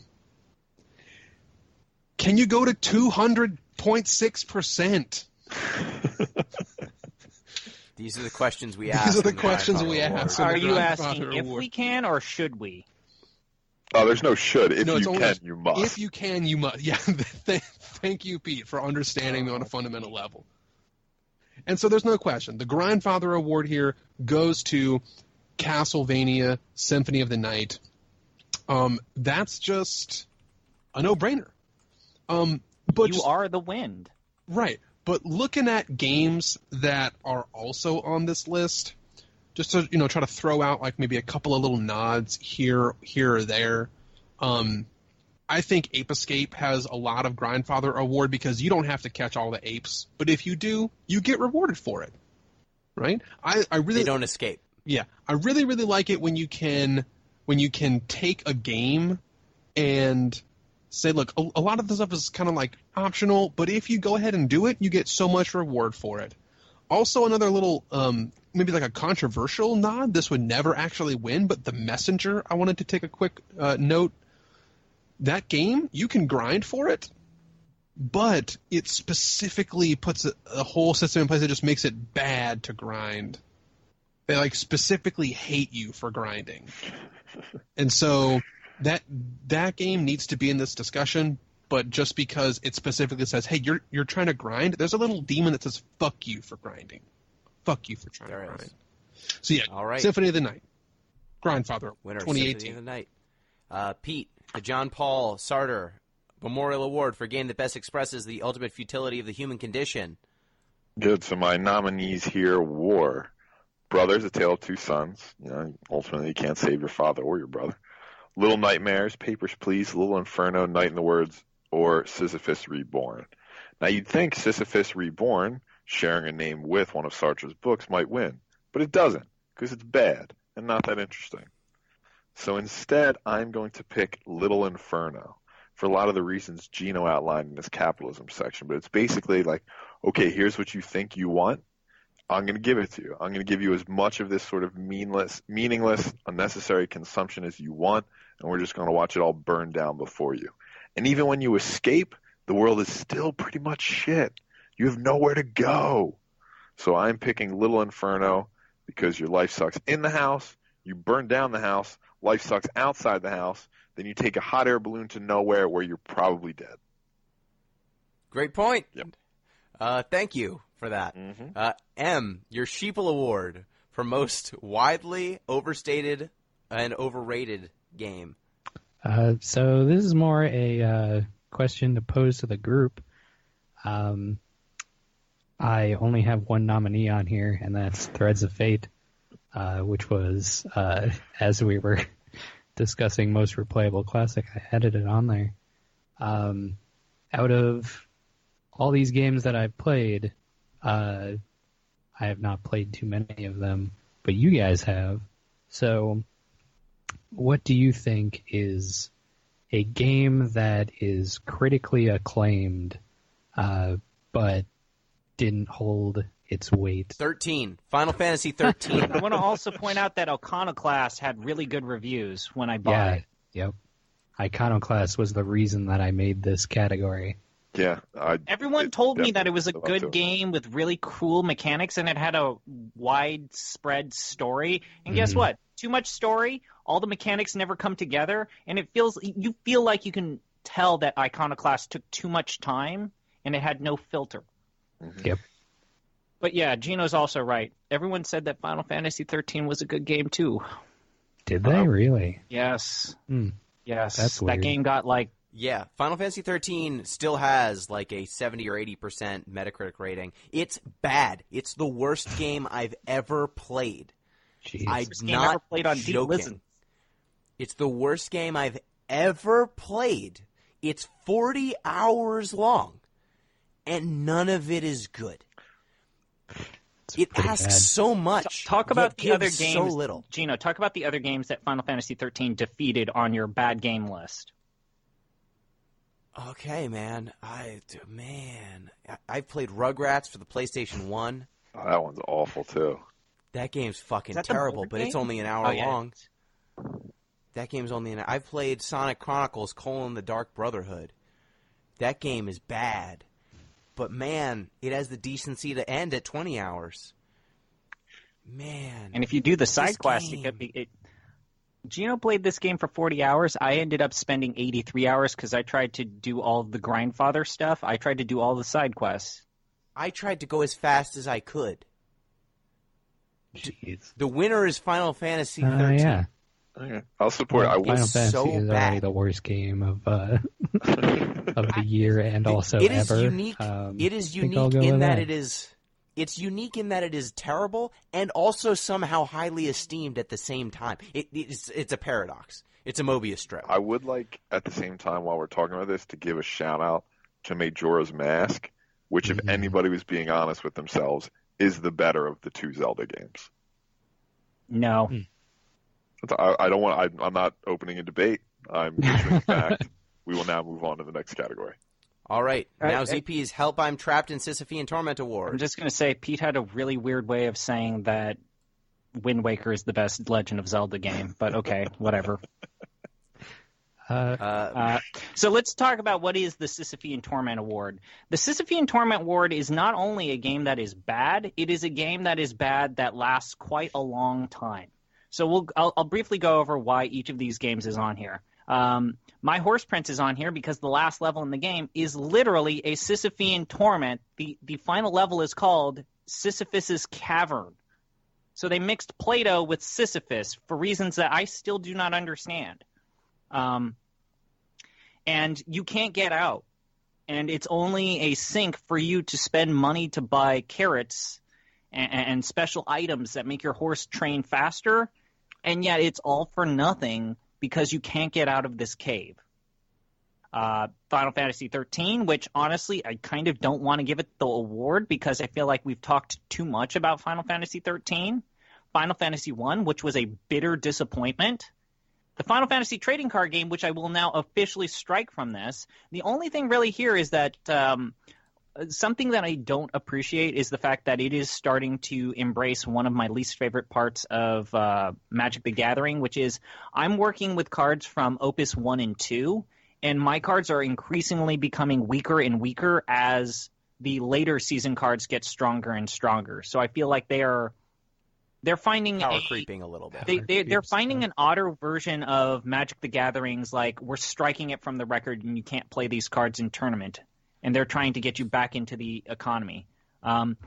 Can you go to 200.6%? These are the questions we ask. These are the in questions we Grindfather ask. Award. Are you Grandfather asking if Award. we can or should we? Oh, there's no should. If No, you it's only- can, you must. If you can, you must. Yeah, thank you, Pete, for understanding me on a fundamental level. And so there's no question. The Grindfather Award here goes to Castlevania Symphony of the Night. That's just a no-brainer. But You are the wind. Right. But looking at games that are also on this list, just to try to throw out like maybe a couple of little nods here or there. I think Ape Escape has a lot of Grindfather Award because you don't have to catch all the apes, but if you do, you get rewarded for it. Right? I really They don't escape. Yeah, I really like it when you can take a game and say, look, a lot of the stuff is kind of like optional, but if you go ahead and do it, you get so much reward for it. Also, another little maybe like a controversial nod. This would never actually win, but The Messenger. I wanted to take a quick note. That game, you can grind for it, but it specifically puts a whole system in place that just makes it bad to grind. They like specifically hate you for grinding. And so that game needs to be in this discussion, but just because it specifically says, hey, you're trying to grind, there's a little demon that says, fuck you for grinding. Fuck you for trying There to is. grind. So yeah, All right. Symphony of the Night. Grindfather, Winner of Symphony of 2018. the Night. Pete, the John Paul Sartre Memorial Award for a game that best expresses the ultimate futility of the human condition. Good. So my nominees here were Brothers, A Tale of Two Sons. Ultimately you can't save your father or your brother. Little Nightmares, Papers, Please, Little Inferno, Night in the Woods, or Sisyphus Reborn. Now you'd think Sisyphus Reborn, sharing a name with one of Sartre's books, might win, but it doesn't, because it's bad and not that interesting. So instead, I'm going to pick Little Inferno for a lot of the reasons Gino outlined in his Capitalism section. But it's basically like, okay, here's what you think you want. I'm going to give it to you. I'm going to give you as much of this sort of meaningless, unnecessary consumption as you want, and we're just going to watch it all burn down before you. And even when you escape, the world is still pretty much shit. You have nowhere to go. So I'm picking Little Inferno because your life sucks in the house, you burn down the house, life sucks outside the house, then you take a hot air balloon to nowhere where you're probably dead. Great point. Yep. Thank you for that. Mm-hmm. M, your Sheeple Award for most widely overstated and overrated game. So this is more a question to pose to the group. I only have one nominee on here, and that's Threads of Fate, which was, as we were discussing most replayable classic, I added it on there. Out of all these games that I've played, I have not played too many of them, but you guys have. So what do you think is a game that is critically acclaimed, but didn't hold its weight? 13. Final Fantasy 13. I want to also point out that Iconoclast had really good reviews when I bought it. Yep. Iconoclast was the reason that I made this category. Yeah. Everyone it told me that definitely it was a stood up to good it. game with really cool mechanics, and it had a widespread story. And guess what? Too much story, all the mechanics never come together, and you feel like you can tell that Iconoclast took too much time, and it had no filter. Mm-hmm. Yep. But yeah, Gino's also right. Everyone said that Final Fantasy 13 was a good game too. Did they really? Yes. Hmm. Yes. That's that weird. game got like Yeah, Final Fantasy 13 still has like a 70 or 80% Metacritic rating. It's bad. It's the worst game I've ever played. Jeez. I'm Worst game not ever played on Deep joking. Listen. It's the worst game I've ever played. It's 40 hours long, and none of it is good. It asks bad. so much. Talk about yet the other gives games, so little. Gino. Talk about the other games that Final Fantasy 13 defeated on your bad game list. Okay, man. I've played Rugrats for the PlayStation 1. Oh, that one's awful too. That game's fucking Is that the terrible, board but it's game? only an hour Oh, yeah. long. That game's only an hour. I've played Sonic Chronicles: The Dark Brotherhood. That game is bad. But, man, it has the decency to end at 20 hours. Man. And if you do the side This quest, game. it could be. Gino played this game for 40 hours. I ended up spending 83 hours because I tried to do all of the Grindfather stuff. I tried to do all the side quests. I tried to go as fast as I could. Jeez. The winner is Final Fantasy 13. Yeah. Okay. I'll support. I It's Final will. Fantasy so is already bad. the worst game of the year and also It is ever. unique. It is I think I'll unique go in with that that. it is. It's unique in that it is terrible and also somehow highly esteemed at the same time. It's a paradox. It's a Mobius strip. I would like, at the same time, while we're talking about this, to give a shout out to Majora's Mask, which, if anybody was being honest with themselves, is the better of the two Zelda games. No. I don't want. I'm not opening a debate. I'm issuing a fact. We will now move on to the next category. All right. All right, Now ZP's Help I'm Trapped in Sysiphean Torment I'm Award. just going to say Pete had a really weird way of saying that Wind Waker is the best Legend of Zelda game, but okay, whatever. So let's talk about what is the Sysiphean Torment Award. The Sysiphean Torment Award is not only a game that is bad, it is a game that is bad that lasts quite a long time. So I'll briefly go over why each of these games is on here. My Horse Prince is on here because the last level in the game is literally a Sysiphean torment. The final level is called Sisyphus's Cavern. So they mixed Plato with Sisyphus for reasons that I still do not understand. And you can't get out. And it's only a sink for you to spend money to buy carrots and special items that make your horse train faster. And yet it's all for nothing because you can't get out of this cave. Final Fantasy 13, which honestly I kind of don't want to give it the award because I feel like we've talked too much about Final Fantasy 13. Final Fantasy 1, which was a bitter disappointment. The Final Fantasy trading card game, which I will now officially strike from this. The only thing really here is that something that I don't appreciate is the fact that it is starting to embrace one of my least favorite parts of Magic the Gathering, which is I'm working with cards from Opus 1 and 2, and my cards are increasingly becoming weaker and weaker as the later season cards get stronger and stronger. So I feel like they're finding Power creeping a little bit. They're finding an odder version of Magic the Gatherings, like we're striking it from the record and you can't play these cards in tournament. And they're trying to get you back into the economy. And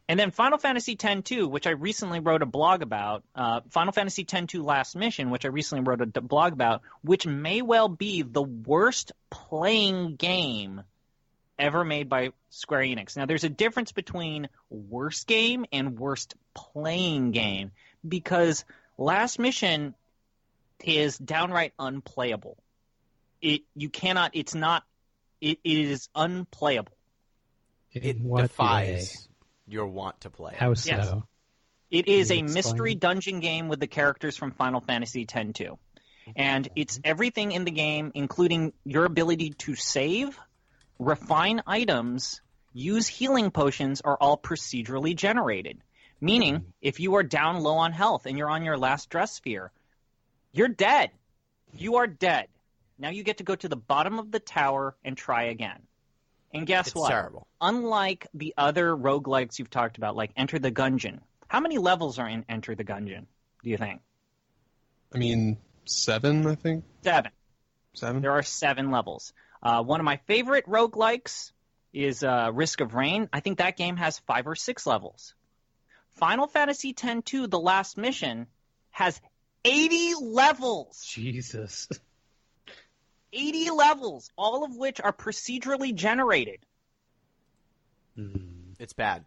then Final Fantasy X-2, which I recently wrote a blog about, Final Fantasy X-2 Last Mission, which I recently wrote a blog about, which may well be the worst playing game ever made by Square Enix. Now, there's a difference between worst game and worst playing game, because Last Mission is downright unplayable. It is unplayable. It What defies your want to play. How so? Yes. It is Can a you explain? mystery dungeon game with the characters from Final Fantasy X-2. And it's everything in the game, including your ability to save, refine items, use healing potions, are all procedurally generated. Meaning, if you are down low on health and you're on your last dress sphere, you're dead. You are dead. Now you get to go to the bottom of the tower and try again. And guess It's what? terrible. Unlike the other roguelikes you've talked about, like Enter the Gungeon, how many levels are in Enter the Gungeon, do you think? I mean, 7, I think. 7. 7? There are 7 levels. One of my favorite roguelikes is Risk of Rain. I think that game has 5 or 6 levels. Final Fantasy X-2, The Last Mission, has 80 levels. Jesus. 80 levels, all of which are procedurally generated. It's bad.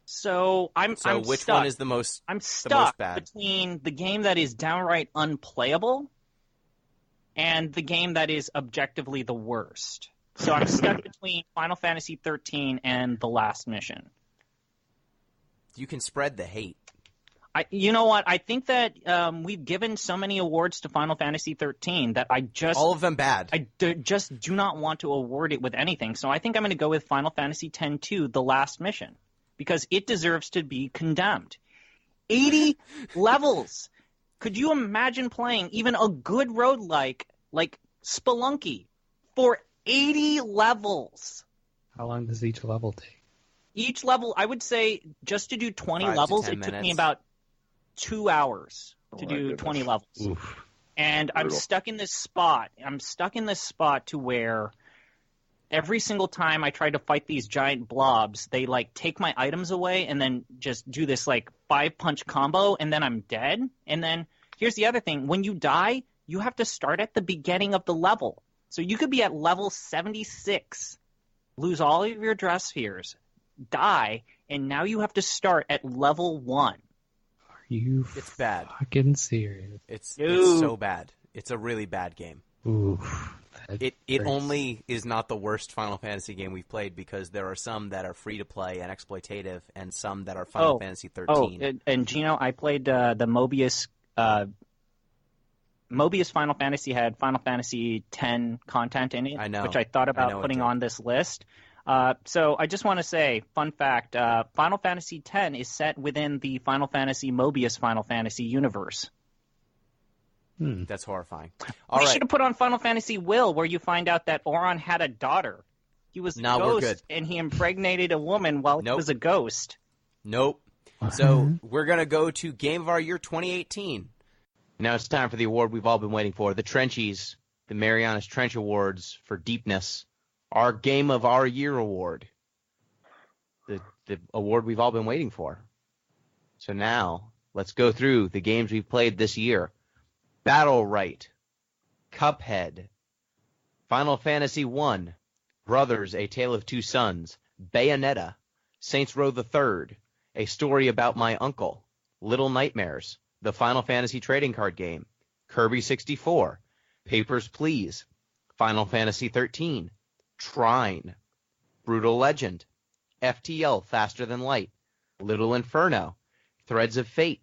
So I'm which stuck. one is the most? I'm the stuck most bad? between the game that is downright unplayable and the game that is objectively the worst. So I'm stuck between Final Fantasy XIII and The Last Mission. You can spread the hate. You know what? I think that we've given so many awards to Final Fantasy XIII that All of them bad. I just do not want to award it with anything. So I think I'm going to go with Final Fantasy X-2, The Last Mission, because it deserves to be condemned. 80 levels. Could you imagine playing even a good roguelike like Spelunky for 80 levels? How long does each level take? Each level, I would say, just to do 20 5 to levels, 10 it took me minutes. about 2 hours to my do goodness. 20 levels. Oof. And I'm Brutal. stuck in this spot. I'm stuck in this spot to where every single time I try to fight these giant blobs, they like take my items away and then just do this like 5-punch combo, and then I'm dead. And then here's the other thing. When you die, you have to start at the beginning of the level. So you could be at level 76, lose all of your dress spheres, die, and now you have to start at level 1. Are you It's bad. fucking serious? It's Dude. so bad. It's a really bad game. Oof. That It hurts. only is not the worst Final Fantasy game we've played because there are some that are free to play and exploitative, and some that are Final Fantasy 13. And Gino, I played the Mobius. Mobius Final Fantasy had Final Fantasy X content in it, I know. which I thought I about know it putting did. on this list. So I just want to say, fun fact, Final Fantasy X is set within the Final Fantasy Mobius Final Fantasy universe. That's horrifying. All We right. should have put on Final Fantasy Will, where you find out that Auron had a daughter. He was a Nah, we're ghost, good. and he impregnated a woman while he Nope. was a ghost. Nope. So we're going to go to Game of Our Year 2018. Now it's time for the award we've all been waiting for, the Trenchies, the Marianas Trench Awards for deepness. Our Game of Our Year award. The award we've all been waiting for. So now, let's go through the games we've played this year. Battle Right, Cuphead, Final Fantasy I, Brothers, A Tale of Two Sons, Bayonetta, Saints Row III, A Story About My Uncle, Little Nightmares, the Final Fantasy trading card game, Kirby 64, Papers, Please, Final Fantasy XIII, Trine, Brutal Legend, FTL Faster Than Light, Little Inferno, Threads of Fate,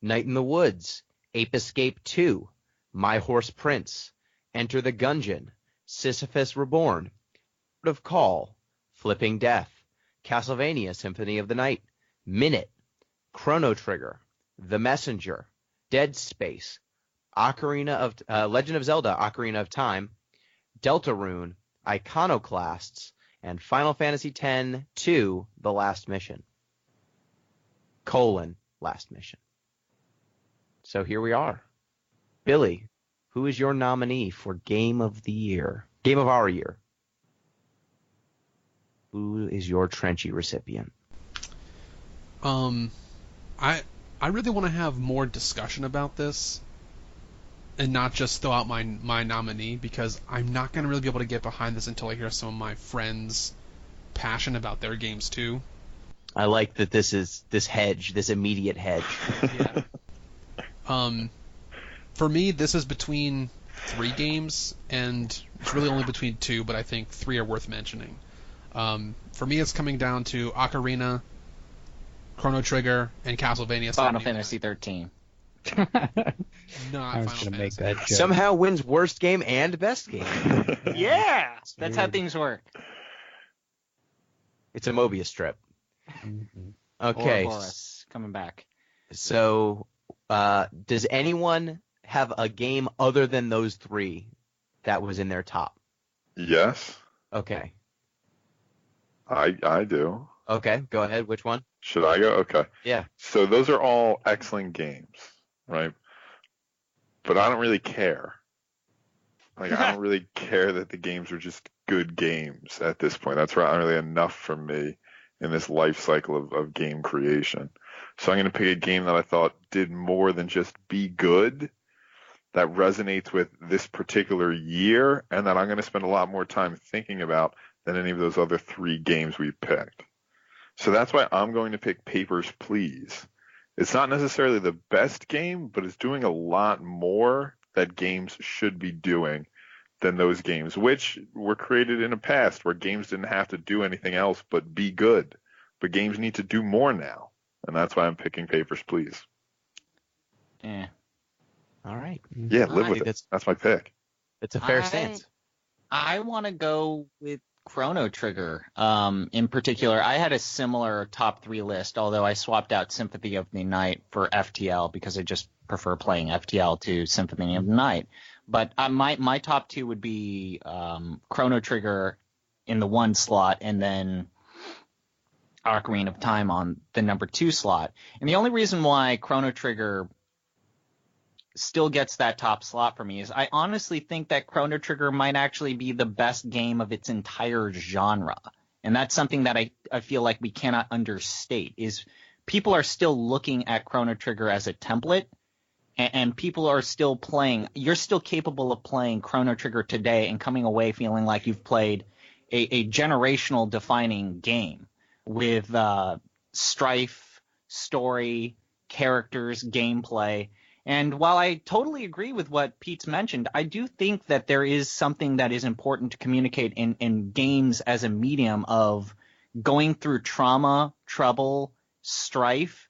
Night in the Woods, Ape Escape 2, My Horse Prince, Enter the Gungeon, Sisyphus Reborn, Word of Call, Flipping Death, Castlevania Symphony of the Night, Minute, Chrono Trigger, The Messenger, Dead Space, Legend of Zelda Ocarina of Time, Deltarune, Iconoclasts, and Final Fantasy X-2, The Last Mission. Last Mission. So here we are. Billy, who is your nominee for Game of the Year? Game of Our Year. Who is your Trenchy recipient? I really want to have more discussion about this and not just throw out my nominee, because I'm not going to really be able to get behind this until I hear some of my friends' passion about their games too. I like that this immediate hedge. Yeah. For me, this is between 3 games, and it's really only between 2, but I think 3 are worth mentioning. For me, it's coming down to Ocarina, Chrono Trigger, and Castlevania. Final 79. Fantasy 13. Not I was Final going to make Fantasy. that joke. Somehow wins worst game and best game. Yeah, that's how weird. things work. It's a Mobius strip. Mhm. Okay. Ouroboros coming back. So, does anyone have a game other than those 3 that was in their top? Yes, Okay. I do. Okay, go ahead. Which one? Should I go? Okay. Yeah. So those are all excellent games, right? But I don't really care. Like, I don't really care that the games are just good games at this point. That's not really enough for me in this life cycle of game creation. So I'm going to pick a game that I thought did more than just be good, that resonates with this particular year and that I'm going to spend a lot more time thinking about than any of those other 3 games we've picked. So that's why I'm going to pick Papers, Please. It's not necessarily the best game, but it's doing a lot more that games should be doing than those games, which were created in a past where games didn't have to do anything else but be good. But games need to do more now, and that's why I'm picking Papers, Please. Yeah. All right. Yeah, live with it. That's my pick. It's a fair stance. I want to go with Chrono Trigger. In particular, I had a similar top 3 list, although I swapped out Symphony of the Night for FTL because I just prefer playing FTL to Symphony of the Night. But my top 2 would be Chrono Trigger in the 1 slot, and then Ocarina of Time on the number 2 slot. And the only reason why Chrono Trigger still gets that top slot for me is I honestly think that Chrono Trigger might actually be the best game of its entire genre. And that's something that I feel like we cannot understate, is people are still looking at Chrono Trigger as a template, and people are still playing. You're still capable of playing Chrono Trigger today and coming away feeling like you've played a generational defining game with strife, story, characters, gameplay. And while I totally agree with what Pete's mentioned, I do think that there is something that is important to communicate in games as a medium of going through trauma, trouble, strife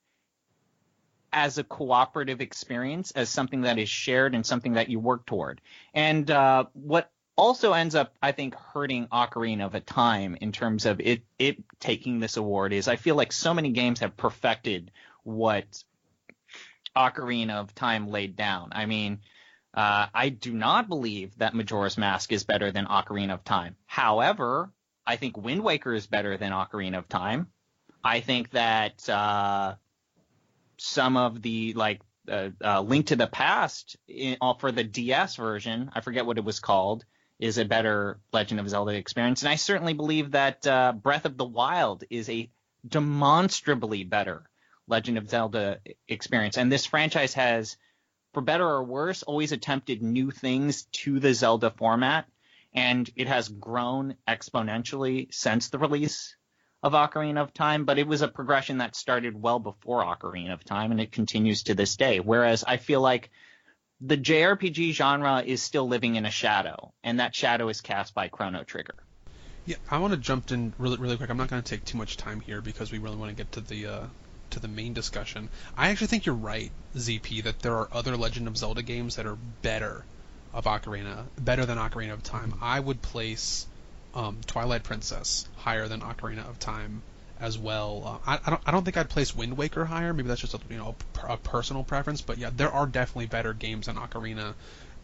as a cooperative experience, as something that is shared and something that you work toward. And what also ends up, I think, hurting Ocarina of a Time in terms of it taking this award is I feel like so many games have perfected what Ocarina of Time laid down. I mean, I do not believe that Majora's Mask is better than Ocarina of Time. However, I think Wind Waker is better than Ocarina of Time. I think that some of the Link to the Past for the DS version, I forget what it was called, is a better Legend of Zelda experience. And I certainly believe that Breath of the Wild is a demonstrably better Legend of Zelda experience. And this franchise has, for better or worse, always attempted new things to the Zelda format, and it has grown exponentially since the release of Ocarina of Time, but it was a progression that started well before Ocarina of Time, and it continues to this day. Whereas I feel like the JRPG genre is still living in a shadow, and that shadow is cast by Chrono Trigger. Yeah, I want to jump in really quick. I'm not going to take too much time here because we really want to get to the main discussion. I actually think you're right, ZP, that there are other Legend of Zelda games that are better than Ocarina of Time. I would place Twilight Princess higher than Ocarina of Time as well. I don't think I'd place Wind Waker higher. Maybe that's just a personal preference. But yeah, there are definitely better games than Ocarina,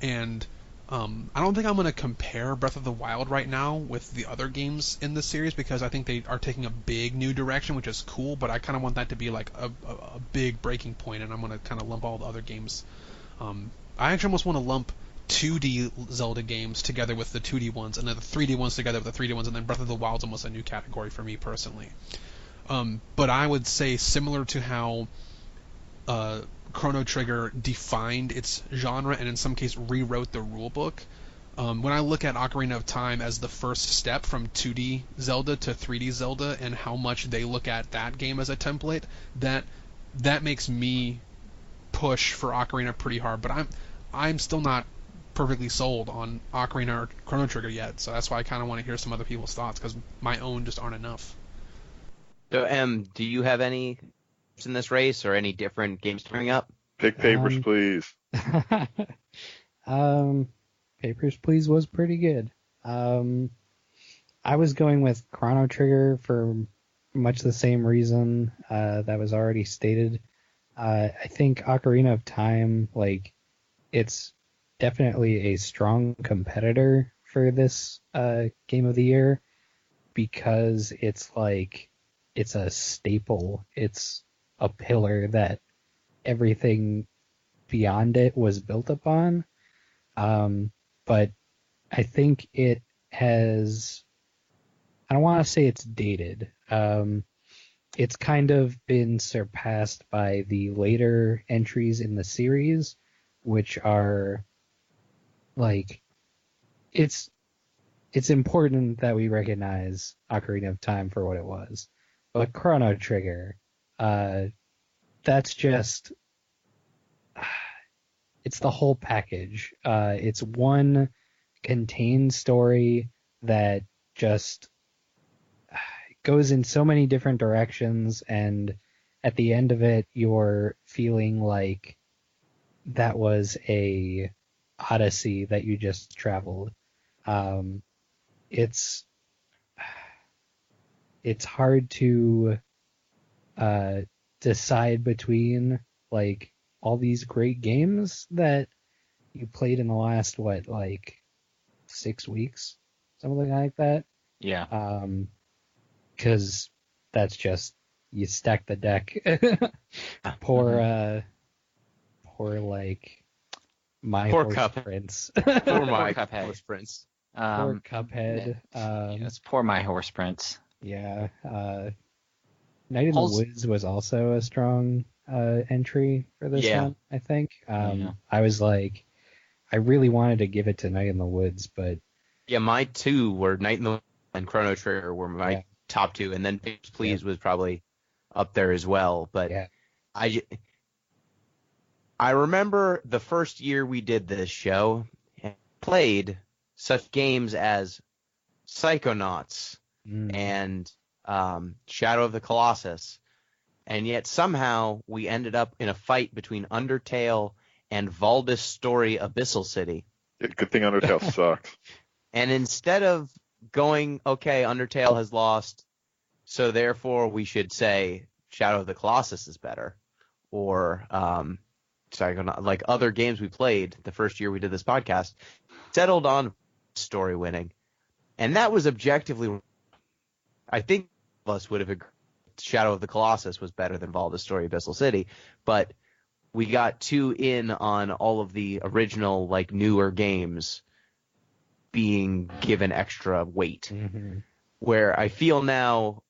and I don't think I'm going to compare Breath of the Wild right now with the other games in the series because I think they are taking a big new direction, which is cool. But I kind of want that to be like a big breaking point, and I'm going to kind of lump all the other games. I actually almost want to lump 2D Zelda games together with the 2D ones, and then the 3D ones together with the 3D ones, and then Breath of the Wild's almost a new category for me personally. But I would say similar to how Chrono Trigger defined its genre and in some case rewrote the rulebook. When I look at Ocarina of Time as the first step from 2D Zelda to 3D Zelda and how much they look at that game as a template, that makes me push for Ocarina pretty hard. But I'm still not perfectly sold on Ocarina or Chrono Trigger yet, so that's why I kind of want to hear some other people's thoughts because my own just aren't enough. So, do you have any in this race or any different games coming up? Pick Papers, Please. Papers, Please was pretty good. I was going with Chrono Trigger for much the same reason that was already stated. I think Ocarina of Time, it's definitely a strong competitor for this game of the year because it's a staple. It's a pillar that everything beyond it was built upon. But I think it has, I don't want to say it's dated. It's kind of been surpassed by the later entries in the series. which are like it's important that we recognize Ocarina of Time for what it was, but Chrono Trigger, that's just it's the whole package. It's one contained story that just goes in so many different directions, and at the end of it, you're feeling like that was a odyssey that you just traveled. It's hard to decide between like all these great games that you played in the last 6 weeks, something like that. Yeah. Because that's just you stack the deck. Poor my Poor horse Cuphead. prince. Poor my Cuphead. horse prince. Poor Cuphead. Yes, poor my horse prince. Yeah. Night in the Also- Woods was also a strong entry for this Yeah. one, I think. Yeah. I was like, I really wanted to give it to Night in the Woods, but Yeah, my two were Night in the Woods and Chrono Trigger were my Yeah. top two, and then Papers, Please was probably up there as well. But yeah. I remember the first year we did this show and played such games as Psychonauts and Shadow of the Colossus, and yet somehow we ended up in a fight between Undertale and Valdis Story Abyssal City. Good thing Undertale sucks. And instead of going, okay, Undertale has lost, so therefore we should say Shadow of the Colossus is better, or like other games we played the first year we did this podcast, settled on story winning. And that was objectively, I think all of us would have agreed Shadow of the Colossus was better than Valdis Story Abyssal City, but we got too in on all of the original, like, newer games being given extra weight. Mm-hmm. Where I feel now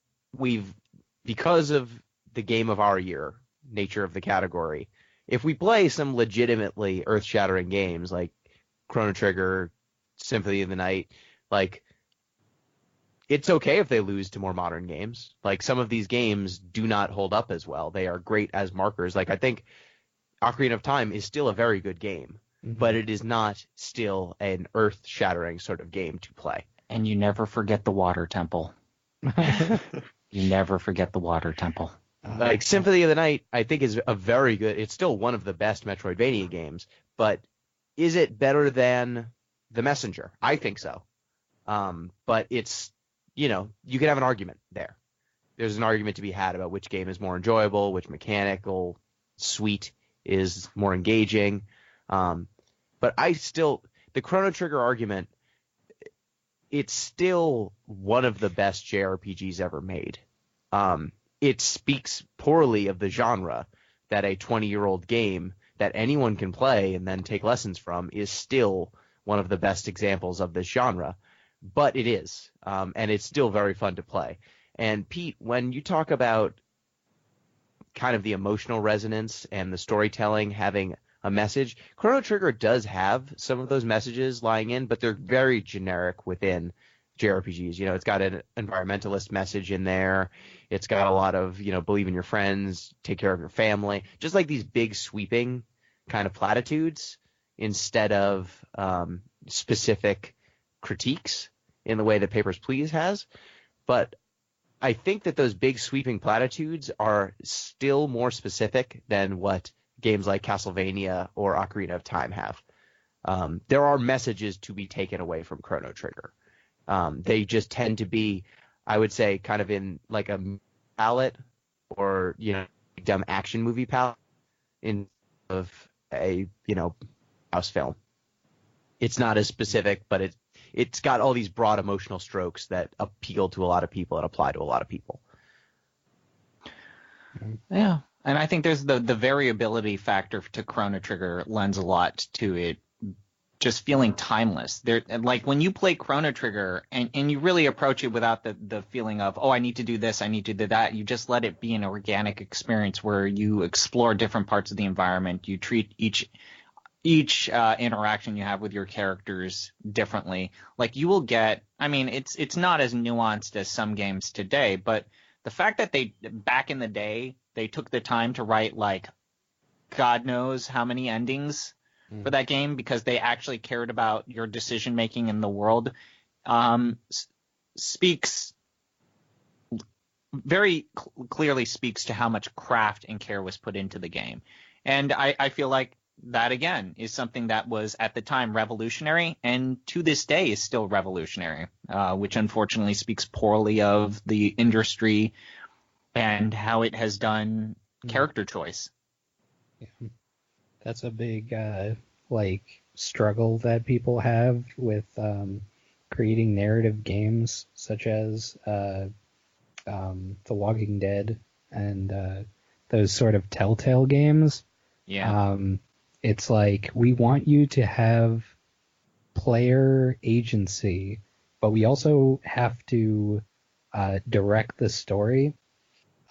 because of the game of our year, nature of the category, if we play some legitimately earth-shattering games like Chrono Trigger, Symphony of the Night, like, it's okay if they lose to more modern games. Like, some of these games do not hold up as well. They are great as markers. Like, I think Ocarina of Time is still a very good game, but it is not still an earth-shattering sort of game to play. And you never forget the water temple. You never forget the water temple. Like, Symphony of the Night, I think, is a very good... It's still one of the best Metroidvania games, but is it better than The Messenger? I think so. But it's, you can have an argument there. There's an argument to be had about which game is more enjoyable, which mechanical suite is more engaging. But the Chrono Trigger argument, it's still one of the best JRPGs ever made. It speaks poorly of the genre that a 20-year-old game that anyone can play and then take lessons from is still one of the best examples of this genre. But it is, and it's still very fun to play. And Pete, when you talk about kind of the emotional resonance and the storytelling having a message, Chrono Trigger does have some of those messages lying in, but they're very generic within JRPGs. It's got an environmentalist message in there. It's got a lot of, believe in your friends, take care of your family, just like these big sweeping kind of platitudes instead of specific critiques in the way that Papers, Please has. But I think that those big sweeping platitudes are still more specific than what games like Castlevania or Ocarina of Time have. There are messages to be taken away from Chrono Trigger. They just tend to be, I would say, kind of in like a palette or, dumb action movie palette in of a, house film. It's not as specific, but it's got all these broad emotional strokes that appeal to a lot of people and apply to a lot of people. Yeah. And I think there's the variability factor to Chrono Trigger lends a lot to it just feeling timeless. Like when you play Chrono Trigger and you really approach it without the feeling of, oh, I need to do this, I need to do that. You just let it be an organic experience where you explore different parts of the environment. You treat each each interaction you have with your characters differently. Like you will get, I mean, it's not as nuanced as some games today, but the fact that they back in the day they took the time to write like God knows how many endings for that game because they actually cared about your decision making in the world speaks very clearly speaks to how much craft and care was put into the game. And I feel like that, again, is something that was at the time revolutionary and to this day is still revolutionary, which unfortunately speaks poorly of the industry and how it has done character choice. Yeah. That's a big struggle that people have with creating narrative games such as The Walking Dead and those sort of Telltale games. Yeah. It's like we want you to have player agency, but we also have to direct the story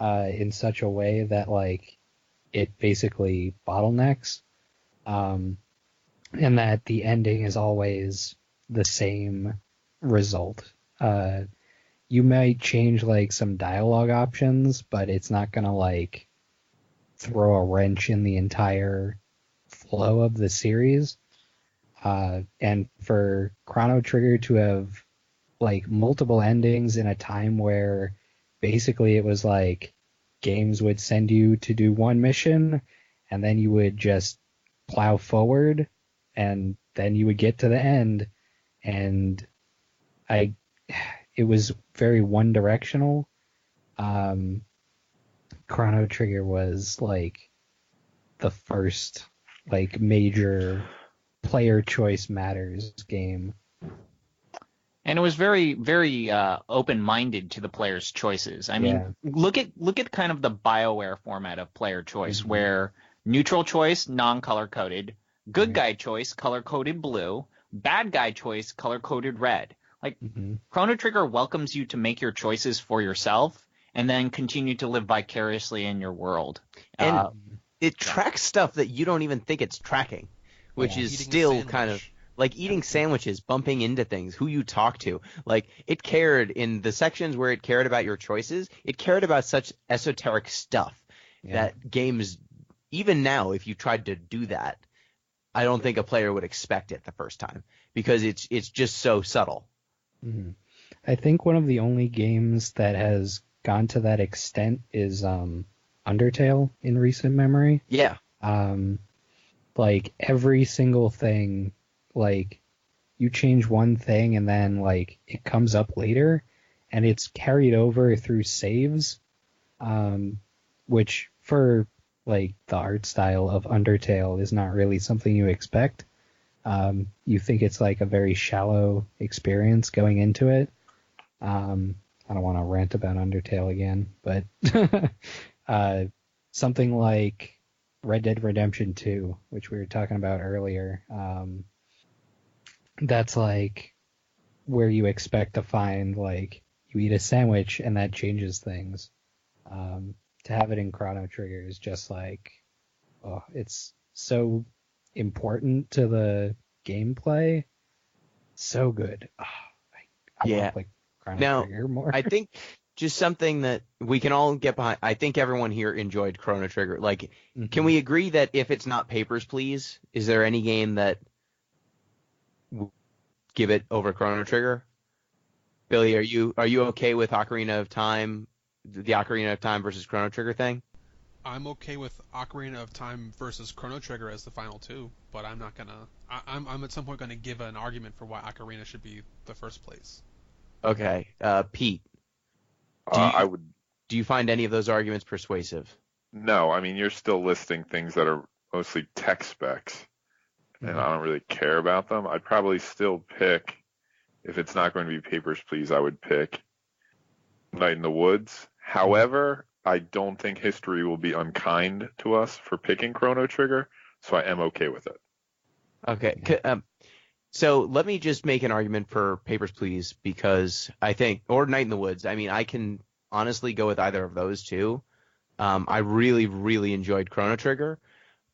in such a way that like it basically bottlenecks, and that the ending is always the same result. You might change like some dialogue options, but it's not gonna like throw a wrench in the entire flow of the series. And for Chrono Trigger to have like multiple endings in a time where basically it was like games would send you to do one mission and then you would just plow forward and then you would get to the end, and it was very one directional. Chrono Trigger was like the first like major player choice matters game. And it was very, very open-minded to the player's choices. I mean, look at kind of the BioWare format of player choice, where neutral choice, non-color coded, good guy choice, color coded blue, bad guy choice, color coded red. Like Chrono Trigger welcomes you to make your choices for yourself and then continue to live vicariously in your world. And it tracks stuff that you don't even think it's tracking, which is still kind of like eating sandwiches, bumping into things, who you talk to. Like it cared in the sections where it cared about your choices. It cared about such esoteric stuff that games, even now, if you tried to do that, I don't think a player would expect it the first time because it's just so subtle. I think one of the only games that has gone to that extent is Undertale in recent memory. Yeah. Like every single thing, like you change one thing and then like it comes up later and it's carried over through saves, which for like the art style of Undertale is not really something you expect. You think it's like a very shallow experience going into it. I don't want to rant about Undertale again, but something like Red Dead Redemption 2, which we were talking about earlier, that's like where you expect to find like you eat a sandwich and that changes things. To have it in Chrono Trigger is just like, oh, it's so important to the gameplay. So good. Oh, I want like Chrono Trigger more. I think just something that we can all get behind. I think everyone here enjoyed Chrono Trigger. Like, can we agree that if it's not Papers, Please, is there any game that would give it over Chrono Trigger? Billy, are you okay with Ocarina of Time, the Ocarina of Time versus Chrono Trigger thing? I'm okay with Ocarina of Time versus Chrono Trigger as the final two, but I'm not gonna. I'm at some point gonna give an argument for why Ocarina should be the first place. Okay, Pete. Do you find any of those arguments persuasive? No, I mean, you're still listing things that are mostly tech specs, and I don't really care about them. I'd probably still pick, if it's not going to be Papers, Please, I would pick Night in the Woods. However, I don't think history will be unkind to us for picking Chrono Trigger, so I am okay with it. Okay. So let me just make an argument for Papers, Please, because I think, or Night in the Woods. I mean, I can honestly go with either of those two. I really, really enjoyed Chrono Trigger,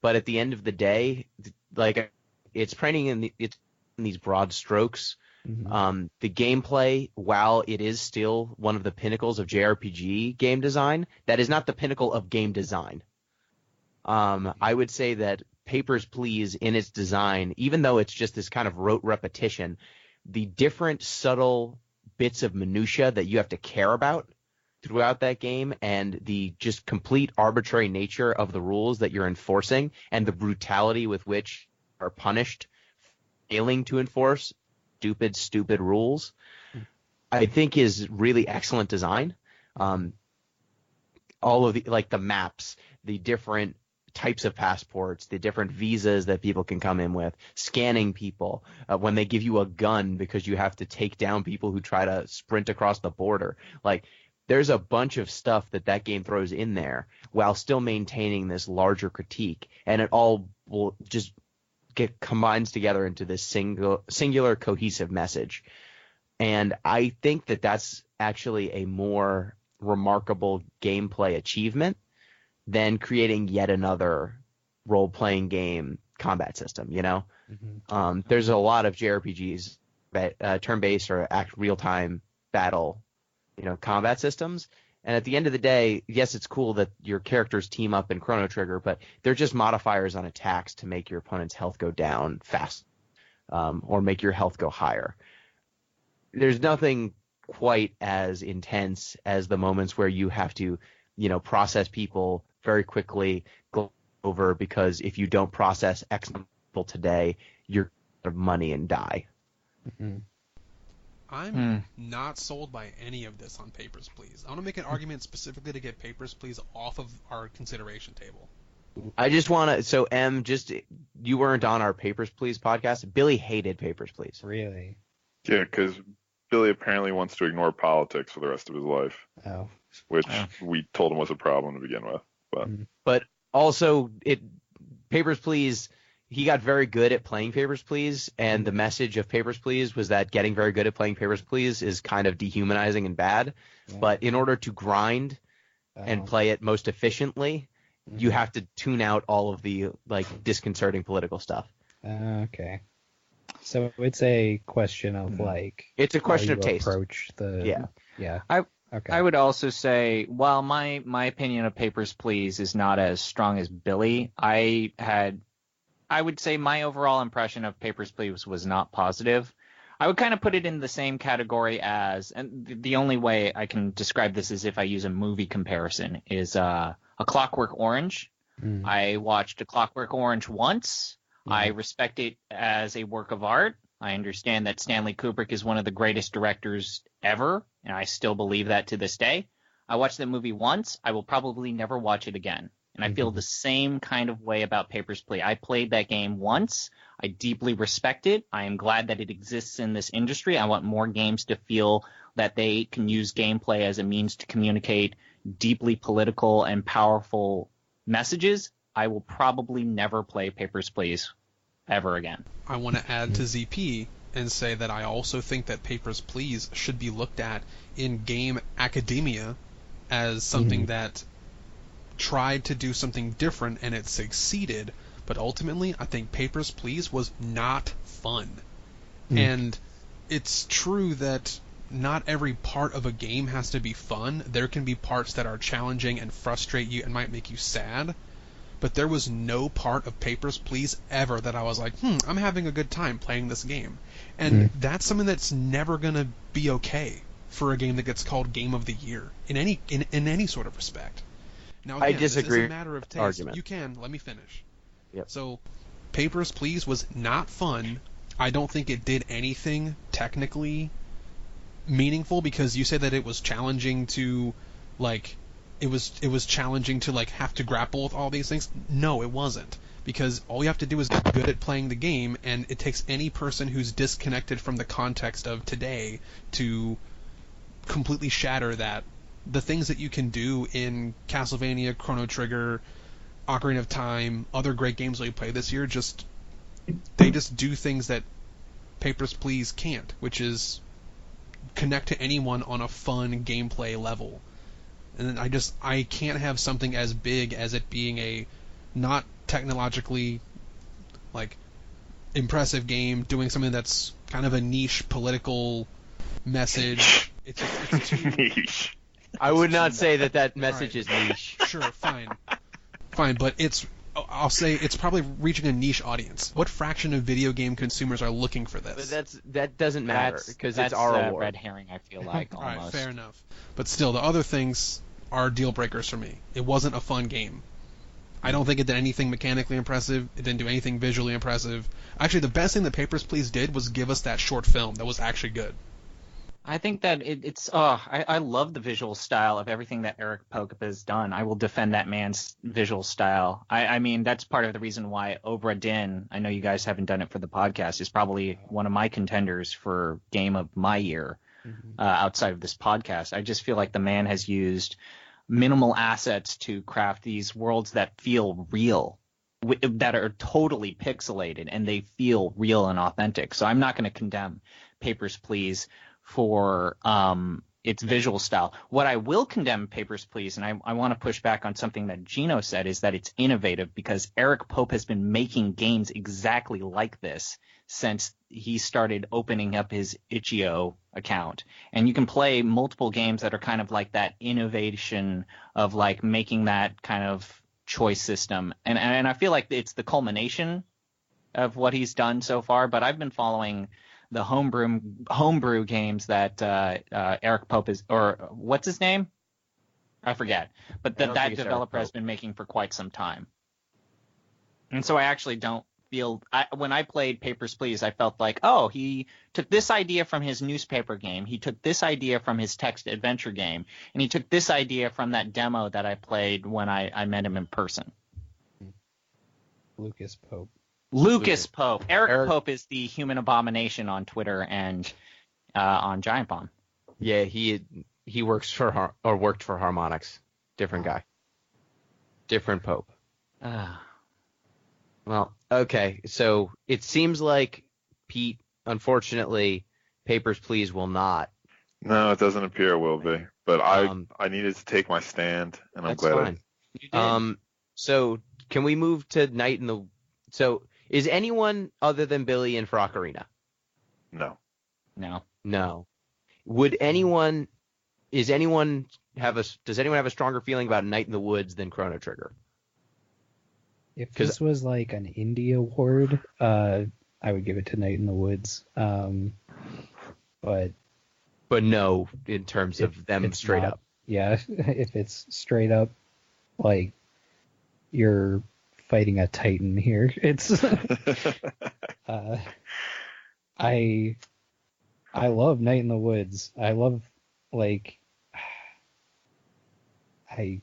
but at the end of the day, like it's painting in these broad strokes. Mm-hmm. The gameplay, while it is still one of the pinnacles of JRPG game design, that is not the pinnacle of game design. I would say that Papers, Please in its design, even though it's just this kind of rote repetition, the different subtle bits of minutia that you have to care about throughout that game, and the just complete arbitrary nature of the rules that you're enforcing, and the brutality with which you are punished failing to enforce stupid rules, I think is really excellent design. All of the maps, the different types of passports, the different visas that people can come in with, scanning people, when they give you a gun because you have to take down people who try to sprint across the border. Like, there's a bunch of stuff that game throws in there while still maintaining this larger critique, and it all will just combines together into this singular cohesive message. And I think that that's actually a more remarkable gameplay achievement than creating yet another role-playing game combat system, you know? Mm-hmm. There's a lot of JRPGs, turn-based or real-time battle, combat systems. And at the end of the day, yes, it's cool that your characters team up in Chrono Trigger, but they're just modifiers on attacks to make your opponent's health go down fast, or make your health go higher. There's nothing quite as intense as the moments where you have to, process people very quickly, go over, because if you don't process X people today, you're out of money and die. Mm-hmm. I'm not sold by any of this on Papers, Please. I want to make an argument specifically to get Papers, Please off of our consideration table. I just want to, so M, you weren't on our Papers, Please podcast. Billy hated Papers, Please. Really? Yeah, because Billy apparently wants to ignore politics for the rest of his life. Oh. Which we told him was a problem to begin with. But also, Papers, Please, he got very good at playing Papers, Please, and the message of Papers, Please was that getting very good at playing Papers, Please is kind of dehumanizing and bad. Yeah. But in order to grind and play it most efficiently, you have to tune out all of the disconcerting political stuff. Okay. So it's a question of it's a question of taste. Approach the yeah. Okay. I would also say, while my opinion of Papers, Please is not as strong as Billy, I would say my overall impression of Papers, Please was not positive. I would kind of put it in the same category as, and the only way I can describe this is if I use a movie comparison, is A Clockwork Orange. I watched A Clockwork Orange once. I respect it as a work of art. I understand that Stanley Kubrick is one of the greatest directors ever, and I still believe that to this day. I watched that movie once. I will probably never watch it again. And I feel the same kind of way about Papers, Please. I played that game once. I deeply respect it. I am glad that it exists in this industry. I want more games to feel that they can use gameplay as a means to communicate deeply political and powerful messages. I will probably never play Papers, Please ever again. I want to add to ZP and say that I also think that Papers, Please should be looked at in game academia as something that tried to do something different and it succeeded, but ultimately I think Papers, Please was not fun. And it's true that not every part of a game has to be fun. There can be parts that are challenging and frustrate you and might make you sad, but there was no part of Papers, Please ever that I was like, I'm having a good time playing this game. And that's something that's never going to be okay for a game that gets called Game of the Year in any sort of respect. Now, again, I disagree. This is a matter of taste. Argument. You can. Let me finish. Yep. So, Papers, Please was not fun. I don't think it did anything technically meaningful, because you say that it was challenging to, it was challenging to, have to grapple with all these things. No, it wasn't. Because all you have to do is get good at playing the game, and it takes any person who's disconnected from the context of today to completely shatter that. The things that you can do in Castlevania, Chrono Trigger, Ocarina of Time, other great games that we played this year, they just do things that Papers, Please can't, which is connect to anyone on a fun gameplay level. And I can't have something as big as it being a not technologically like impressive game doing something that's kind of a niche political message. It's too Niche. I would not say that message is niche. Sure, fine, but I'll say it's probably reaching a niche audience. What fraction of video game consumers are looking for this? But that doesn't matter because it's our award. Red herring, I feel like, almost. All right, fair enough. But still, the other things are deal breakers for me. It wasn't a fun game. I don't think it did anything mechanically impressive. It didn't do anything visually impressive. Actually, the best thing that Papers, Please did was give us that short film that was actually good. I think that I love the visual style of everything that Eric Pope has done. I will defend that man's visual style. I mean, that's part of the reason why Overrated, I know you guys haven't done it for the podcast, is probably one of my contenders for game of my year outside of this podcast. I just feel like the man has used minimal assets to craft these worlds that feel real, that are totally pixelated, and they feel real and authentic. So I'm not going to condemn Papers, Please for its visual style. What I will condemn Papers, Please, and I want to push back on something that Gino said, is that it's innovative, because Eric Pope has been making games exactly like this since he started opening up his itch.io account. And you can play multiple games that are kind of like that innovation of like making that kind of choice system. And I feel like it's the culmination of what he's done so far, but I've been following the homebrew games that Eric Pope is, or what's his name? I forget. But that developer has been making for quite some time. And so I actually don't feel, when I played Papers, Please, I felt like, oh, he took this idea from his newspaper game, he took this idea from his text adventure game, and he took this idea from that demo that I played when I met him in person. Lucas Pope. Eric Pope is the human abomination on Twitter and on Giant Bomb. Yeah, he worked for Harmonix. Different guy. Different Pope. Well, okay. So it seems like Pete, unfortunately, Papers, Please will not. No, it doesn't appear it will be. But I needed to take my stand, and I'm glad fine. You did. So can we move to Night in the... So is anyone other than Billy in for Ocarina? No. No. Does anyone have a stronger feeling about Night in the Woods than Chrono Trigger? If this was like an indie award, I would give it to Night in the Woods. But no, in terms of them straight up. Yeah, if it's straight up, like, you're fighting a titan here. It's I love Night in the Woods. I love, like, I've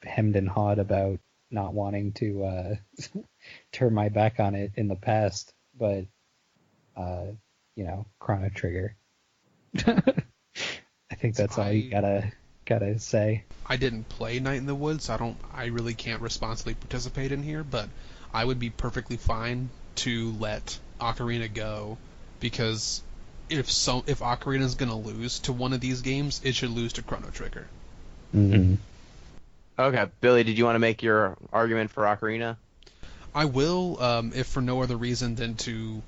hemmed and hawed about not wanting to turn my back on it in the past, but Chrono Trigger. I think that's all you gotta say. I didn't play Night in the Woods, so I really can't responsibly participate in here, but I would be perfectly fine to let Ocarina go, because if Ocarina is gonna lose to one of these games, it should lose to Chrono Trigger. Mm-hmm. Okay, Billy, did you want to make your argument for Ocarina? I will, if for no other reason than to,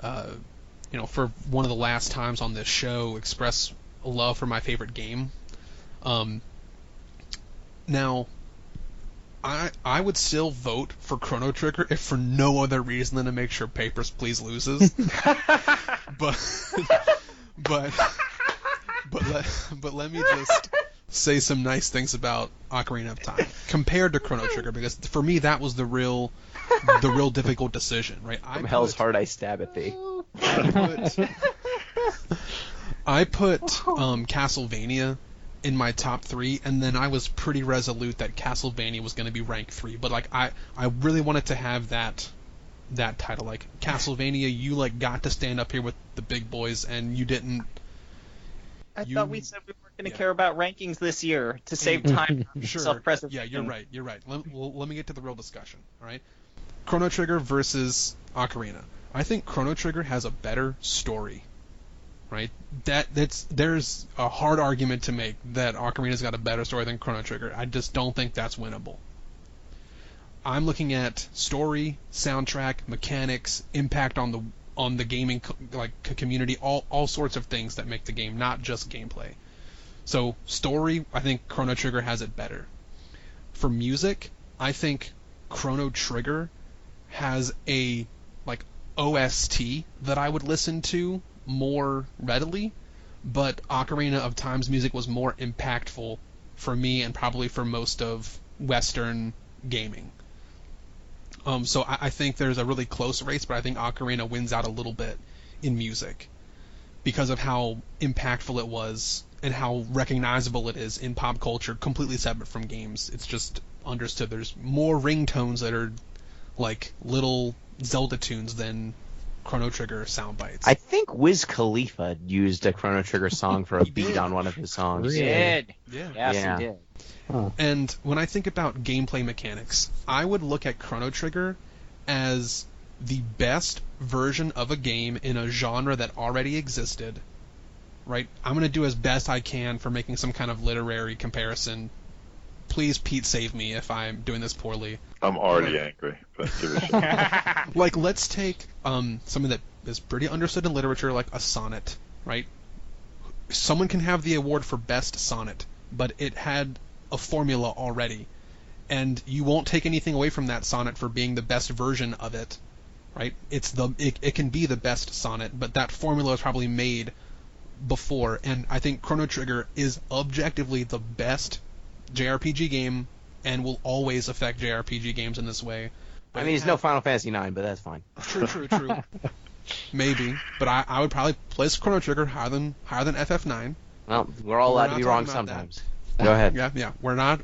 for one of the last times on this show, express a love for my favorite game. Now, I would still vote for Chrono Trigger if for no other reason than to make sure Papers, Please loses. but let me just say some nice things about Ocarina of Time compared to Chrono Trigger, because for me that was the real difficult decision, right? From hell's heart I stab at thee. I put Castlevania in my top 3, and then I was pretty resolute that Castlevania was going to be ranked 3. But like I really wanted to have that title. Like, Castlevania, you like got to stand up here with the big boys, and you didn't. I thought we said we weren't going to care about rankings this year to save time. Sure. Self-preservation. Yeah, you're right. Let me get to the real discussion. All right. Chrono Trigger versus Ocarina. I think Chrono Trigger has a better story. Right? There's a hard argument to make that Ocarina's got a better story than Chrono Trigger. I just don't think that's winnable. I'm looking at story, soundtrack, mechanics, impact on the gaming community, all sorts of things that make the game, not just gameplay. So story, I think Chrono Trigger has it better. For music, I think Chrono Trigger has a OST that I would listen to more readily, but Ocarina of Time's music was more impactful for me and probably for most of Western gaming. So I think there's a really close race, but I think Ocarina wins out a little bit in music because of how impactful it was and how recognizable it is in pop culture, completely separate from games. It's just understood. There's more ringtones that are like little Zelda tunes than Chrono Trigger sound bites. I think Wiz Khalifa used a Chrono Trigger song for a beat did. on one of his songs. He did. Yeah. Yes, Yeah. he did. Huh. And when I think about gameplay mechanics, I would look at Chrono Trigger as the best version of a game in a genre that already existed. Right? I'm going to do as best I can for making some kind of literary comparison. Please, Pete, save me if I'm doing this poorly. I'm already angry, but give it a shot. Like, let's take something that is pretty understood in literature, like a sonnet, right? Someone can have the award for best sonnet, but it had a formula already, and you won't take anything away from that sonnet for being the best version of it, right? It can be the best sonnet, but that formula was probably made before, and I think Chrono Trigger is objectively the best JRPG game and will always affect JRPG games in this way. But I mean, it's no Final Fantasy IX, but that's fine. True. Maybe, but I would probably place Chrono Trigger higher than FF9. Well, we're all allowed to not be wrong talking about sometimes. Go ahead. Yeah. We're not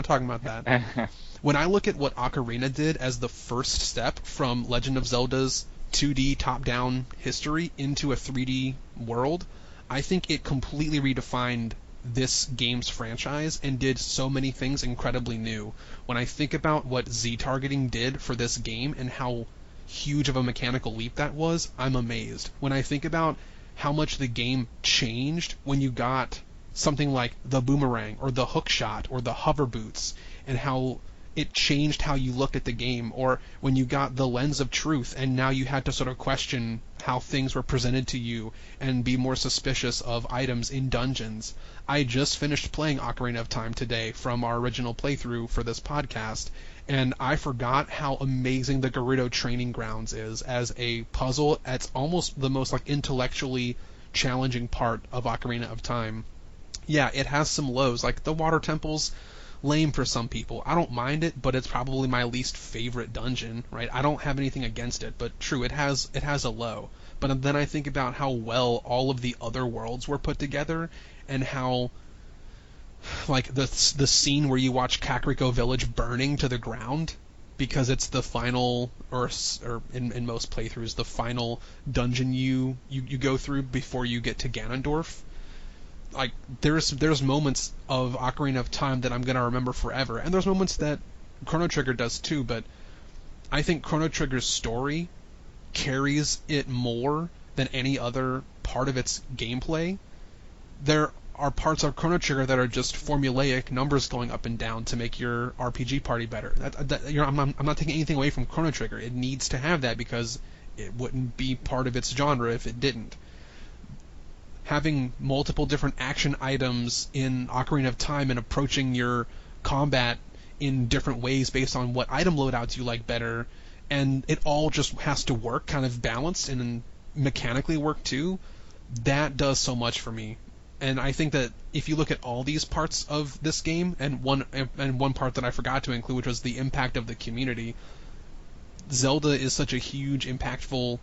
talking about that. When I look at what Ocarina did as the first step from Legend of Zelda's 2D top-down history into a 3D world, I think it completely redefined this game's franchise and did so many things incredibly new. When I think about what Z-targeting did for this game and how huge of a mechanical leap that was, I'm amazed. When I think about how much the game changed when you got something like the boomerang or the hook shot or the hover boots, and how it changed how you looked at the game, or when you got the lens of truth and now you had to sort of question how things were presented to you and be more suspicious of items in dungeons. I just finished playing Ocarina of Time today from our original playthrough for this podcast, and I forgot how amazing the Gerudo Training Grounds is as a puzzle. It's almost the most intellectually challenging part of Ocarina of Time. Yeah, it has some lows, like the water temples, lame for some people. I don't mind it, but it's probably my least favorite dungeon, right? I don't have anything against it, but true, it has a low. But then I think about how well all of the other worlds were put together, and how the scene where you watch Kakariko Village burning to the ground because it's the final, or in most playthroughs, the final dungeon you go through before you get to Ganondorf. Like, there's moments of Ocarina of Time that I'm going to remember forever, and there's moments that Chrono Trigger does too, but I think Chrono Trigger's story carries it more than any other part of its gameplay. There are parts of Chrono Trigger that are just formulaic numbers going up and down to make your RPG party better. I'm not taking anything away from Chrono Trigger. It needs to have that because it wouldn't be part of its genre if it didn't. Having multiple different action items in Ocarina of Time and approaching your combat in different ways based on what item loadouts you like better, and it all just has to work, kind of balanced and mechanically work too, that does so much for me. And I think that if you look at all these parts of this game, and one part that I forgot to include, which was the impact of the community, Zelda is such a huge, impactful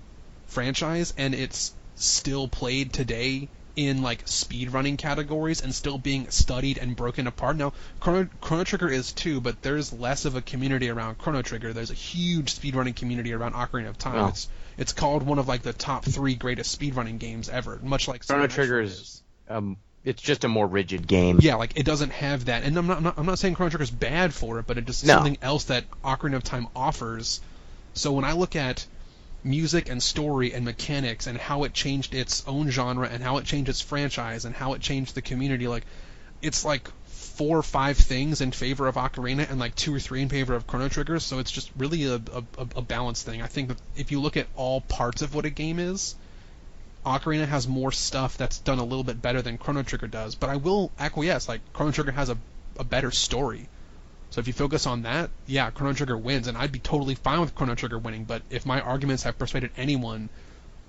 franchise, and it's still played today in speedrunning categories and still being studied and broken apart. Now, Chrono Trigger is too, but there's less of a community around Chrono Trigger. There's a huge speedrunning community around Ocarina of Time. Oh. It's called one of the top 3 greatest speedrunning games ever, much like Chrono Trigger is it's just a more rigid game. Yeah, it doesn't have that, and I'm not saying Chrono Trigger is bad for it, but it's just No. something else that Ocarina of Time offers. So when I look at music and story and mechanics and how it changed its own genre and how it changed its franchise and how it changed the community, it's 4 or 5 things in favor of Ocarina and like 2 or 3 in favor of Chrono Trigger, so it's just really a balanced thing. I think that if you look at all parts of what a game is, Ocarina has more stuff that's done a little bit better than Chrono Trigger does, but I will acquiesce, like, Chrono Trigger has a better story. So if you focus on that, yeah, Chrono Trigger wins, and I'd be totally fine with Chrono Trigger winning, but if my arguments have persuaded anyone,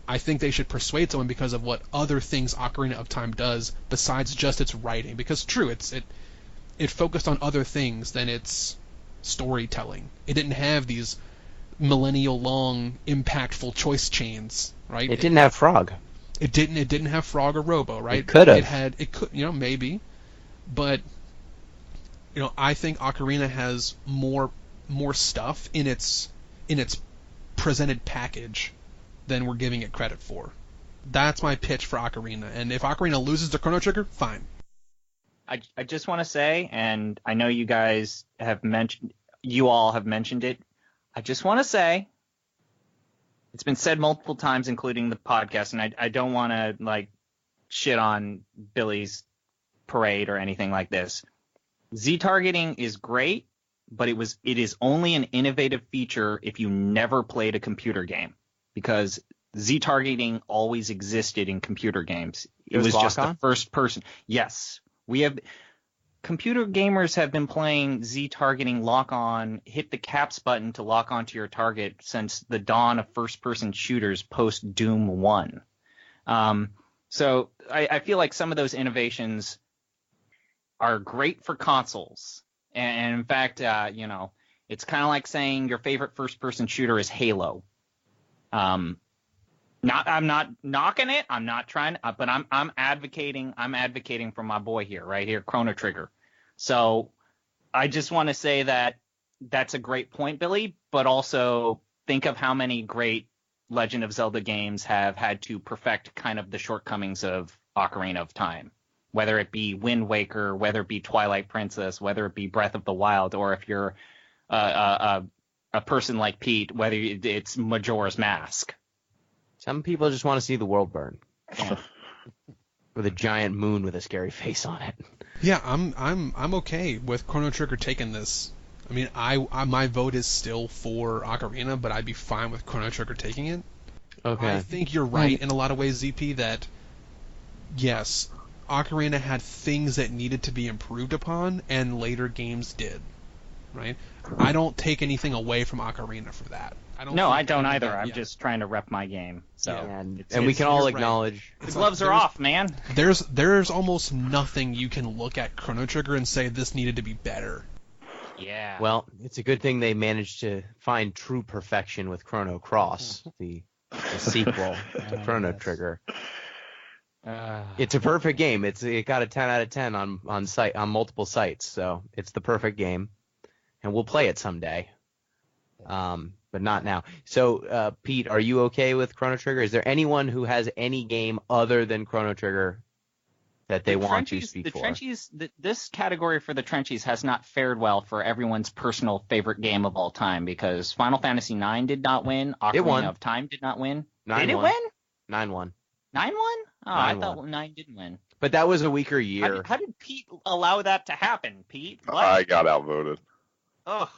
I think they should persuade someone because of what other things Ocarina of Time does besides just its writing. Because true, it focused on other things than its storytelling. It didn't have these millennial-long, impactful choice chains, right? It didn't have Frog. It didn't have Frog or Robo, right? It could have. It could, maybe, but I think Ocarina has more stuff in its presented package than we're giving it credit for. That's my pitch for Ocarina. And if Ocarina loses to Chrono Trigger, fine. I just want to say, and I know you guys have mentioned, you all have mentioned it. I just want to say, it's been said multiple times, including the podcast, and I don't want to like shit on Billy's parade or anything like this. Z-targeting is great, but it is only an innovative feature if you never played a computer game, because Z-targeting always existed in computer games. It was just the first person. Yes, computer gamers have been playing Z-targeting lock-on, hit the caps button to lock onto your target since the dawn of first-person shooters post Doom 1. So I feel like some of those innovations are great for consoles. And in fact, it's kind of like saying your favorite first-person shooter is Halo. I'm not knocking it. I'm not trying, but I'm advocating for my boy here, right here, Chrono Trigger. So I just want to say that that's a great point, Billy, but also think of how many great Legend of Zelda games have had to perfect kind of the shortcomings of Ocarina of Time, whether it be Wind Waker, whether it be Twilight Princess, whether it be Breath of the Wild, or if you're a person like Pete, whether it's Majora's Mask. Some people just want to see the world burn. Yeah. With a giant moon with a scary face on it. Yeah, I'm okay with Chrono Trigger taking this. I mean, my vote is still for Ocarina, but I'd be fine with Chrono Trigger taking it. Okay. I think you're right in a lot of ways, ZP, that yes, Ocarina had things that needed to be improved upon, and later games did. Right? I don't take anything away from Ocarina for that. I don't either. I'm just trying to rep my game. So yeah, and we can all acknowledge the gloves are off, man. There's almost nothing you can look at Chrono Trigger and say this needed to be better. Yeah. Well, it's a good thing they managed to find true perfection with Chrono Cross, the sequel to Chrono Trigger. It's a perfect game. It got a 10 out of 10 on multiple sites, so it's the perfect game, and we'll play it someday. But not now. So, Pete, are you okay with Chrono Trigger? Is there anyone who has any game other than Chrono Trigger that they want to speak for? This category for the Trenchies has not fared well for everyone's personal favorite game of all time, because Final Fantasy IX did not win. Ocarina of Time did not win. Did it win? 9 won. 9 won? Oh, I thought 9 didn't win. But that was a weaker year. How did Pete allow that to happen, Pete? What? I got outvoted. Ugh.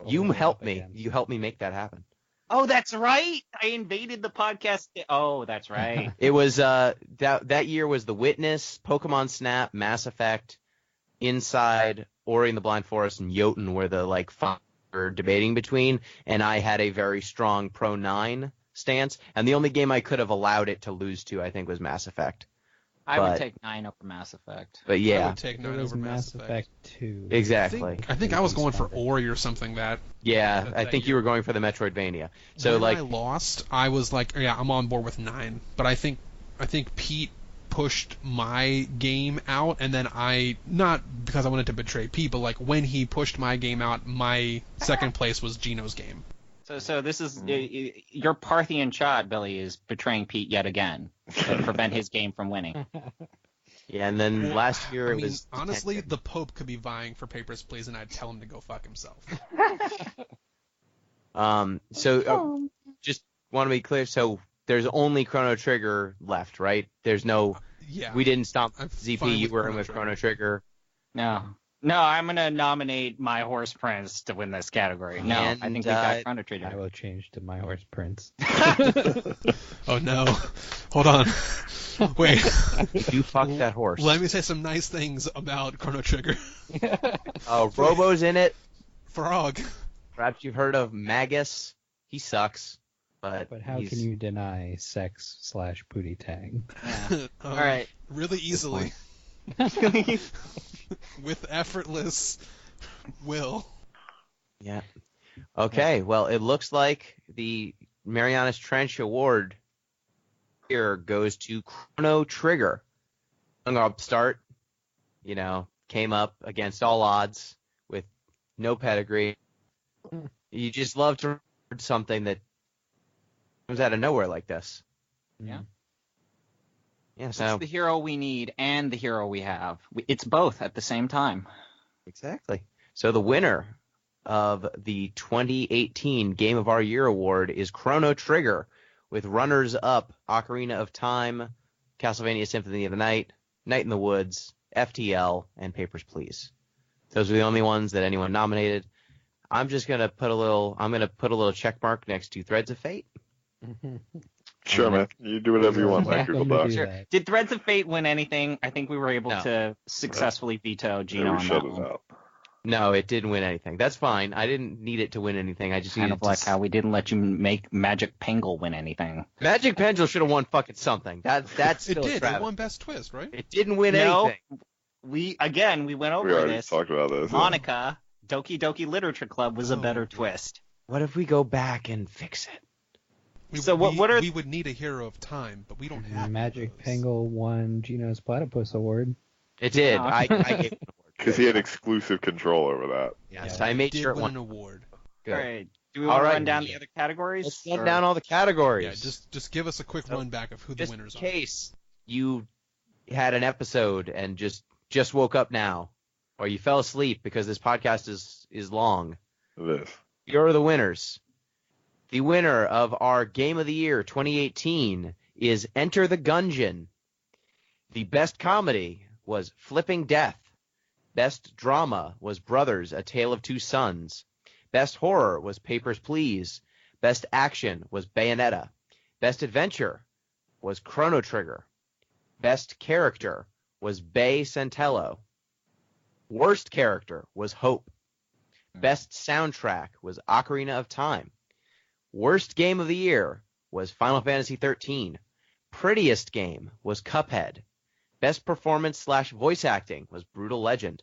You helped me. You helped me make that happen. Oh, that's right. I invaded the podcast. Oh, that's right. It was that year was The Witness, Pokemon Snap, Mass Effect, Inside, Ori and the Blind Forest, and Jotun were the five we were debating between, and I had a very strong Pro 9 stance, and the only game I could have allowed it to lose to, I think, was Mass Effect. I would take 9 over Mass Effect. But yeah, I would take 9 over Mass Effect 2. Exactly. I think I was going for Ori or something that. Yeah, I think you were going for the Metroidvania. So when I lost, I was like, yeah, I'm on board with 9. But I think Pete pushed my game out, and then not because I wanted to betray Pete, but when he pushed my game out, my second place was Gino's game. So this is your Parthian shot, Billy, is betraying Pete yet again to prevent his game from winning. Yeah, and then last year it was honestly the Pope could be vying for Papers, Please, and I'd tell him to go fuck himself. Just want to be clear. So there's only Chrono Trigger left, right? There's no. Yeah. We didn't stomp ZP. You were in with Chrono Trigger. No, I'm gonna nominate My Horse Prince to win this category. No, And, I think we got Chrono I Trigger. will change to My Horse Prince. Oh no. Hold on. Wait. You fuck that horse. Let me say some nice things about Chrono Trigger. Robo's in it. Frog. Perhaps you've heard of Magus. He sucks, but how he's... can you deny sex / booty tag? All right. Really easily. With effortless will. Yeah. Okay, well, it looks like the Marianas Trench Award here goes to Chrono Trigger. Young upstart, came up against all odds with no pedigree. You just love to read something that comes out of nowhere like this. Yeah. Yeah, It's so the hero we need and the hero we have. It's both at the same time. exactly. So the winner of the 2018 Game of Our Year award is Chrono Trigger, with runners-up Ocarina of Time, Castlevania Symphony of the Night, Night in the Woods, FTL, and Papers, Please. Those are the only ones that anyone nominated. I'm just gonna put a little check mark next to Threads of Fate. Sure, man. You do whatever you want, like Google Docs. Sure. Did Threads of Fate win anything? I think we were able No. to successfully veto Gino We on shut that it one. out. No, it didn't win anything. That's fine. I didn't need it to win anything. I just Kind needed of like to... how we didn't let you make Magic Pengle win anything. Magic Pendulum should have won fucking something. That's It still did. a It travesty. won Best Twist, right? It didn't win No. anything. We went over We already this. talked about this. yeah. Monica, Doki Doki Literature Club was a Oh. better twist. What if we go back and fix it? We would need a Hero of Time, but we don't have Magic those. Pengle won Gino's Platypus Award. It did. Oh. I gave it an award. Because he had exclusive control over that. Yes, Yeah. I made Did sure it win won. an award. Good. All right. Do we All want to right. run down the other categories? Let's run Or- down all the categories. Yeah, just give us a quick run back of who the Just winners in are. case you had an episode and just woke up now, or you fell asleep because this podcast is long. This. Here are the winners. The winner of our Game of the Year 2018 is Enter the Gungeon. The best comedy was Flipping Death. Best drama was Brothers, A Tale of Two Sons. Best horror was Papers, Please. Best action was Bayonetta. Best adventure was Chrono Trigger. Best character was Bay Centello. Worst character was Hope. Best soundtrack was Ocarina of Time. Worst game of the year was Final Fantasy XIII. Prettiest game was Cuphead. Best performance / voice acting was Brutal Legend.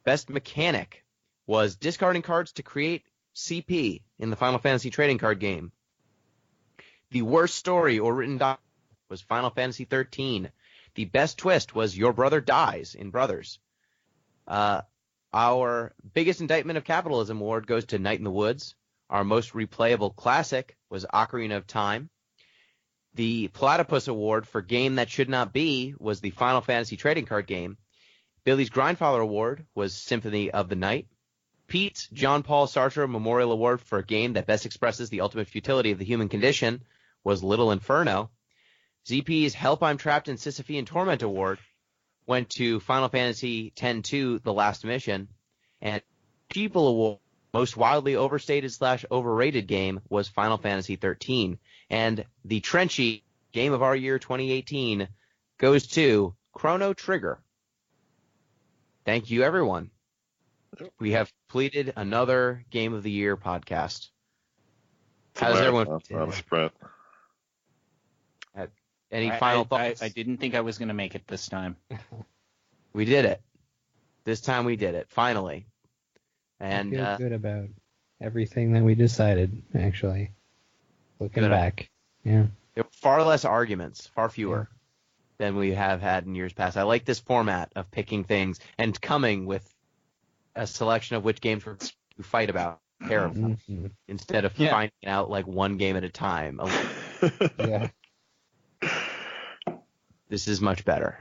Best mechanic was discarding cards to create CP in the Final Fantasy trading card game. The worst story or written dialogue was Final Fantasy XIII. The best twist was Your Brother Dies in Brothers. Our biggest indictment of capitalism award goes to Night in the Woods. Our most replayable classic was Ocarina of Time. The Platypus Award for Game That Should Not Be was the Final Fantasy trading card game. Billy's Grindfather Award was Symphony of the Night. Pete's John Paul Sartre Memorial Award for a game that best expresses the ultimate futility of the human condition was Little Inferno. ZP's Help I'm Trapped in Sysiphean Torment Award went to Final Fantasy X-2, The Last Mission. And Sheeple Award, most wildly overstated / overrated game, was Final Fantasy XIII. And the Trenchy Game of Our Year 2018 goes to Chrono Trigger. Thank you, everyone. We have completed another Game of the Year podcast. It's a How does everyone marathon, feel? not a sprint. Any final thoughts? I didn't think I was going to make it this time. We did it. This time we did it, finally. And I feel good about everything that we decided, actually. Looking Good. back. Yeah. there were far less arguments, far fewer than we have had in years past. I like this format of picking things and coming with a selection of which games we're going to fight about. Pair of them, instead of finding out like one game at a time. Yeah. This is much better.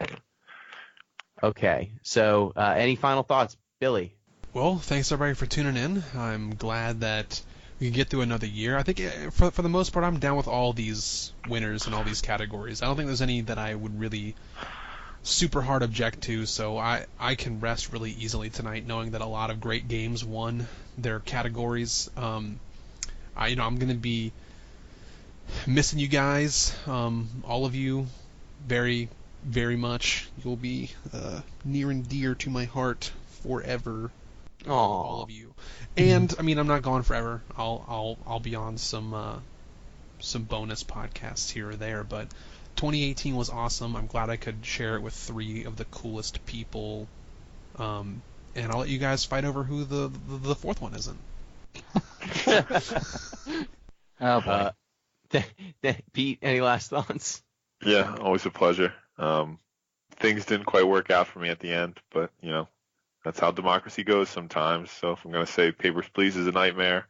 Okay, so any final thoughts, Billy? Well, thanks everybody for tuning in. I'm glad that we can get through another year. I think for the most part, I'm down with all these winners in all these categories. I don't think there's any that I would really super hard object to, so I can rest really easily tonight knowing that a lot of great games won their categories. I'm going to be missing you guys, all of you, very, very much. You'll be near and dear to my heart forever. Aww. All of you. And I mean, I'm not gone forever. I'll be on some bonus podcasts here or there, but 2018 was awesome. I'm glad I could share it with 3 of the coolest people. And I'll let you guys fight over who the 4th one isn't. Oh boy. Pete, any last thoughts? Yeah, always a pleasure. Things didn't quite work out for me at the end, but that's how democracy goes sometimes. So if I'm going to say Papers, Please is a nightmare,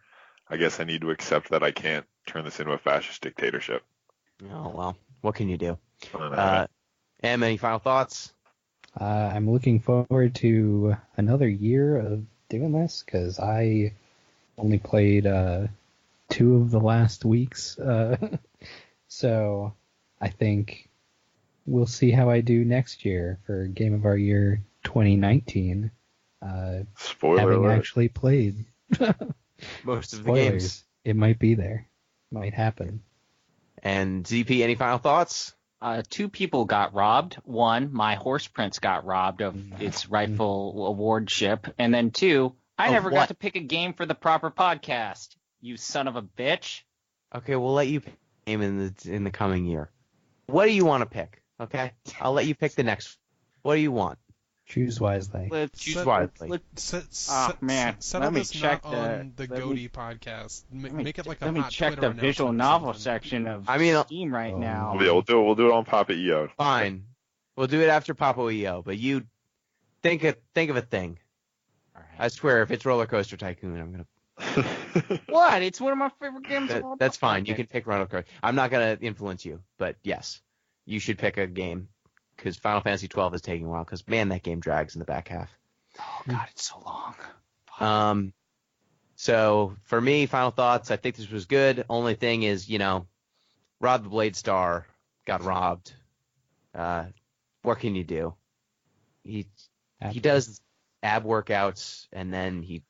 I guess I need to accept that I can't turn this into a fascist dictatorship. Oh, well, what can you do? Right. Em, any final thoughts? I'm looking forward to another year of doing this because I only played 2 of the last weeks. So I think we'll see how I do next year for Game of Our Year 2019. Spoiler having alert. actually played Most of the Spoilers. games. It might be there. Might happen. And ZP, any final thoughts? 2 people got robbed. 1, my horse prince got robbed of its rightful award ship. And then 2, I Of never what? got to pick a game for the proper podcast. You son of a bitch. Okay, we'll let you pick a game in the coming year. What do you want to pick? Okay, I'll let you pick the next. What do you want? Choose wisely. Choose wisely. Man, Settle let me this check not on the let me- GotY podcast. Let me- Make it like a Let me hot check Twitter the visual announcement or novel something. section of I mean, Steam right Oh. now. Yeah, we'll do it on Pop at EO. Fine. We'll do it after Papo EO, but you think of a thing. All right. I swear, if it's Roller Coaster Tycoon, I'm gonna. What? It's one of my favorite games of all That's time. fine. You can pick Roller Coaster. I'm not gonna influence you, but yes, you should pick a game because Final Fantasy 12 is taking a while. Because man, that game drags in the back half. Oh god, it's so long. So for me, final thoughts. I think this was good. Only thing is, Rod the Blade Star got robbed. What can you do? He does ab workouts and then he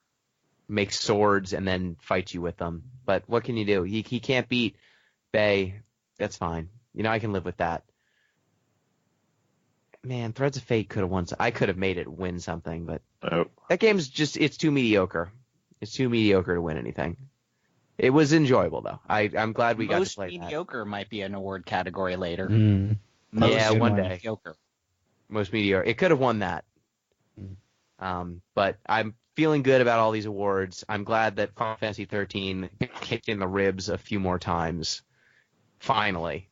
makes swords and then fights you with them. But what can you do? He can't beat Bay. That's fine. I can live with that. Man, Threads of Fate could have won. I could have made it win something, but that game's it's too mediocre. It's too mediocre to win anything. It was enjoyable though. I'm glad we got to play that. Most mediocre might be an award category later. Yeah, one day. Mediocre. Most mediocre. It could have won that. But I'm feeling good about all these awards. I'm glad that Final Fantasy 13 kicked in the ribs a few more times. Finally.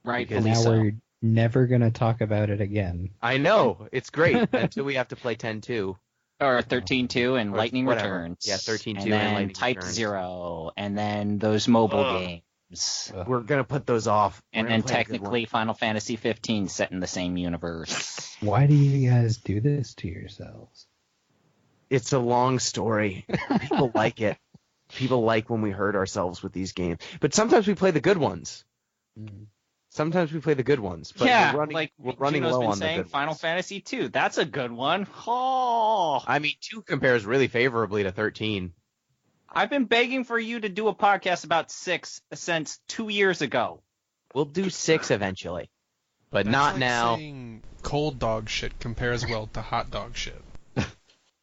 Right. Because now we're never going to talk about it again. I know. It's great until we have to play 10-2. Or 13-2 and Or Lightning whatever. Returns. Yeah, 13-2 and and then Lightning Type Returns. 0, and then those mobile games. We're going to put those off. And We're then gonna play a good technically Final Fantasy 15 set in the same universe. Why do you guys do this to yourselves? It's a long story. People like it. People like when we hurt ourselves with these games. But sometimes we play the good ones. Sometimes we play the good ones. But Yeah, we're running Gino's low been on the saying, good Final ones. Fantasy 2. That's a good one. Oh, I mean, 2 compares really favorably to 13. I've been begging for you to do a podcast about 6 since 2 years ago. We'll do 6 eventually. But That's not like now. Saying cold dog shit compares well to hot dog shit.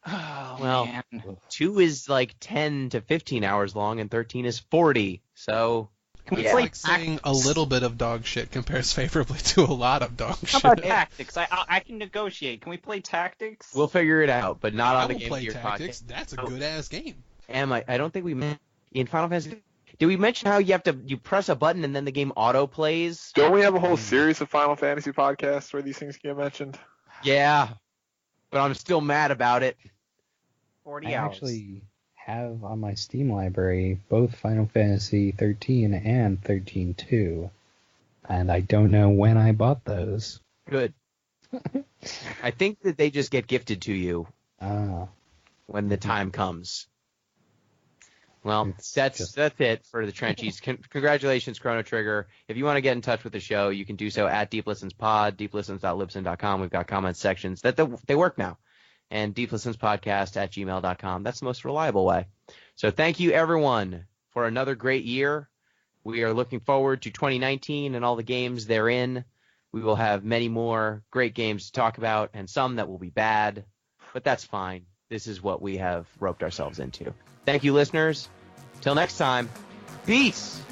Oh, Well, man. 2 is like 10 to 15 hours long, and 13 is 40. So, Can we It's play like saying a Tactics? little bit of dog shit compares favorably to a lot of dog How shit. about Tactics? I can negotiate. Can we play Tactics? we'll figure it out, but not I on the will Game of play the Year Tactics. podcast. That's a good ass game. I don't think we mentioned in Final Fantasy. Did we mention how you press a button and then the game auto plays? Don't we have a whole series of Final Fantasy podcasts where these things get mentioned? Yeah, but I'm still mad about it. 40 I hours. actually have on my Steam library both Final Fantasy 13 and 13-2, and I don't know when I bought those. Good. I think that they just get gifted to you Ah, when the time comes. Well, that's it for the Trenchies. Congratulations, Chrono Trigger. If you want to get in touch with the show, you can do so at deeplistenspod, deeplistens.libsyn.com. We've got comment sections that they work now. And deeplistenspodcast@gmail.com. That's the most reliable way. So thank you, everyone, for another great year. We are looking forward to 2019 and all the games therein. We will have many more great games to talk about, and some that will be bad, but that's fine. This is what we have roped ourselves into. Thank you, listeners. Till next time, peace!